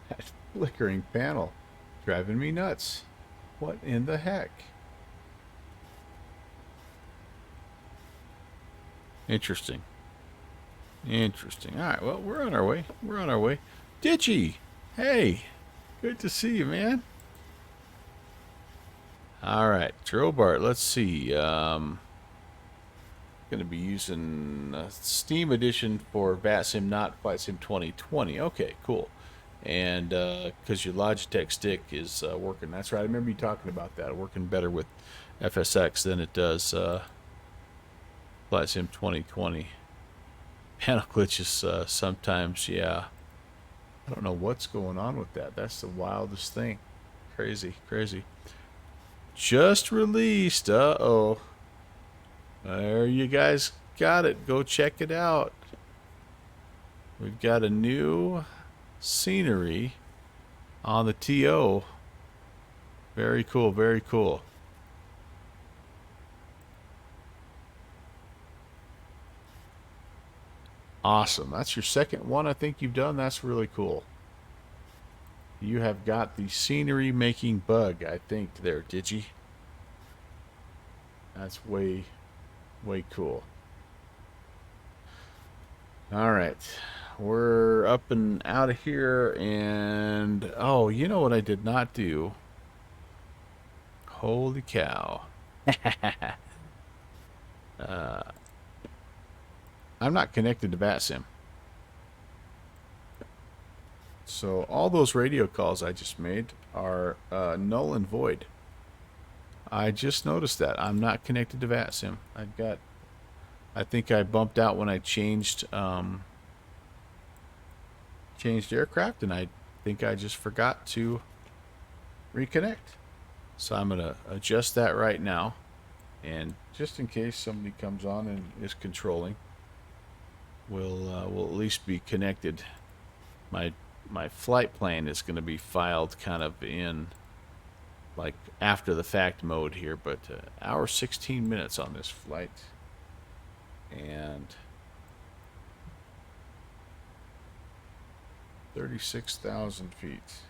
That flickering panel driving me nuts. What in the heck? Interesting. Interesting. All right, well, we're on our way. We're on our way. Ditchy! Hey! Good to see you, man. All right, Drobart, let's see. Going to be using Steam Edition for VATSIM, not Flight Sim 2020. Okay, cool. And because your Logitech stick is working. That's right. I remember you talking about that. Working better with FSX than it does Flight Sim 2020. Panel glitches sometimes, yeah. I don't know what's going on with that. That's the wildest thing. Crazy, crazy. Just released. Uh-oh. There you guys got it. Go check it out. We've got a new scenery on the TO. Very cool, very cool. Awesome. That's your second one I think you've done. That's really cool. You have got the scenery making bug, I think, there, Digi. That's way cool. All right. We're up and out of here, and oh, you know what I did not do? Holy cow. I'm not connected to VATSIM. So all those radio calls I just made are null and void. I just noticed that. I'm not connected to VATSIM. I think I bumped out when I changed aircraft, and I think I just forgot to reconnect. So I'm going to adjust that right now, and just in case somebody comes on and is controlling, we'll at least be connected. My flight plan is going to be filed kind of in like after the fact mode here, but hour 16 minutes on this flight, and 36,000 feet.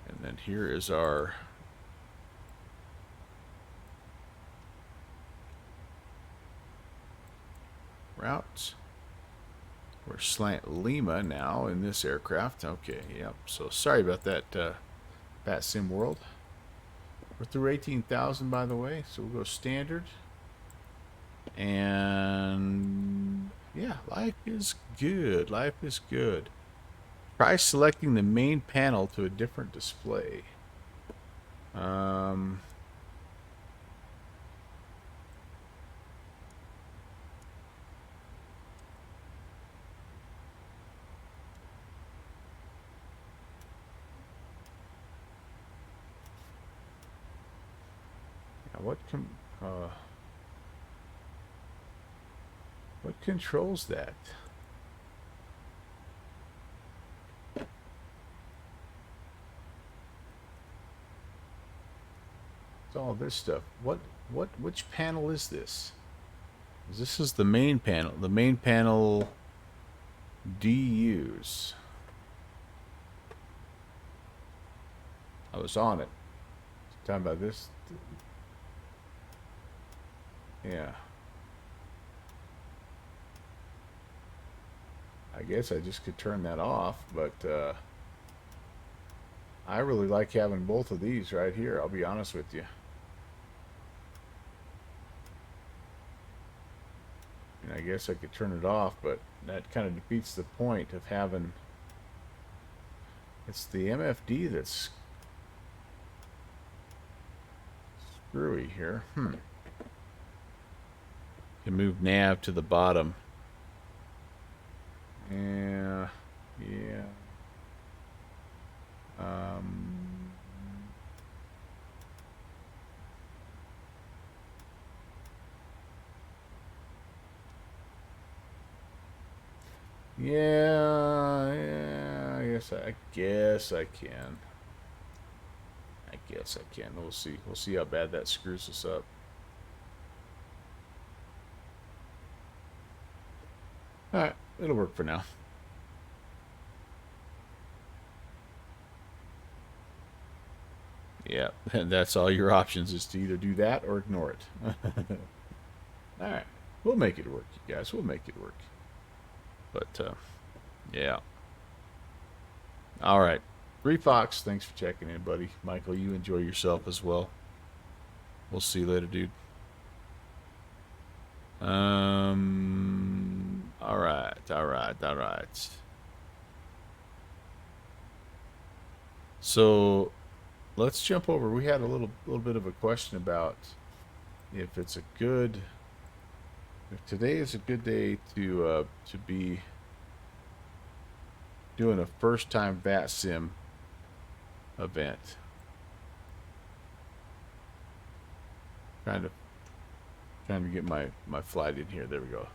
And then here is our route. We're slant Lima now in this aircraft. Okay, yep. So sorry about that, VATSIM world. We're through 18,000, by the way, so we'll go standard. And yeah, life is good. Life is good. Try selecting the main panel to a different display. What controls that? It's all this stuff. Which panel is this? This is the main panel. The main panel DUs. I was on it. Talking about this. Yeah. I guess I just could turn that off, but I really like having both of these right here, I'll be honest with you. And I guess I could turn it off, but that kind of defeats the point of having. It's the MFD that's screwy here. You move nav to the bottom. Yeah. Yeah, I guess I can. We'll see. We'll see how bad that screws us up. Alright, it'll work for now. Yeah, and that's all your options is to either do that or ignore it. Alright, we'll make it work, you guys. We'll make it work. But, yeah. Alright. Fox, thanks for checking in, buddy. Michael, you enjoy yourself as well. We'll see you later, dude. Alright. So, let's jump over. We had a little bit of a question about if today is a good day to be doing a first-time VAT sim event. Trying to get my flight in here. There we go.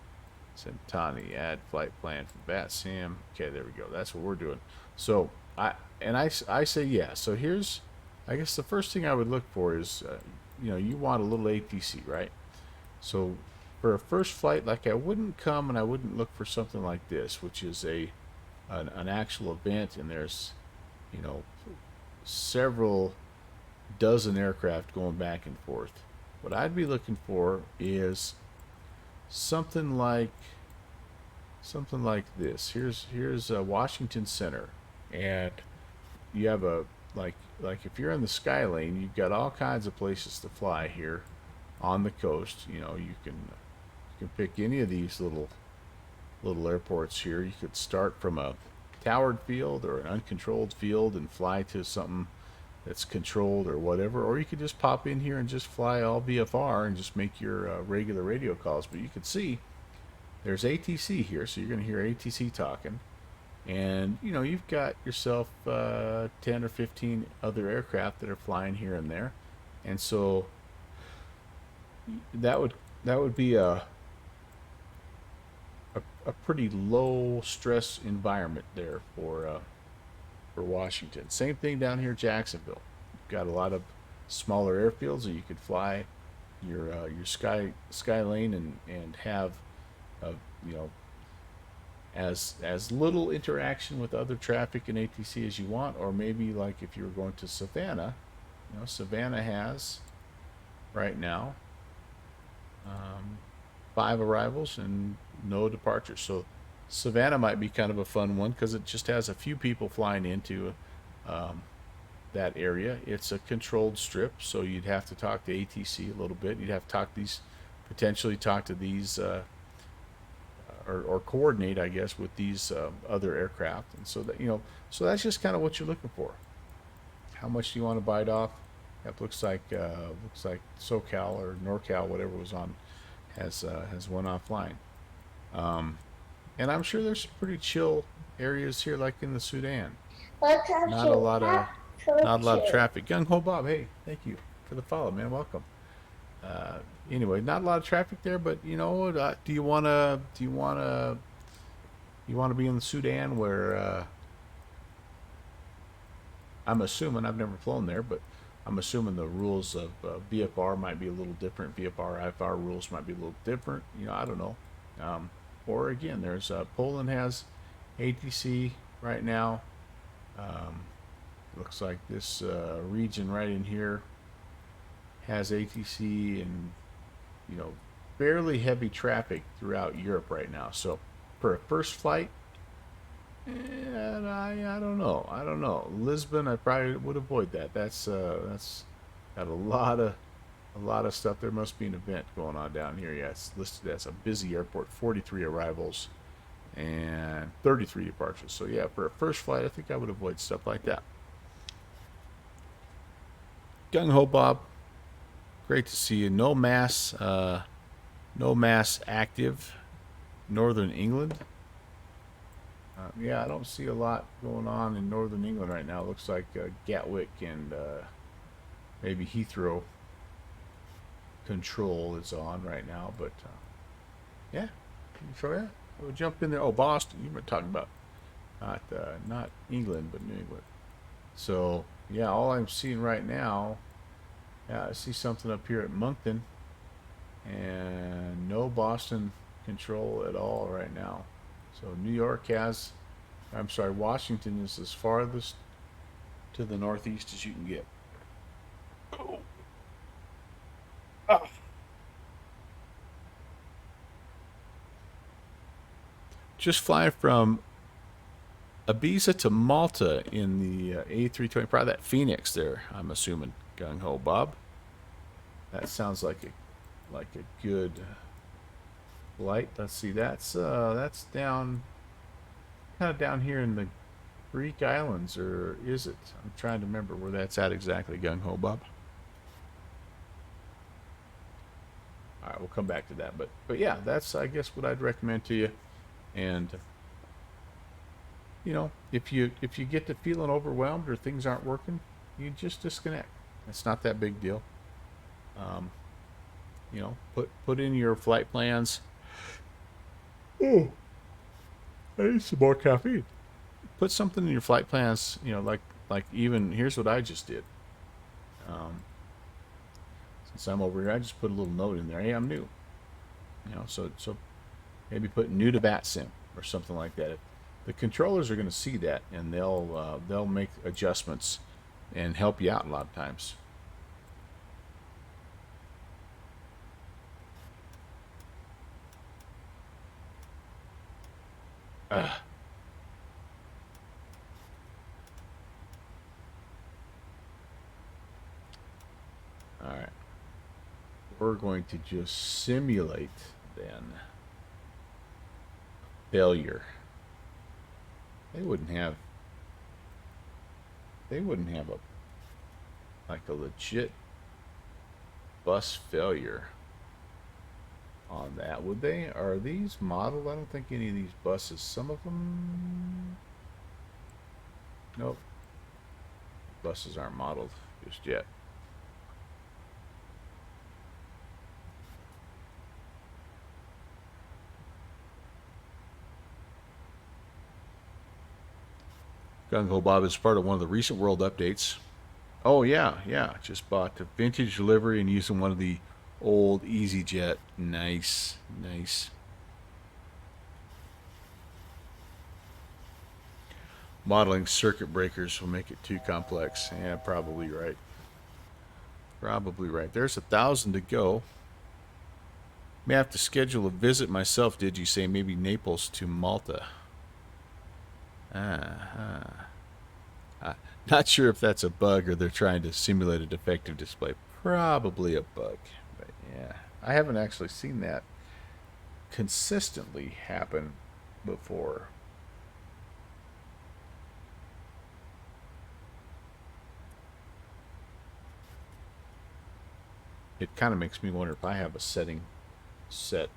Sentani, add flight plan from VAT sim. Okay, there we go. That's what we're doing. So I say yeah. So here's, I guess the first thing I would look for is, you want a little ATC, right? So for a first flight, like I wouldn't come and I wouldn't look for something like this, which is an actual event, and there's, several dozen aircraft going back and forth. What I'd be looking for is something like this. Here's Washington Center, and you have like if you're in the sky lane, you've got all kinds of places to fly here on the coast. You can pick any of these little airports here. You could start from a towered field or an uncontrolled field and fly to something that's controlled or whatever, or you could just pop in here and just fly all VFR and just make your regular radio calls. But you can see there's ATC here, so you're going to hear ATC talking, and you've got yourself 10 or 15 other aircraft that are flying here and there, and so that would be a pretty low stress environment there for Washington. Same thing down here, Jacksonville. You've got a lot of smaller airfields, so you could fly your sky lane and have as little interaction with other traffic in ATC as you want. Or maybe like if you were going to Savannah, Savannah has right now 5 arrivals and no departures. So Savannah might be kind of a fun one because it just has a few people flying into that area. It's a controlled strip, so you'd have to talk to ATC a little bit. You'd have to potentially talk to these or coordinate, I guess, with these other aircraft. And so that so that's just kind of what you're looking for. How much do you want to bite off? That looks like SoCal or NorCal, whatever was on, has one offline. And I'm sure there's some pretty chill areas here, like in the Sudan. Not a lot of traffic. Gung Ho Bob, hey, thank you for the follow, man. Welcome. Anyway, not a lot of traffic there, but do you wanna be in the Sudan where I'm assuming, I've never flown there, but I'm assuming the rules of VFR might be a little different. VFR, IFR rules might be a little different. I don't know. Or again, there's Poland has ATC right now. Looks like this region right in here has ATC, and fairly heavy traffic throughout Europe right now. So for a first flight, I don't know. Lisbon, I probably would avoid that. That's got a lot A lot of stuff. There must be an event going on down here. Yeah, it's listed as a busy airport. 43 arrivals and 33 departures. So yeah, for a first flight, I think I would avoid stuff like that. Gung Ho Bob, great to see you. No mass active. Northern England. Yeah, I don't see a lot going on in Northern England right now. It looks like Gatwick and maybe Heathrow control is on right now, but yeah, so yeah, we'll jump in there. Oh, Boston, you were talking about not England, but New England. So yeah, all I'm seeing right now, yeah, I see something up here at Moncton, and no Boston control at all right now. So New York has, I'm sorry, Washington is as farthest to the northeast as you can get. Oh. Ah. Just flying from Ibiza to Malta in the A320, probably that Phoenix there, I'm assuming. Gung Ho Bob. That sounds like a good flight. Let's see, that's down, kind of down here in the Greek islands, or is it? I'm trying to remember where that's at exactly. Gung Ho Bob. All right, we'll come back to that, but yeah, that's, I guess, what I'd recommend to you. And you know, if you get to feeling overwhelmed or things aren't working, you just disconnect. It's not that big deal. You know, put in your flight plans. Oh, I need some more caffeine. Put something in your flight plans. You know, like even here's what I just did. Since I'm over here, I just put a little note in there. Hey, I'm new. You know, so maybe put new to BATSIM or something like that. The controllers are going to see that, and they'll make adjustments and help you out a lot of times. All right. We're going to just simulate then failure. They wouldn't have a legit bus failure on that, would they? Are these modeled? I don't think any of these buses, some of them, nope, buses aren't modeled just yet. Gung Ho Bob is part of one of the recent world updates. Oh yeah, just bought the vintage livery and using one of the old EasyJet. Nice. Modeling circuit breakers will make it too complex. Yeah, probably right. There's 1,000 to go. May have to schedule a visit myself, did you say? Maybe Naples to Malta. Not sure if that's a bug or they're trying to simulate a defective display. Probably a bug. But yeah, I haven't actually seen that consistently happen before. It kind of makes me wonder if I have a setting set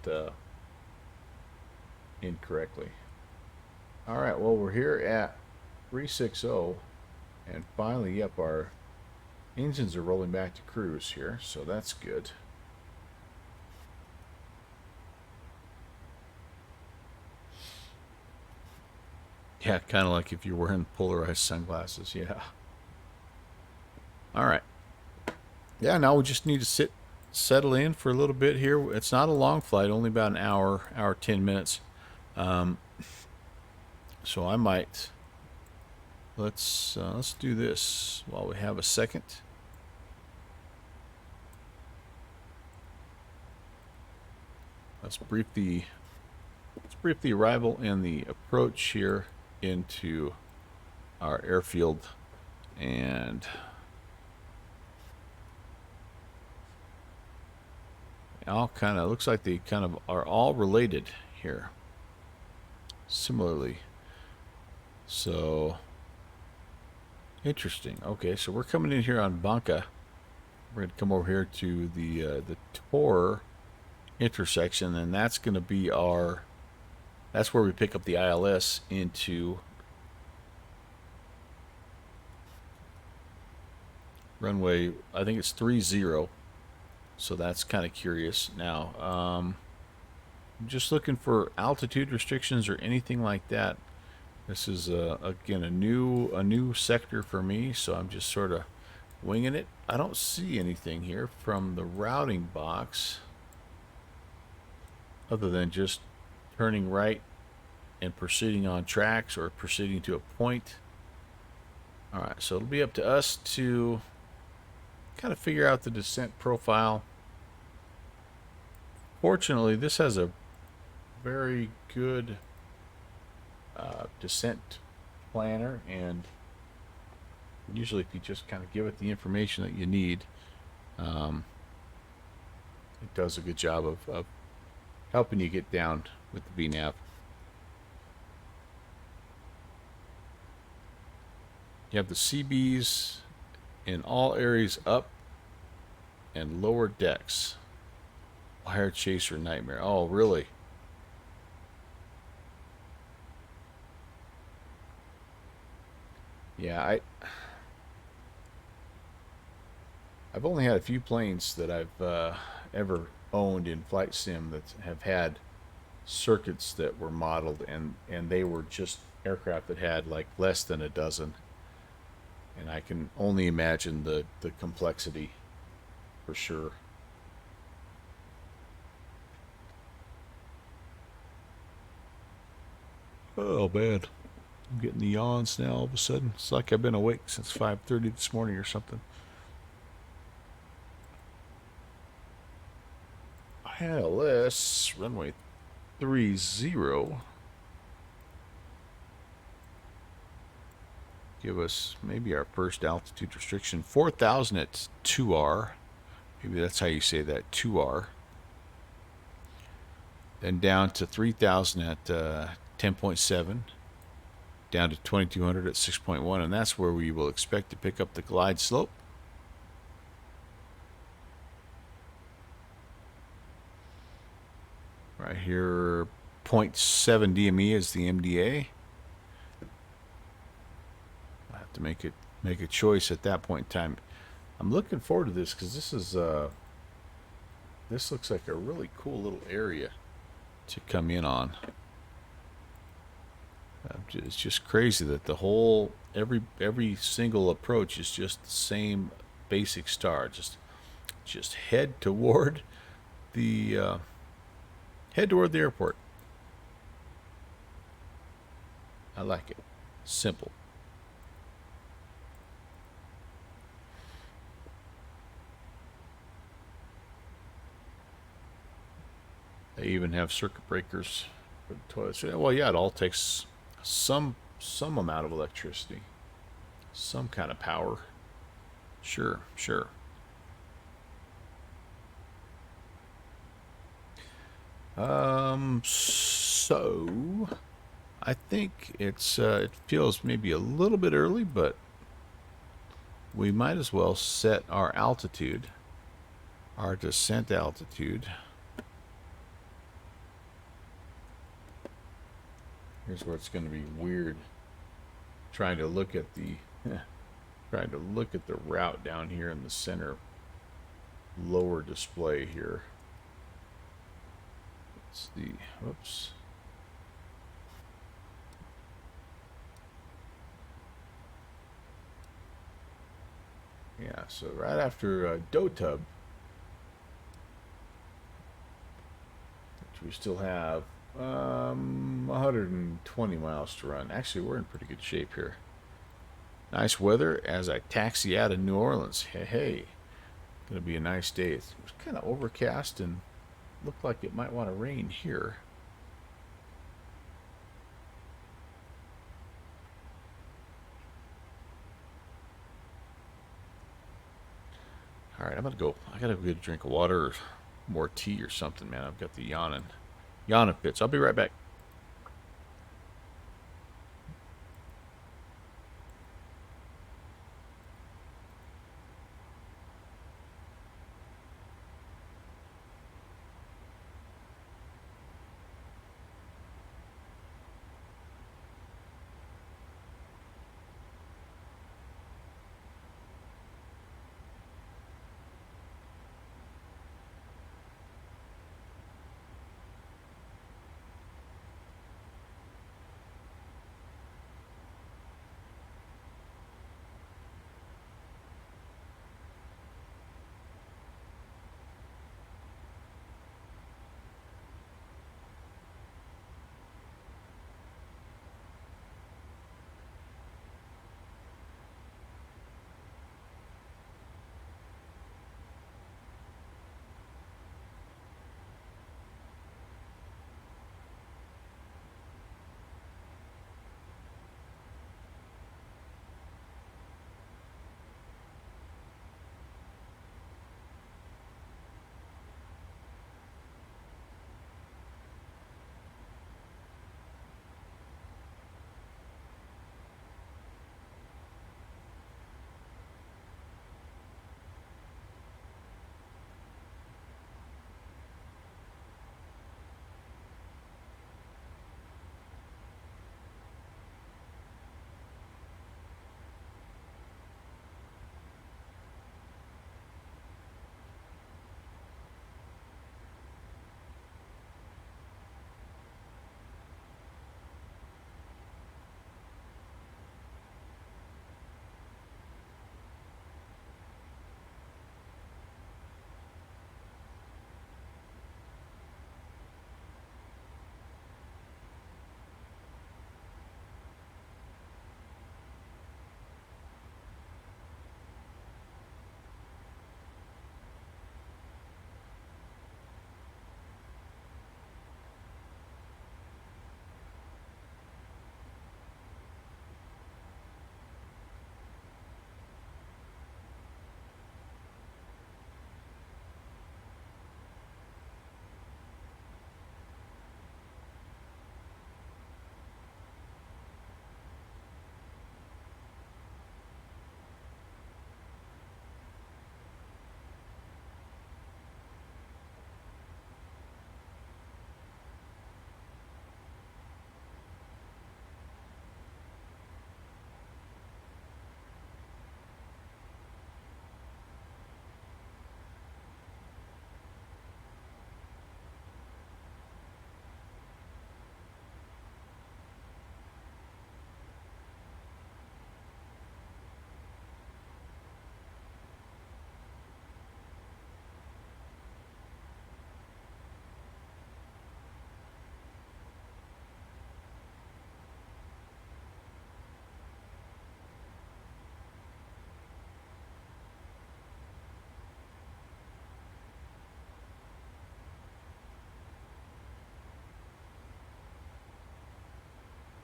incorrectly. All right, well, we're here at 360, and finally, yep, our engines are rolling back to cruise here, so that's good. Yeah, kind of like if you're wearing polarized sunglasses, yeah. All right. Yeah, now we just need to settle in for a little bit here. It's not a long flight, only about an hour 10 minutes. So I might, let's do this while we have a second. Let's brief the arrival and the approach here into our airfield, and all kind of, looks like they kind of are all related here. Similarly. So, interesting. Okay, so we're coming in here on Banca. We're going to come over here to the Tor intersection, and that's going to be our, that's where we pick up the ILS into runway, I think it's 30. So that's kind of curious. Now, I'm just looking for altitude restrictions or anything like that. This is again a new sector for me, so I'm just sort of winging it. I don't see anything here from the routing box other than just turning right and proceeding on tracks or proceeding to a point. All right, so it'll be up to us to kind of figure out the descent profile. Fortunately, this has a very good descent planner, and usually if you just kind of give it the information that you need, it does a good job of helping you get down with the VNAV. You have the CBs in all areas up and lower decks. Wire chaser nightmare. Oh, really? Yeah, I've only had a few planes that I've ever owned in flight sim that have had circuits that were modeled, and they were just aircraft that had like less than a dozen. And I can only imagine the complexity for sure. Oh, man. I'm getting the yawns now all of a sudden. It's like I've been awake since 5:30 this morning or something. ILS runway 30. Give us maybe our first altitude restriction. 4,000 at 2R. Maybe that's how you say that, 2R. Then down to 3,000 at 10.7. Down to 2,200 at 6.1. And that's where we will expect to pick up the glide slope. Right here, 0.7 DME is the MDA. I'll have to make a choice at that point in time. I'm looking forward to this because this is this looks like a really cool little area to come in on. It's just crazy that the whole every single approach is just the same basic star. Just head toward the airport. I like it. Simple. They even have circuit breakers for the toilets. Well, yeah, it all takes some amount of electricity, some kind of power. Sure. So I think it feels maybe a little bit early, but we might as well set our altitude, our descent altitude. Here's where it's going to be weird trying to look at the route down here in the center lower display here. It's the whoops. Yeah, so right after Dotub, which we still have 120 miles to run. Actually, we're in pretty good shape here. Nice weather as I taxi out of New Orleans. Hey, gonna be a nice day. It's kind of overcast and looked like it might want to rain here. All right, I'm gonna go. I gotta go get a drink of water, more tea or something, man. I've got the yawning fits. I'll be right back.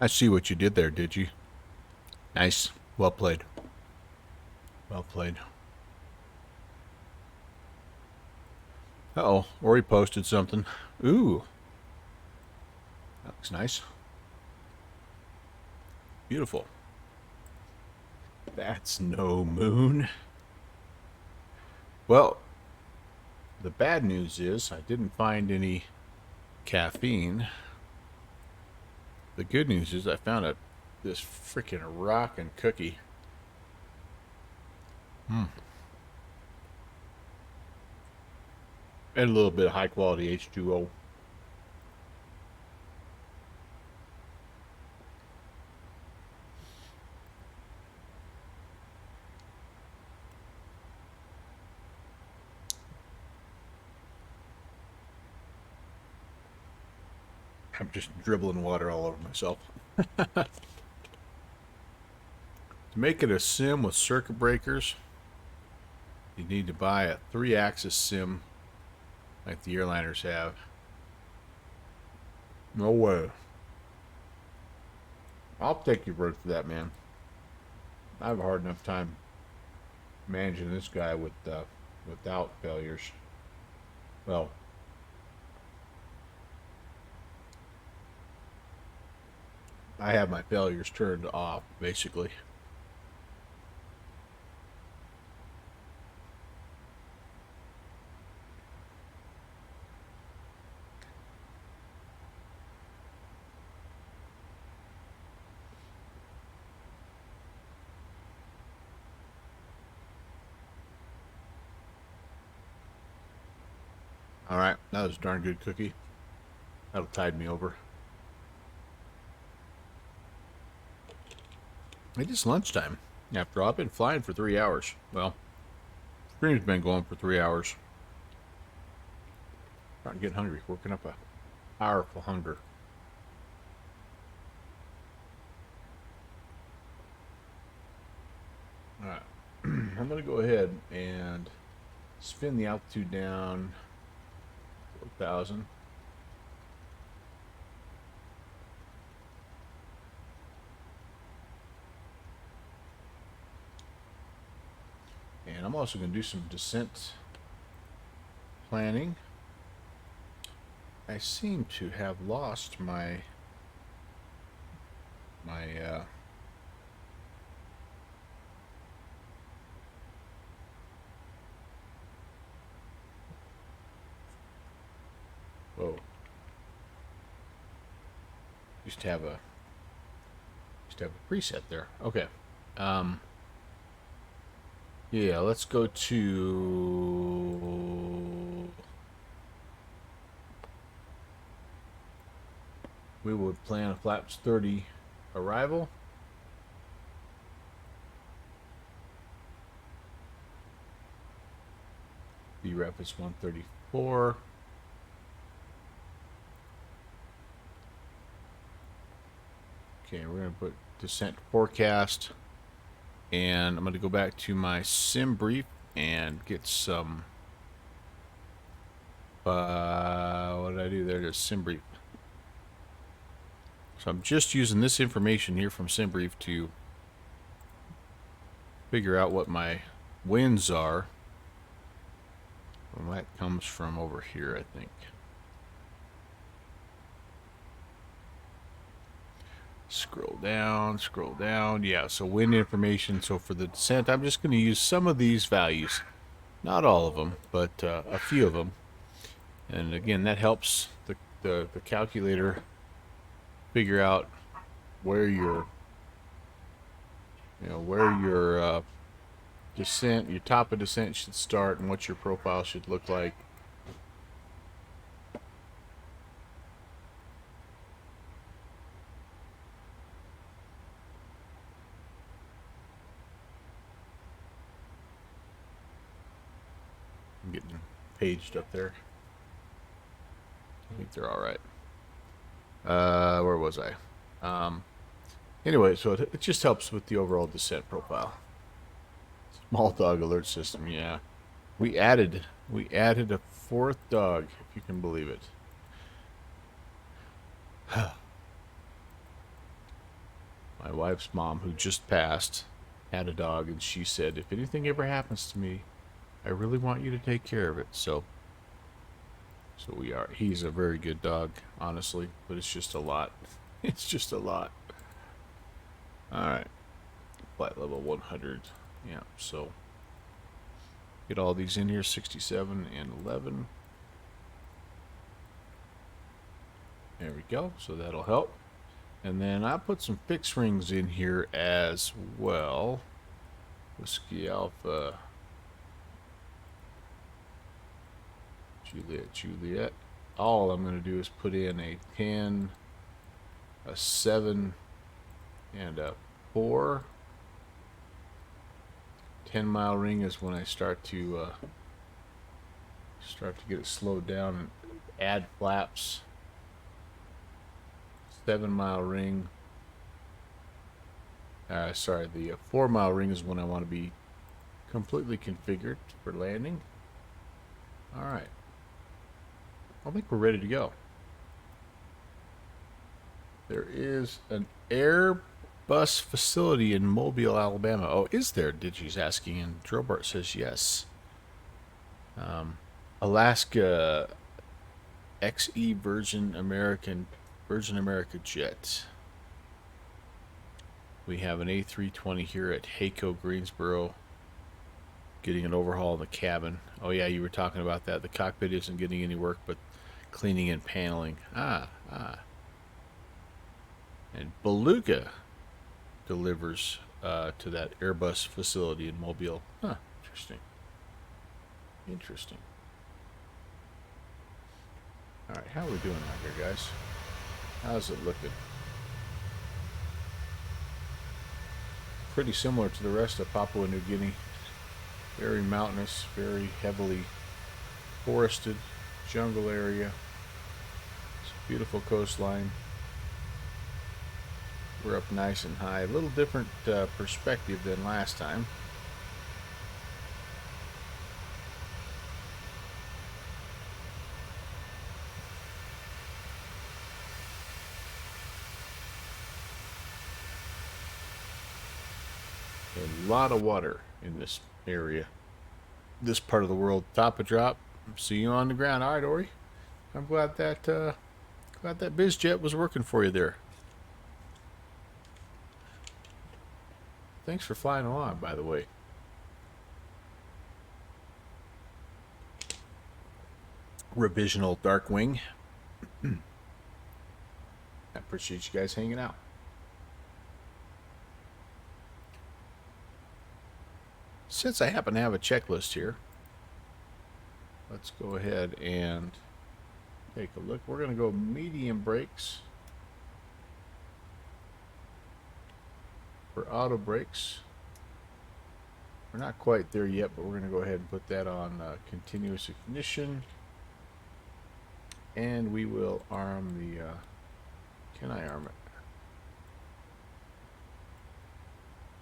I see what you did there, did you? Nice. Well played. Well played. Uh-oh. Ori posted something. Ooh. That looks nice. Beautiful. That's no moon. Well, the bad news is I didn't find any caffeine. The good news is I found this freaking rockin' cookie. And a little bit of high quality H2O. I'm just dribbling water all over myself. To make it a sim with circuit breakers, you need to buy a 3-axis sim like the airliners have. No way. I'll take your word for that, man. I have a hard enough time managing this guy with without failures. well, I have my failures turned off, basically. All right, that was a darn good cookie. That'll tide me over. It is lunchtime. After all, I've been flying for 3 hours. Well, stream's been going for 3 hours. Starting to get hungry. Working up a powerful hunger. All right. I'm going to go ahead and spin the altitude down 4,000. And I'm also going to do some descent planning. I seem to have lost my whoa. Used to have a preset there. Okay. Yeah, let's go to... We would plan a flaps 30 arrival. VREF is 134. Okay, we're going to put descent forecast. And I'm going to go back to my sim brief and get some... what did I do there? There's sim brief. So I'm just using this information here from sim brief to figure out what my winds are. Well, that comes from over here, I think. Scroll down. Yeah, so wind information. So for the descent, I'm just going to use some of these values. Not all of them, but a few of them. And again, that helps the calculator figure out where your descent, your top of descent should start and what your profile should look like. I'm getting paged up there. I think they're all right. Where was I? Anyway, so it just helps with the overall descent profile. Small dog alert system, yeah. We added a fourth dog, if you can believe it. My wife's mom, who just passed, had a dog, and she said, if anything ever happens to me, I really want you to take care of it. So we are. He's a very good dog, honestly, but it's just a lot. It's just a lot. All right. Flight level 100. Yeah, so get all these in here, 67 and 11. There we go. So that'll help. And then I put some fixed rings in here as well. Whiskey Alpha. Juliet. All I'm going to do is put in a 10, a 7, and a 4. 10-mile ring is when I start to get it slowed down and add flaps. 7-mile ring. Sorry, the 4-mile ring is when I want to be completely configured for landing. All right. I think we're ready to go. There is an Airbus facility in Mobile, Alabama. Oh, is there? Digi's asking, and Drobart says yes. Alaska XE Virgin America jet. We have an A320 here at Hayco Greensboro, getting an overhaul in the cabin. Oh yeah, you were talking about that. The cockpit isn't getting any work, but cleaning and paneling. And Beluga delivers to that Airbus facility in Mobile. Huh, interesting. Interesting. Alright, how are we doing out here, guys? How's it looking? Pretty similar to the rest of Papua New Guinea. Very mountainous, very heavily forested, jungle area. It's a beautiful coastline. We're up nice and high. A little different perspective than last time. A lot of water in this area, this part of the world. Top of drop. See you on the ground. All right, Ori. I'm glad that biz jet was working for you there. Thanks for flying along, by the way. Revisional Darkwing. I appreciate you guys hanging out. Since I happen to have a checklist here, let's go ahead and take a look. We're going to go medium brakes for auto brakes. We're not quite there yet, but we're going to go ahead and put that on continuous ignition. And we will arm the, can I arm it?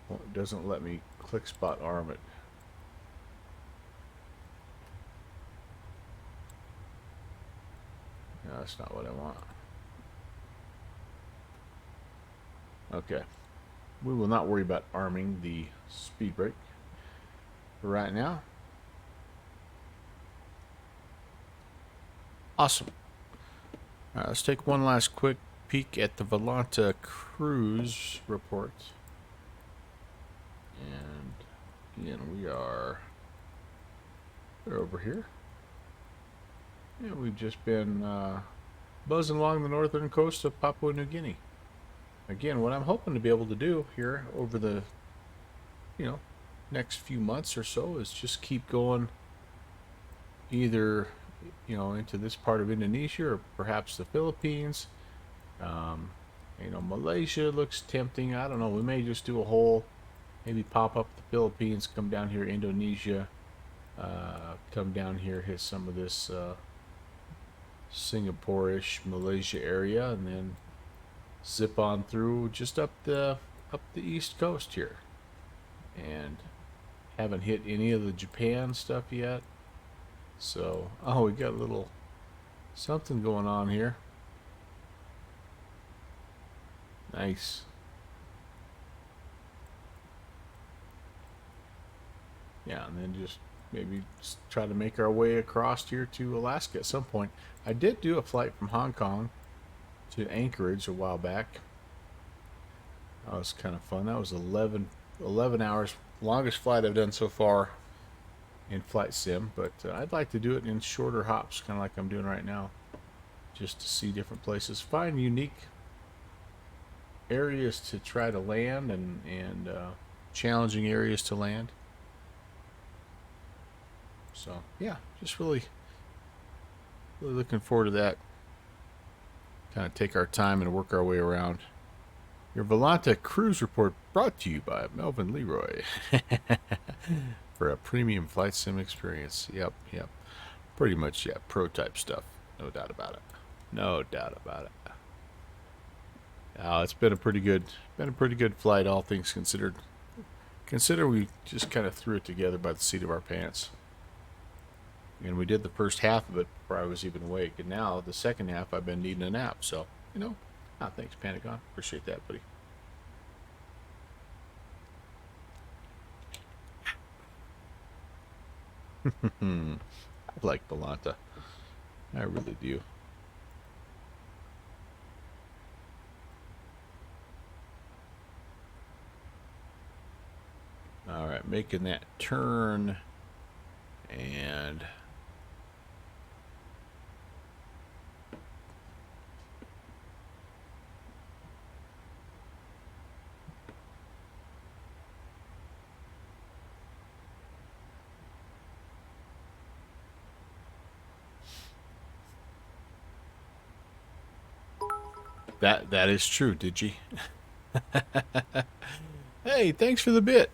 Well, it doesn't let me click spot arm it. No, that's not what I want. Okay. We will not worry about arming the speed brake for right now. Awesome. All right, let's take one last quick peek at the Volanta cruise report. And again, we're over here. And we've just been buzzing along the northern coast of Papua New Guinea. Again, what I'm hoping to be able to do here over the, next few months or so is just keep going either, into this part of Indonesia or perhaps the Philippines. Malaysia looks tempting. I don't know. We may just do a whole, maybe pop up the Philippines, come down here, Indonesia, come down here, hit some of this Singapore-ish Malaysia area, and then zip on through just up the east coast here. And haven't hit any of the Japan stuff yet. So, we got a little something going on here. Nice. Yeah, and then just maybe try to make our way across here to Alaska at some point. I did do a flight from Hong Kong to Anchorage a while back. That was kind of fun. That was 11 hours. Longest flight I've done so far in flight sim, but I'd like to do it in shorter hops, kind of like I'm doing right now, just to see different places, find unique areas to try to land, and challenging areas to land. So yeah, just really looking forward to that. Kind of take our time and work our way around. Your Volanta cruise report brought to you by Melvin Leroy for a premium flight sim experience. Yep. Pretty much, yeah, pro type stuff. No doubt about it. No doubt about it. It's been a pretty good flight, all things considered. Consider we just kind of threw it together by the seat of our pants. And we did the first half of it before I was even awake. And now the second half I've been needing a nap. So, thanks, Panagon. Appreciate that, buddy. I like Belanta. I really do. All right, making that turn, and that is true, Digi. Hey, thanks for the bit.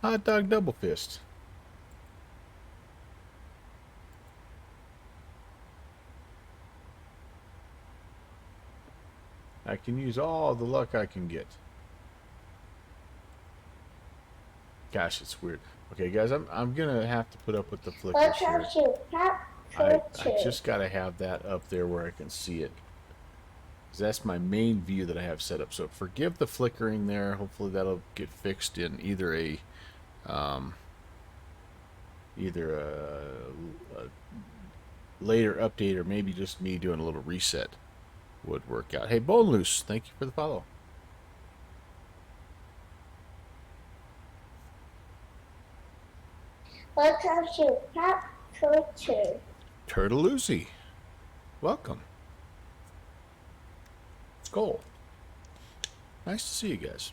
Hot dog double fist. I can use all the luck I can get. Gosh, it's weird. Okay, guys, I'm gonna have to put up with the flickers Let's here. have you. I just gotta have that up there where I can see it. 'Cause that's my main view that I have set up. So forgive the flickering there. Hopefully that'll get fixed in either a later update or maybe just me doing a little reset would work out. Hey, Bone Loose, thank you for the follow. Let's have you. Turtle. Turtle Lucy, welcome. Skull. Nice to see you guys.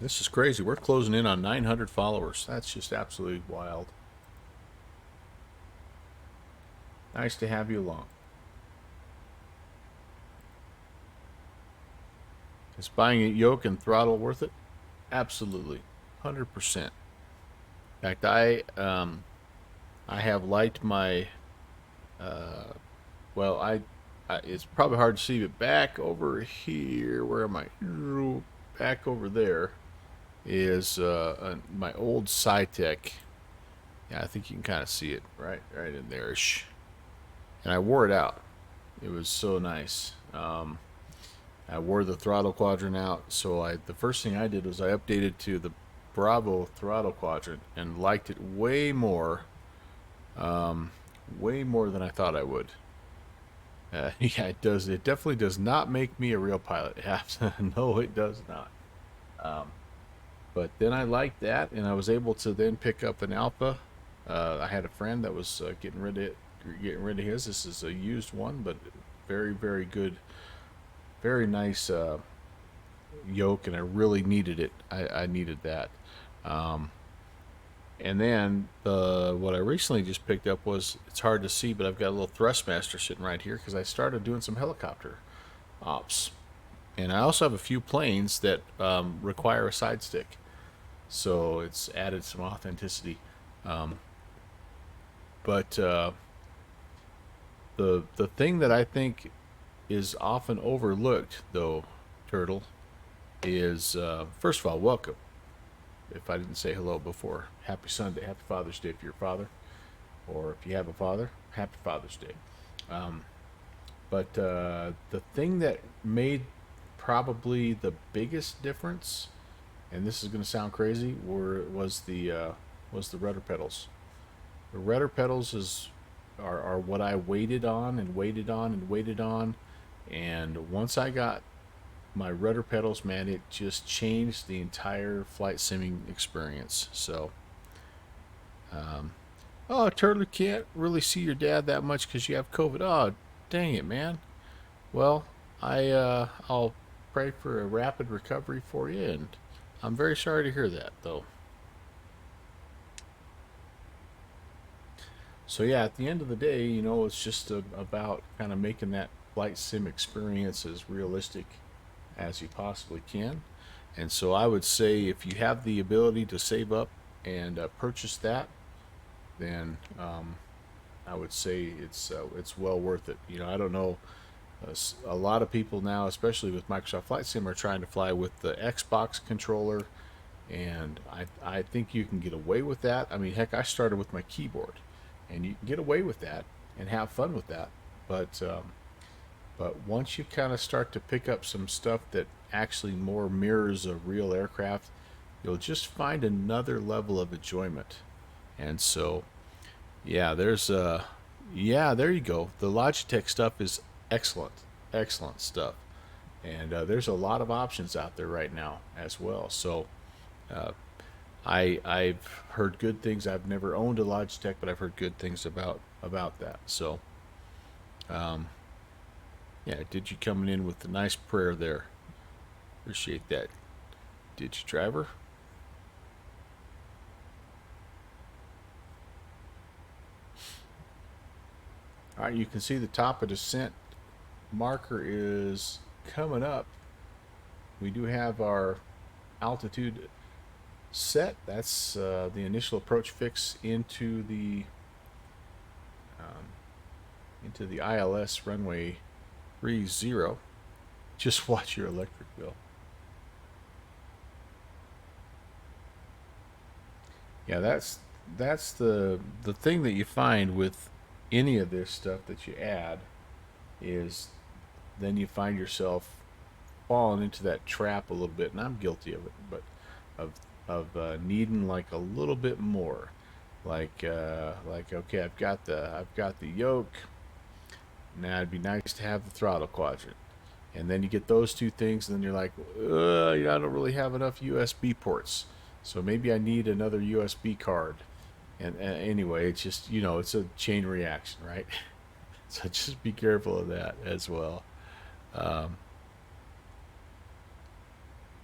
This is crazy. We're closing in on 900 followers. That's just absolutely wild. Nice to have you along. Is buying a yoke and throttle worth it? Absolutely. 100%. In fact, I have liked my well, it's probably hard to see, but back over here, where am I? Back over there is my old Cytec. Yeah, I think you can kind of see it right in there-ish. And I wore it out. It was so nice. I wore the throttle quadrant out, so the first thing I did was I updated to the Bravo throttle quadrant and liked it way more than I thought I would. Yeah, it does. It definitely does not make me a real pilot. No, it does not. But then I liked that, and I was able to then pick up an Alpha. I had a friend that was getting rid of his. This is a used one, but very, very good, very nice yoke, and I really needed it. I needed that. And then what I recently just picked up was, it's hard to see, but I've got a little Thrustmaster sitting right here because I started doing some helicopter ops. And I also have a few planes that require a side stick. So it's added some authenticity. But the thing that I think is often overlooked, though, Turtle, is, first of all, welcome. If I didn't say hello before, happy Sunday, happy Father's Day if you're a father, or if you have a father, happy Father's Day. But the thing that made probably the biggest difference, and this is going to sound crazy, was the rudder pedals. The rudder pedals are what I waited on and waited on and waited on, and once I got my rudder pedals, man, it just changed the entire flight simming experience. So, oh, Turtle, can't really see your dad that much because you have COVID. Oh, dang it, man. Well, I'll pray for a rapid recovery for you, and I'm very sorry to hear that, though. So yeah, at the end of the day, you know, it's just about kind of making that flight sim experience as realistic as you possibly can. And so I would say, if you have the ability to save up and purchase that, then I would say it's well worth it. You know, I don't know, a lot of people now, especially with Microsoft Flight Sim, are trying to fly with the Xbox controller, and I think you can get away with that. I mean, heck, I started with my keyboard, and you can get away with that and have fun with that. But once you kind of start to pick up some stuff that actually more mirrors a real aircraft, you'll just find another level of enjoyment. And so, yeah, there's yeah, there you go. The Logitech stuff is excellent, excellent stuff. And there's a lot of options out there right now as well. So uh, I've heard good things. I've never owned a Logitech, but I've heard good things about that. So yeah, did you coming in with a nice prayer there? Appreciate that. Did you, Driver? All right, you can see the top of descent marker is coming up. We do have our altitude set. That's the initial approach fix into the ILS runway 30. Just watch your electric bill. Yeah, that's the thing that you find with any of this stuff that you add is then you find yourself falling into that trap a little bit, and I'm guilty of it, but of needing like a little bit more, like okay, I've got the yoke. Now it'd be nice to have the throttle quadrant, and then you get those two things, and then you're like, I don't really have enough USB ports, so maybe I need another USB card. And anyway, it's just, you know, it's a chain reaction, right? So just be careful of that as well.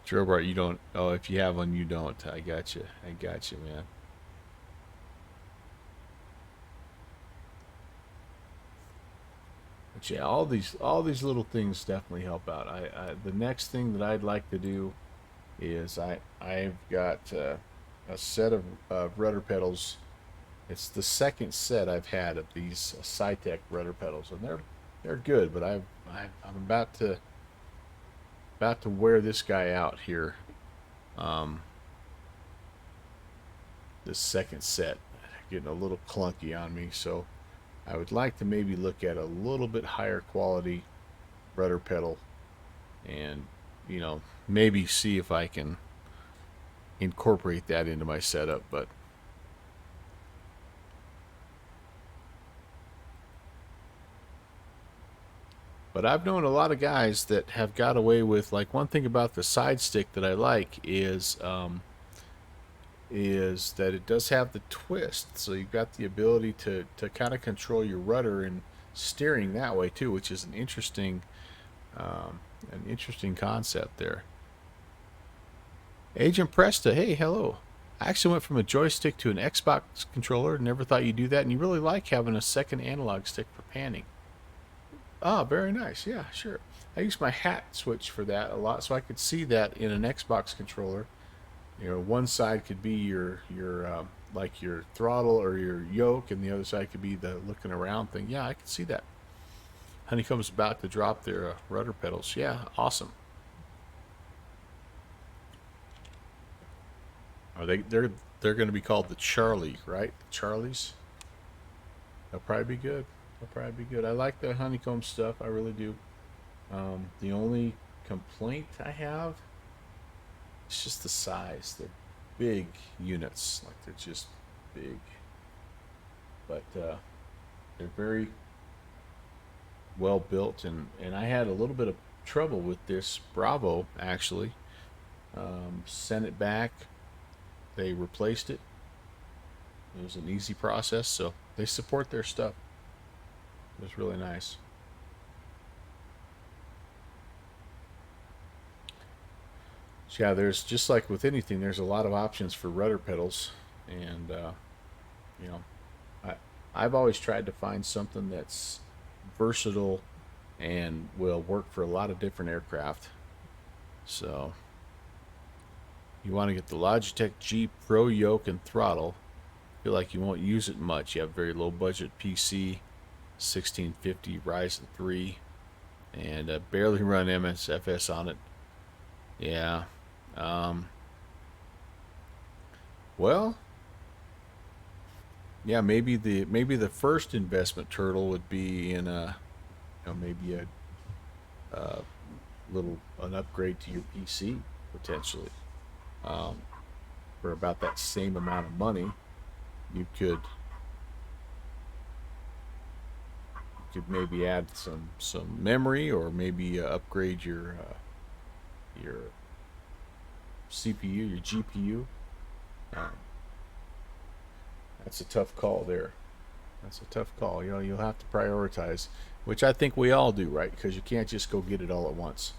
Gerobart, you don't. Oh, if you have one, you don't. I got you. I got you, man. But yeah, all these little things definitely help out. The next thing that I'd like to do is I've got a set of rudder pedals. It's the second set I've had of these Cytec rudder pedals, and they're good. But I'm about to wear this guy out here. This second set getting a little clunky on me, so I would like to maybe look at a little bit higher quality rudder pedal, and you know, maybe see if I can incorporate that into my setup. But I've known a lot of guys that have got away with, like, one thing about the side stick that I like is that it does have the twist, so you've got the ability to kind of control your rudder and steering that way too, which is an interesting concept there. Agent Presta, hey, hello. I actually went from a joystick to an Xbox controller. Never thought you'd do that, and you really like having a second analog stick for panning. Ah, very nice. Yeah, sure. I use my hat switch for that a lot, so I could see that in an Xbox controller. You know, one side could be your like your throttle or your yoke, and the other side could be the looking around thing. Yeah, I could see that. Honeycomb's about to drop their rudder pedals. Yeah, awesome. Are they're going to be called the Charlie, right? Charlies. They'll probably be good. They'll probably be good. I like the honeycomb stuff. I really do. The only complaint I have is just the size. They're big units. Like, they're just big. But they're very well built, and I had a little bit of trouble with this Bravo, actually. Sent it back. They replaced it. It was an easy process, so they support their stuff. It was really nice. So yeah, there's, just like with anything, there's a lot of options for rudder pedals, and you know, I've always tried to find something that's versatile and will work for a lot of different aircraft. So you want to get the Logitech G Pro yoke and throttle. Feel like you won't use it much. You have a very low budget PC, 1650 Ryzen 3, and barely run MSFS on it. Yeah. Well, yeah, maybe the first investment, Turtle, would be in a, you know, maybe an upgrade to your PC potentially. for about that same amount of money, you could maybe add some memory, or maybe upgrade your CPU, your GPU. That's a tough call there. That's a tough call. You know, you'll have to prioritize, which I think we all do, right? Because you can't just go get it all at once.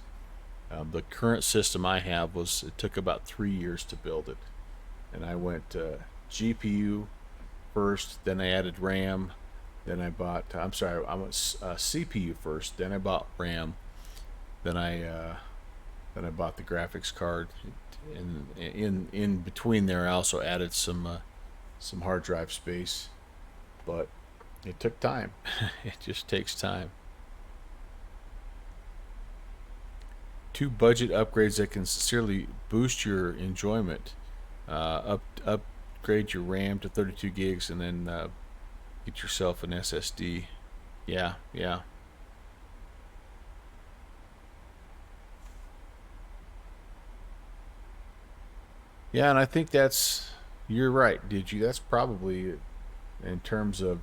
The current system I have it took about 3 years to build it, and I went GPU first, then I added RAM, then I went CPU first, then I bought RAM, then I bought the graphics card, and in between there I also added some hard drive space, but it took time. It just takes time. 2 budget upgrades that can sincerely boost your enjoyment. Upgrade your RAM to 32 gigs, and then get yourself an SSD. Yeah. Yeah, and I think you're right, that's probably, in terms of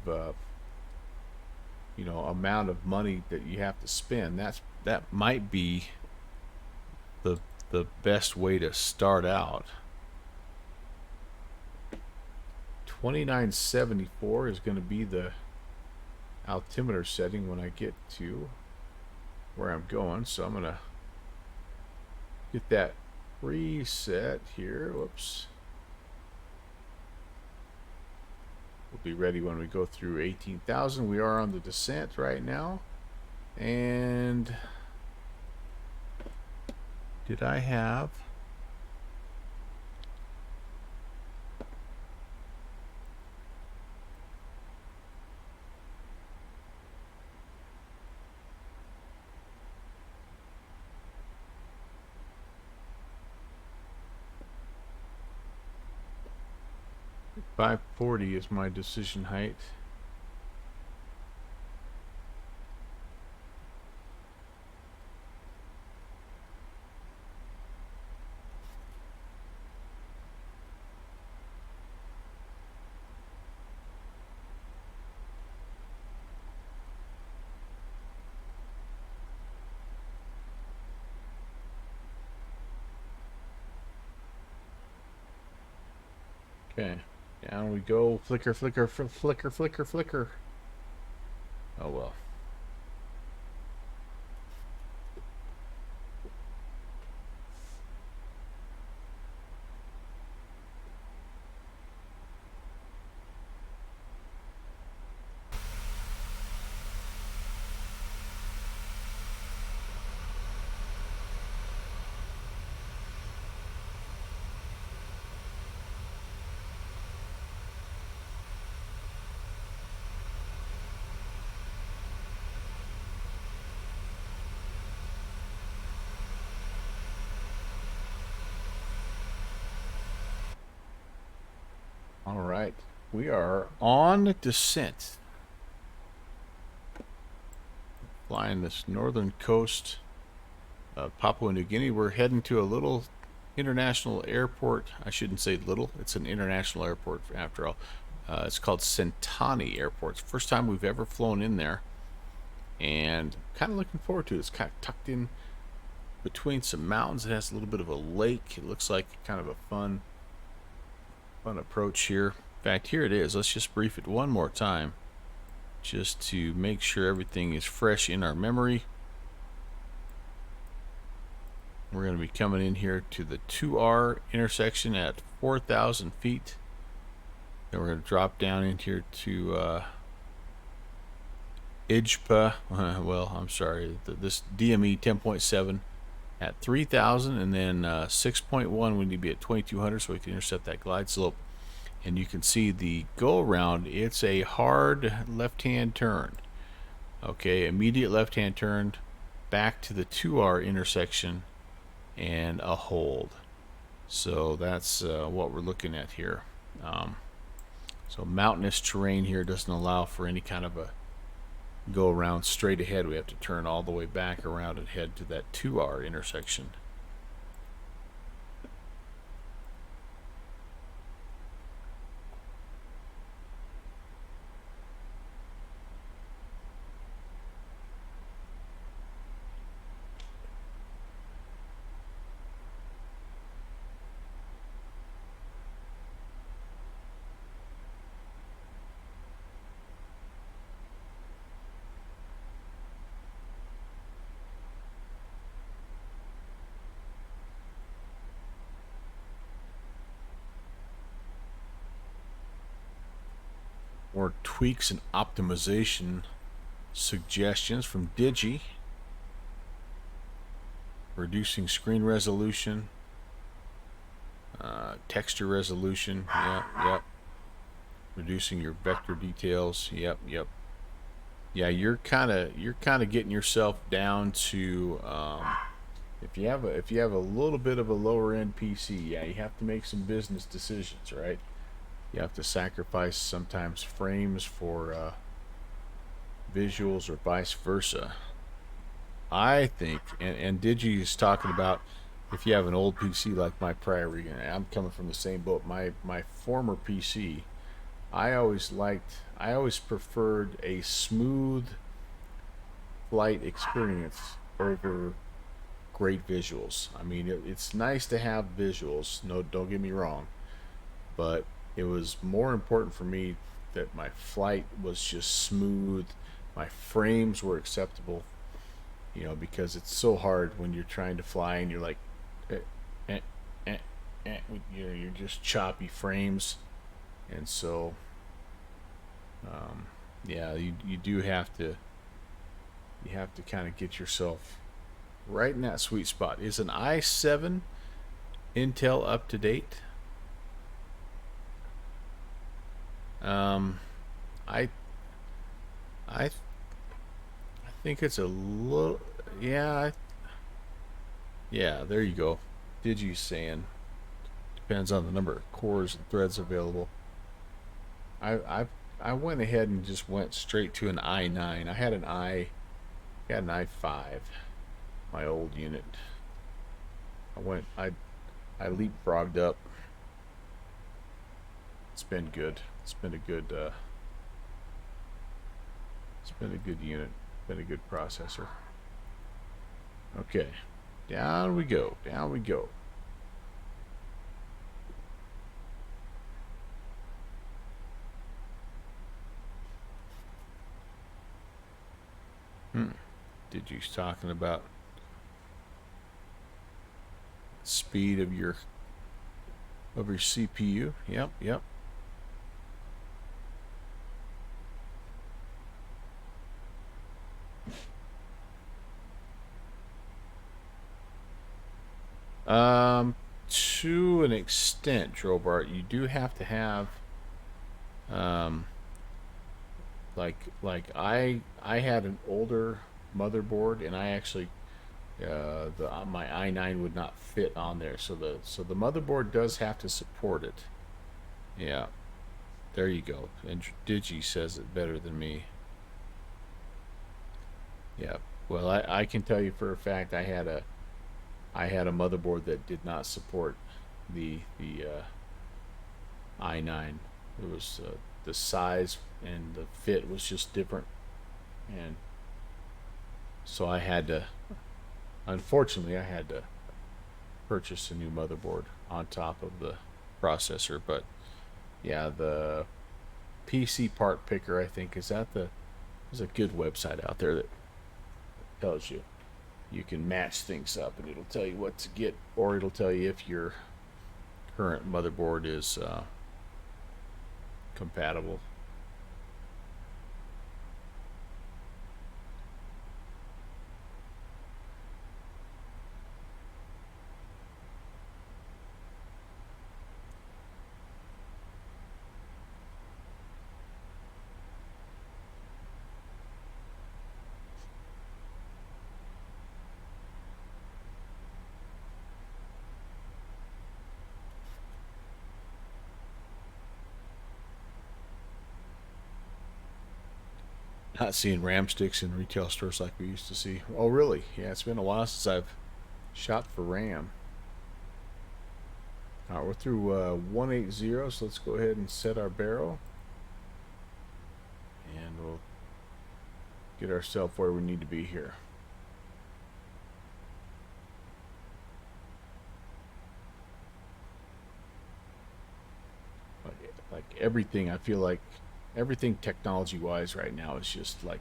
amount of money that you have to spend, that might be the best way to start out. 2974 is going to be the altimeter setting when I get to where I'm going, so I'm going to get that reset here. Whoops. We'll be ready when we go through 18,000. We are on the descent right now. And did I have... .540 is my decision height. Okay. Down we go. Flicker, flicker, flicker, flicker, flicker. Oh well. All right, we are on descent, flying this northern coast of Papua New Guinea. We're heading to a little international airport. I shouldn't say little, it's an international airport after all. It's called Sentani Airport. It's the first time we've ever flown in there, and kind of looking forward to it. It's kind of tucked in between some mountains. It has a little bit of a lake. It looks like kind of a fun approach here. In fact, here it is. Let's just brief it one more time, just to make sure everything is fresh in our memory. We're going to be coming in here to the 2R intersection at 4,000 feet. Then we're going to drop down in here to this DME 10.7 at 3,000, and then 6.1 we need to be at 2,200 so we can intercept that glide slope. And you can see the go around. It's a hard left-hand turn. Okay, immediate left-hand turn back to the 2R intersection and a hold. So that's what we're looking at here. So mountainous terrain here doesn't allow for any kind of a go around straight ahead. We have to turn all the way back around and head to that 2R intersection. more tweaks and optimization suggestions from Digi. Reducing screen resolution, texture resolution, yep. Reducing your vector details, yep. Yeah, you're kind of getting yourself down to if you have a little bit of a lower end PC, yeah, you have to make some business decisions, right? You have to sacrifice sometimes frames for visuals or vice versa. I think, and Digi is talking about if you have an old PC like my prior, I'm coming from the same boat. My former PC, I always preferred a smooth flight experience over great visuals. I mean, it's nice to have visuals. No, don't get me wrong, but it was more important for me that my flight was just smooth, my frames were acceptable. You know, because it's so hard when you're trying to fly and you're like, you're just choppy frames, and so, yeah, you do have to kind of get yourself right in that sweet spot. Is an i7 Intel up to date? I think it's a little, yeah, yeah, there you go. Digi saying depends on the number of cores and threads available. I went ahead and just went straight to an i9. I had an i5, my old unit. I leapfrogged up. It's been good. It's been a good unit. Been a good processor. Okay, down we go. Did you talking about speed of your CPU? Yep. To an extent, Drobart, you do have to have, like I had an older motherboard, and I actually, my i9 would not fit on there, so the motherboard does have to support it. Yeah, there you go. And Digi says it better than me. Yeah, well, I can tell you for a fact I had a motherboard that did not support the i9. It was the size and the fit was just different, and so unfortunately I had to purchase a new motherboard on top of the processor. But yeah, the PC part picker, I think, there's a good website out there that tells you can match things up, and it'll tell you what to get, or it'll tell you if your current motherboard is compatible. Not seeing RAM sticks in retail stores like we used to see. Oh, really? Yeah, it's been a while since I've shopped for RAM. All right, we're through 180, so let's go ahead and set our barrel. And we'll get ourselves where we need to be here. Like everything, I feel like everything technology-wise right now is just like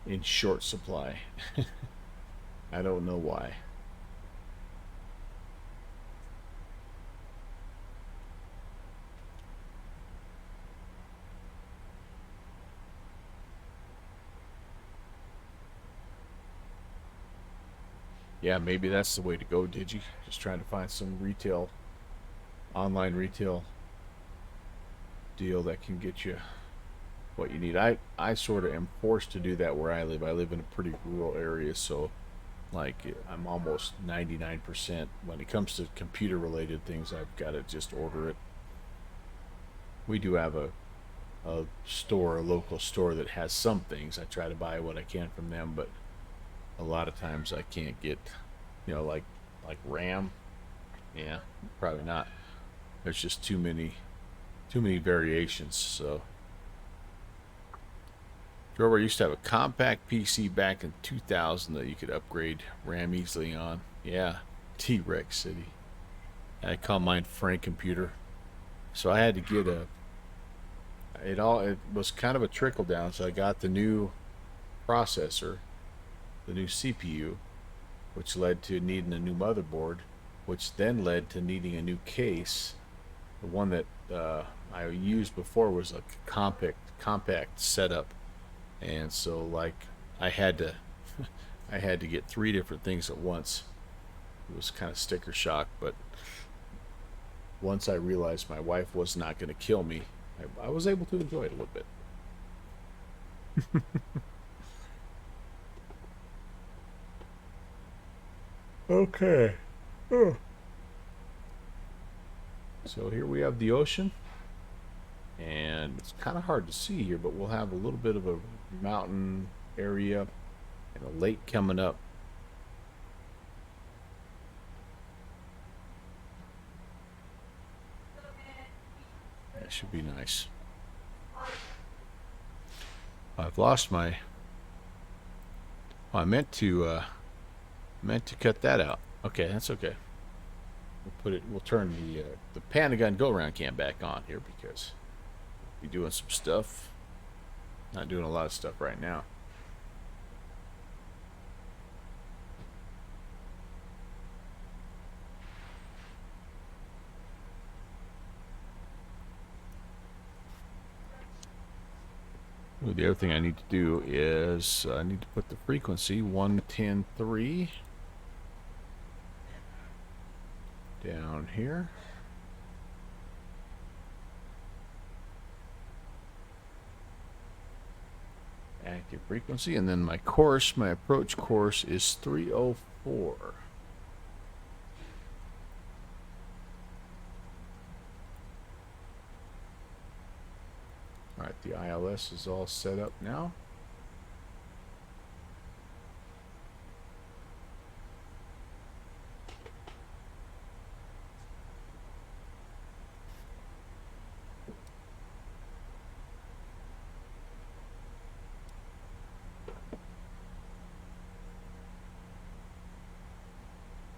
in short supply. I don't know why. Yeah, maybe that's the way to go, Digi. Just trying to find some retail, online retail deal that can get you what you need. I sort of am forced to do that where I live. I live in a pretty rural area, so like I'm almost 99% when it comes to computer related things. I've got to just order it. We do have a store, a local store that has some things. I try to buy what I can from them, but a lot of times I can't get, like RAM. Yeah, probably not. There's just too many variations. So Drover used to have a compact PC back in 2000 that you could upgrade RAM easily on. Yeah, T-Rex City. I call mine Frank Computer. So I had to get it was kind of a trickle down. So I got the new processor, the new CPU, which led to needing a new motherboard, which then led to needing a new case. The one that I used before was a compact setup, and so like I had to I had to get 3 different things at once. It was kind of sticker shock, but once I realized my wife was not going to kill me, I was able to enjoy it a little bit. Okay. Oh. So here we have the ocean, and it's kind of hard to see here, but we'll have a little bit of a mountain area and a lake coming up. That should be nice. I've lost my. Oh, I meant to cut that out. Okay, that's okay. We'll turn the Panagun go-around cam back on here because we'll be doing some stuff. Not doing a lot of stuff right now. Ooh, the other thing I need to do is I need to put the frequency 110.3 down here. Active frequency, and then my approach course is 304. Alright, the ILS is all set up now.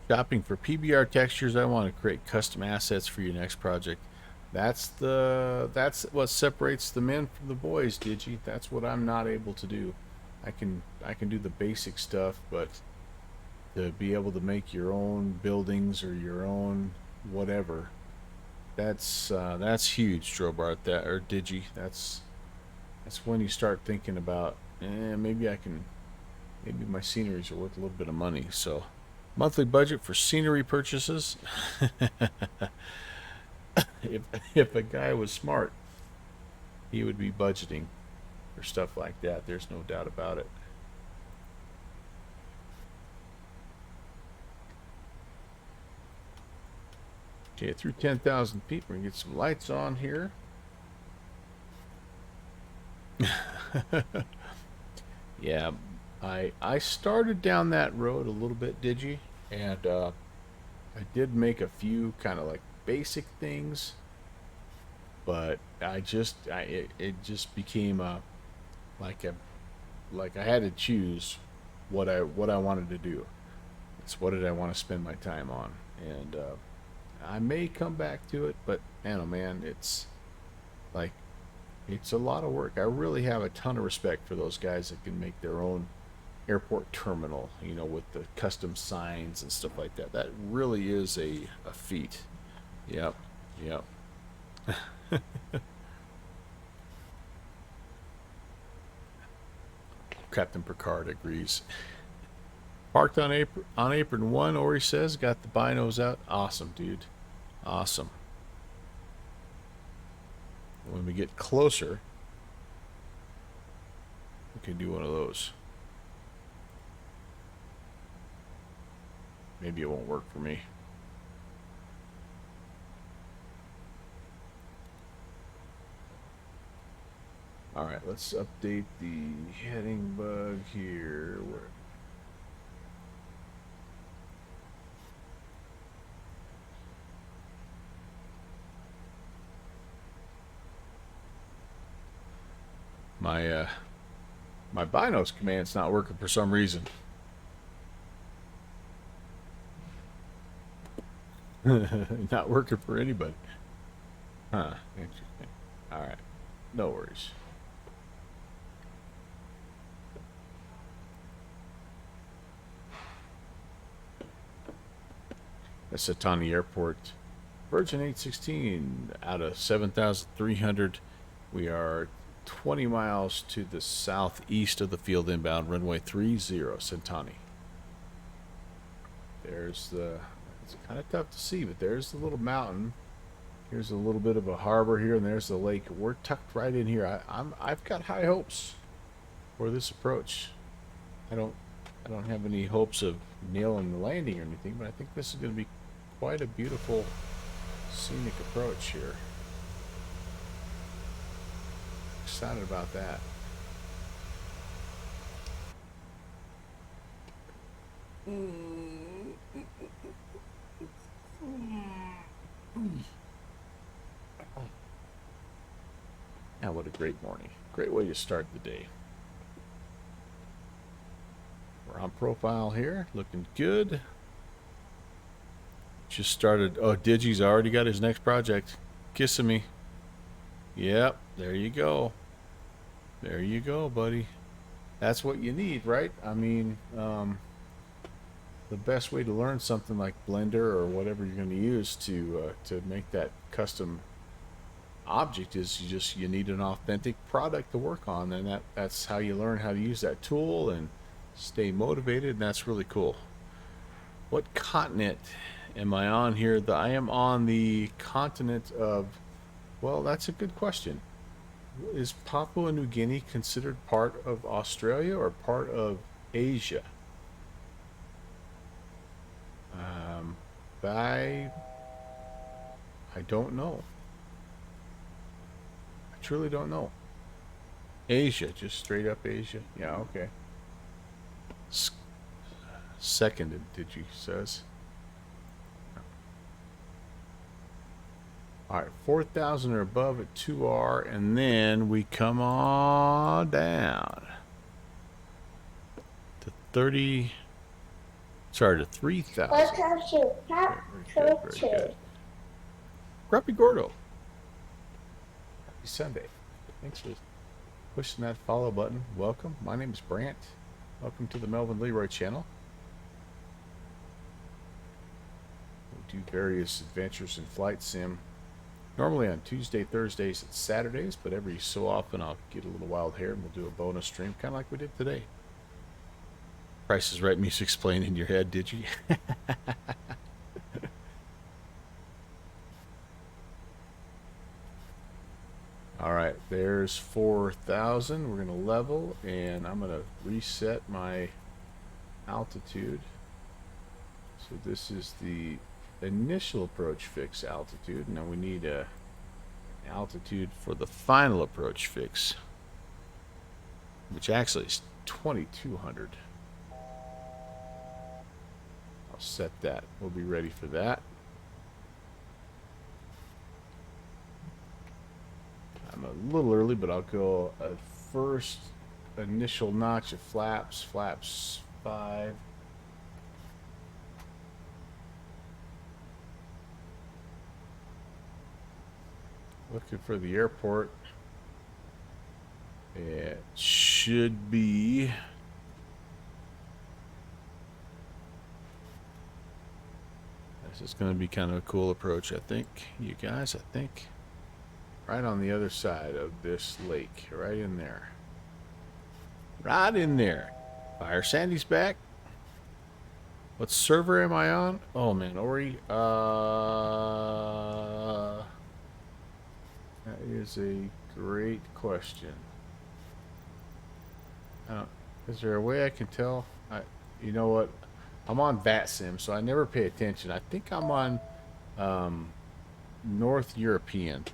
Shopping for PBR textures. I want to create custom assets for your next project. That's what separates the men from the boys, Digi. That's what I'm not able to do. I can do the basic stuff, but to be able to make your own buildings or your own whatever, that's huge, Strobart. That or Digi. That's when you start thinking about, maybe my sceneries are worth a little bit of money. So, monthly budget for scenery purchases. If a guy was smart, he would be budgeting for stuff like that. There's no doubt about it. Okay, through 10,000 feet, we're gonna get some lights on here. Yeah, I started down that road a little bit, Digi, and I did make a few kind of like basic things, but it just became like I had to choose what I wanted to do. It's what did I want to spend my time on, and I may come back to it, but man, oh man, it's a lot of work. I really have a ton of respect for those guys that can make their own airport terminal, with the custom signs and stuff like that. That really is a feat. Yep. Captain Picard agrees. Parked on apron 1, Ori says. Got the binos out. Awesome, dude. Awesome. When we get closer, we can do one of those. Maybe it won't work for me. Alright, let's update the heading bug here. My binos command's not working for some reason. Not working for anybody. Huh, interesting. Alright, no worries. That's Setani Airport. Virgin 816 out of 7,300. We are 20 miles to the southeast of the field inbound, runway 30, Setani. There's the, it's kind of tough to see, but there's the little mountain. Here's a little bit of a harbor here, and there's the lake. We're tucked right in here. I've got high hopes for this approach. I don't have any hopes of nailing the landing or anything, but I think this is going to be quite a beautiful scenic approach here. Excited about that. Now, what a great morning. Great way to start the day. We're on profile here, looking good. Just started. Oh, Digi's already got his next project. Kissing me. Yep, there you go. There you go, buddy. That's what you need, right? I mean, the best way to learn something like Blender or whatever you're going to use to make that custom object is you need an authentic product to work on, and that's how you learn how to use that tool and stay motivated, and that's really cool. What continent am I on here? I am on the continent of, well, that's a good question. Is Papua New Guinea considered part of Australia or part of Asia? I don't know. I truly don't know. Asia, just straight up Asia. Yeah, okay. Seconded, Digi says. Alright, 4,000 or above at 2R, and then we come on down to 30, sorry, to 3,000. Welcome to Pop Culture. Grumpy Gordo. Happy Sunday. Thanks for pushing that follow button. Welcome. My name is Brant. Welcome to the Melvin Leroy channel. We do various adventures in flight sim. Normally on Tuesday, Thursdays, and Saturdays, but every so often I'll get a little wild hair and we'll do a bonus stream, kind of like we did today. Price is Right music's playing in your head, did you? Alright, there's 4,000. We're going to level, and I'm going to reset my altitude. So this is the initial approach fix altitude. Now we need a altitude for the final approach fix, which actually is 2,200. I'll set that. We'll be ready for that. I'm a little early, but I'll go a first initial notch of flaps 5. Looking for the airport. It should be this is going to be kind of a cool approach, I think, you guys. I think right on the other side of this lake, right in there, right in there. Fire Sandy's back. What server am I on? Oh man, Ori. That is a great question. Is there a way I can tell? You know what? I'm on VATSIM, so I never pay attention. I think I'm on North European.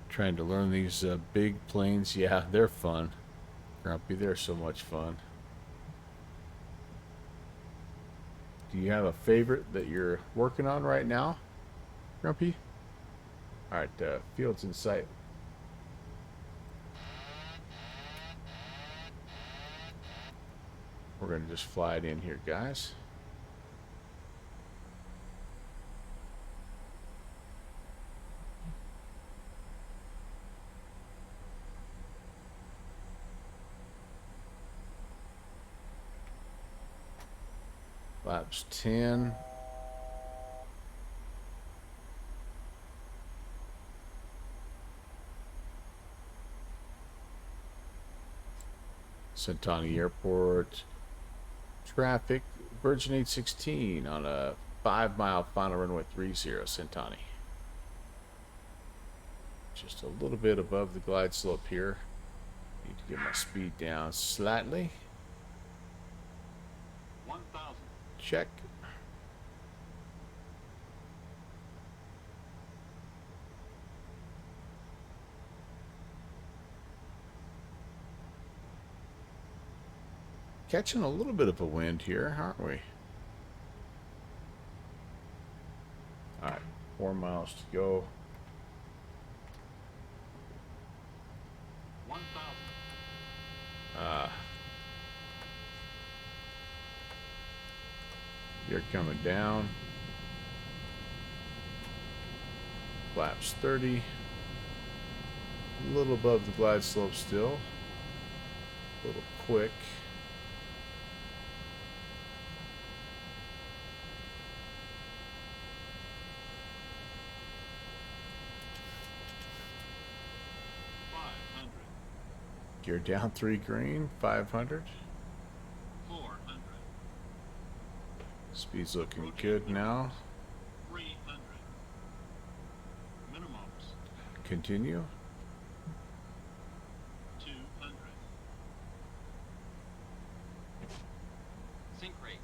Trying to learn these big planes. Yeah, they're fun. Grumpy, they're so much fun. Do you have a favorite that you're working on right now, Grumpy? Alright, field's in sight. We're going to just fly it in here, guys. Flaps 10. Sentani Airport. Traffic. Virgin 816 on a 5-mile final runway 30, Sentani. Just a little bit above the glide slope here. Need to get my speed down slightly. 1,000. Check. Catching a little bit of a wind here, aren't we? Alright, 4 miles to go. 1,000. You're coming down. Flaps 30. A little above the glide slope still. A little quick. Gear down 3 green, 500. 400. Speed's looking good now. 300. Minimums. Continue. 200. Sync rate.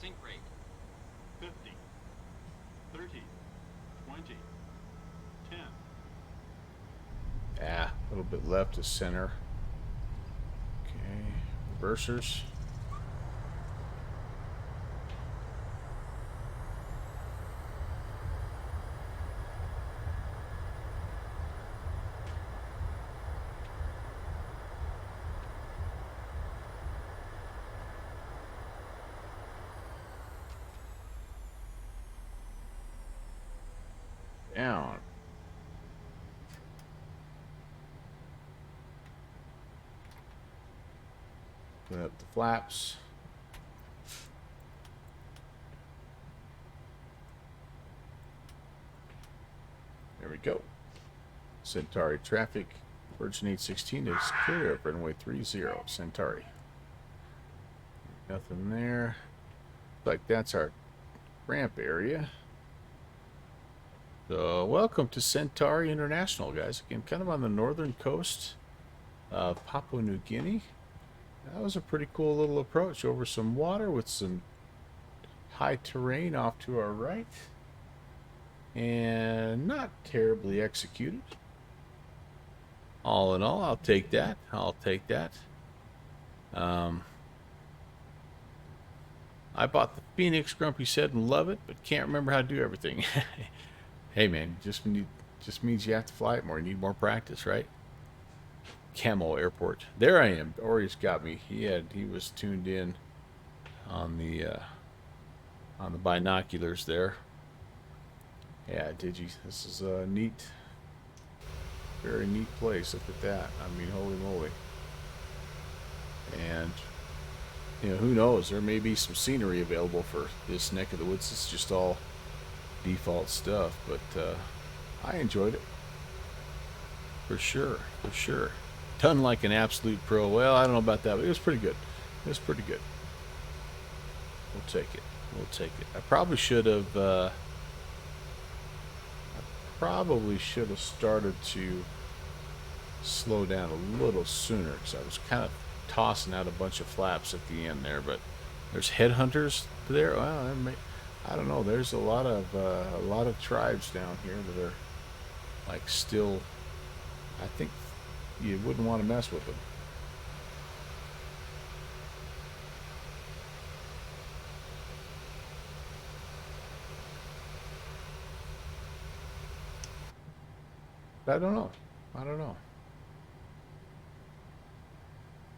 Sync rate. 50. 30. 20. 10. A little bit left to center. Okay, reversers. Down. Put up the flaps. There we go. Centauri traffic. Virgin 816 is clear of runway 30, Centauri. Nothing there. Looks like that's our ramp area. So, welcome to Centauri International, guys. Again, kind of on the northern coast of Papua New Guinea. That was a pretty cool little approach over some water with some high terrain off to our right. And not terribly executed. All in all, I'll take that. I'll take that. I bought the Phoenix, Grumpy said, and love it, but can't remember how to do everything. Hey man, just means you have to fly it more. You need more practice, right? Camel Airport. There I am. Ori's got me. He was tuned in on the binoculars there. Yeah, Digi. This is a neat, very neat place. Look at that. I mean, holy moly. And you know, who knows? There may be some scenery available for this neck of the woods. It's just all default stuff, but I enjoyed it for sure, for sure. done like an absolute pro. Well, I don't know about that, but it was pretty good. It was pretty good. We'll take it. We'll take it. I probably should have started to slow down a little sooner, because I was kind of tossing out a bunch of flaps at the end there. But there's headhunters there. Well, I don't know. There's a lot of tribes down here that are like still. I think you wouldn't want to mess with them. But I don't know. I don't know.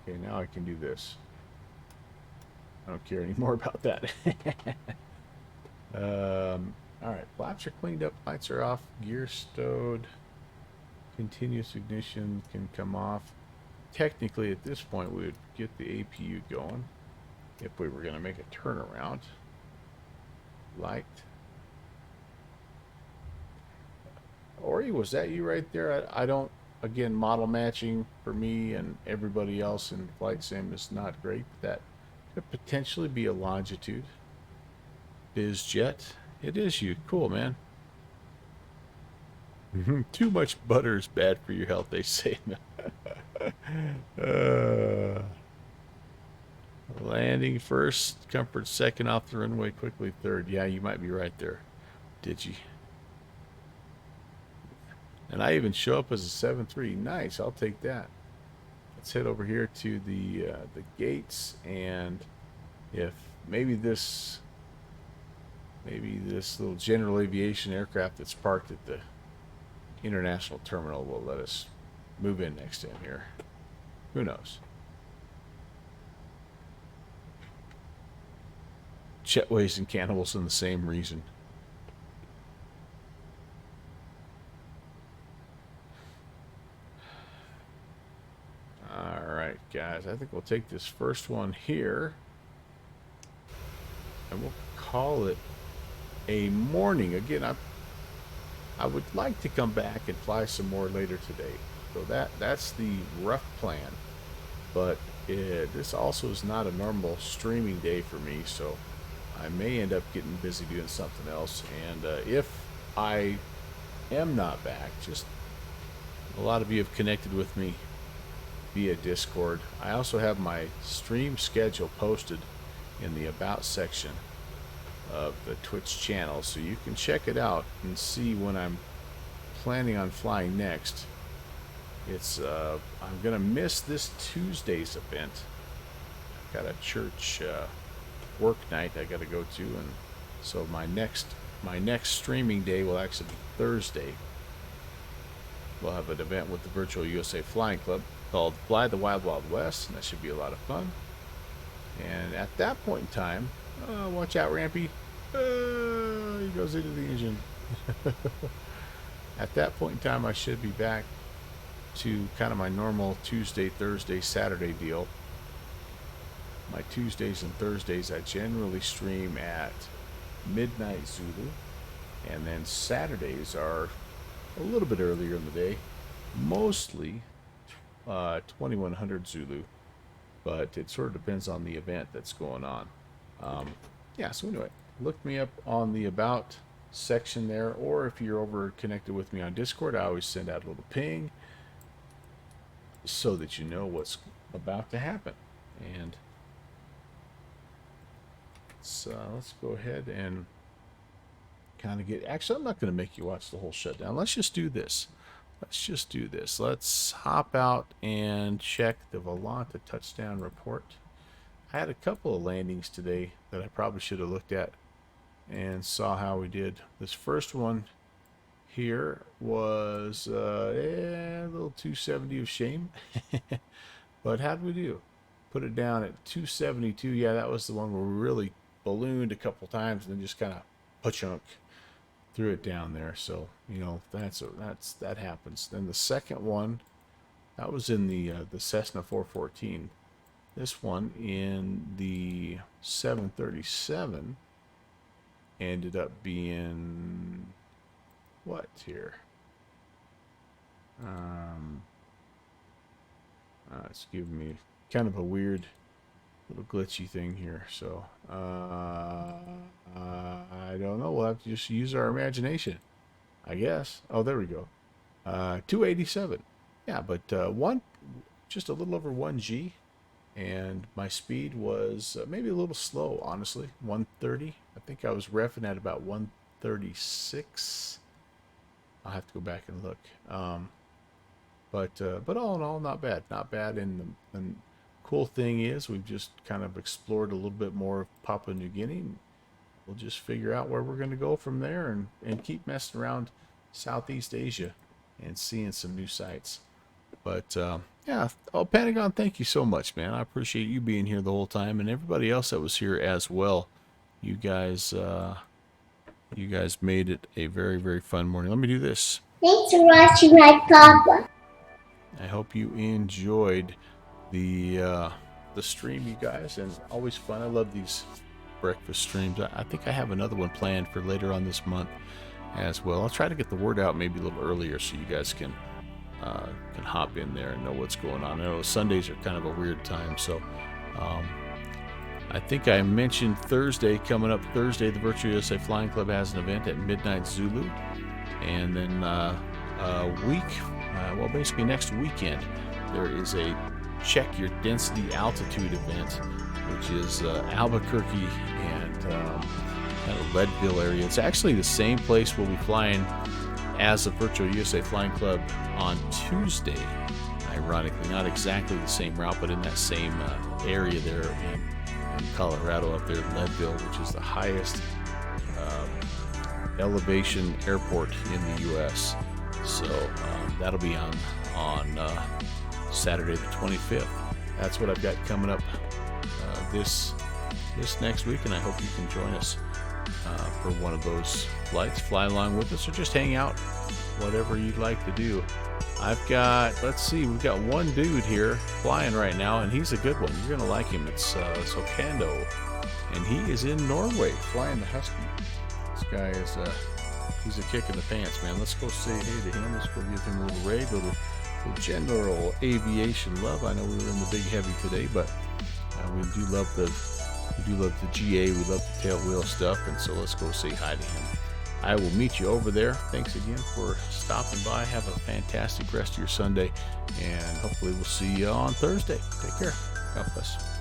Okay, now I can do this. I don't care anymore about that. All right, flaps are cleaned up, lights are off, gear stowed, continuous ignition can come off. Technically, at this point, we would get the APU going if we were going to make a turnaround. Light. Ori, was that you right there? I don't, again, model matching for me and everybody else in flight sim is not great. That could potentially be a longitude. BizJet. It is you. Cool, man. Too much butter is bad for your health, they say. Landing first, comfort second, off the runway quickly third. Yeah, you might be right there. Did you? And I even show up as a 7-3. Nice, I'll take that. Let's head over here to the gates, and if maybe this little general aviation aircraft that's parked at the international terminal will let us move in next to him here. Who knows? Jetways and cannibals in the same reason. Alright, guys, I think we'll take this first one here and we'll call it a morning. Again, I would like to come back and fly some more later today. So that's the rough plan. But this also is not a normal streaming day for me, so I may end up getting busy doing something else. And if I am not back, just a lot of you have connected with me via Discord. I also have my stream schedule posted in the About section of the Twitch channel, so you can check it out and see when I'm planning on flying next. It's I'm gonna miss this Tuesday's event. I've got a church work night I gotta go to, and so my next streaming day will actually be Thursday. We'll have an event with the Virtual USA Flying Club called Fly the Wild Wild West, and that should be a lot of fun. And at that point in time, watch out, Rampy. He goes into the engine. At that point in time, I should be back to kind of my normal Tuesday, Thursday, Saturday deal. My Tuesdays and Thursdays, I generally stream at midnight Zulu, and then Saturdays are a little bit earlier in the day, mostly 2100 Zulu, but it sort of depends on the event that's going on. Yeah, so anyway, look me up on the About section there, or if you're over connected with me on Discord, I always send out a little ping so that you know what's about to happen. And let's go ahead and kind of get, actually, I'm not going to make you watch the whole shutdown. Let's just do this. Let's hop out and check the Volanta touchdown report. I had a couple of landings today that I probably should have looked at and saw how we did. This first one here was a little 270 of shame. But how did we do? Put it down at 272. Yeah, that was the one where we really ballooned a couple times and then just kind of pachunk threw it down there. So, you know, that happens. Then the second one, that was in the Cessna 414. This one in the 737 ended up being what here? it's giving me kind of a weird little glitchy thing here. So I don't know. We'll have to just use our imagination, I guess. Oh, there we go. 287. Yeah, but just a little over 1G, and my speed was maybe a little slow, honestly. 130. I think I was reffing at about 136. I'll have to go back and look. But all in all, not bad. Not bad. And the cool thing is we've just kind of explored a little bit more of Papua New Guinea. We'll just figure out where we're going to go from there and keep messing around Southeast Asia and seeing some new sites. But yeah, Pentagon, thank you so much, man. I appreciate you being here the whole time, and everybody else that was here as well. You guys made it a very, very fun morning. Let me do this. Thanks for watching my papa. I hope you enjoyed the stream, you guys, and always fun. I love these breakfast streams. I think I have another one planned for later on this month as well. I'll try to get the word out maybe a little earlier so you guys can hop in there and know what's going on. I know Sundays are kind of a weird time, so I think I mentioned Thursday, coming up Thursday, the Virtual USA Flying Club has an event at midnight Zulu, and then basically next weekend there is a Check Your Density Altitude event, which is Albuquerque and kind of Leadville area. It's actually the same place we'll be flying as the Virtual USA Flying Club on Tuesday. Ironically, not exactly the same route, but in that same area there in Colorado, up there in Leadville, which is the highest elevation airport in the U.S. So that'll be on Saturday the 25th. That's what I've got coming up this next week, and I hope you can join us for one of those flights. Fly along with us or just hang out, whatever you'd like to do. I've got, let's see, we've got one dude here flying right now, and he's a good one. You're going to like him. It's Okando, and he is in Norway flying the Husky. This guy is, he's a kick in the pants, man. Let's go say hey to him. Let's go give him a little raid, little general aviation love. I know we were in the big heavy today, but we do love the GA. We love the tail wheel stuff, and so let's go say hi to him. I will meet you over there. Thanks again for stopping by. Have a fantastic rest of your Sunday, and hopefully we'll see you on Thursday. Take care. God bless.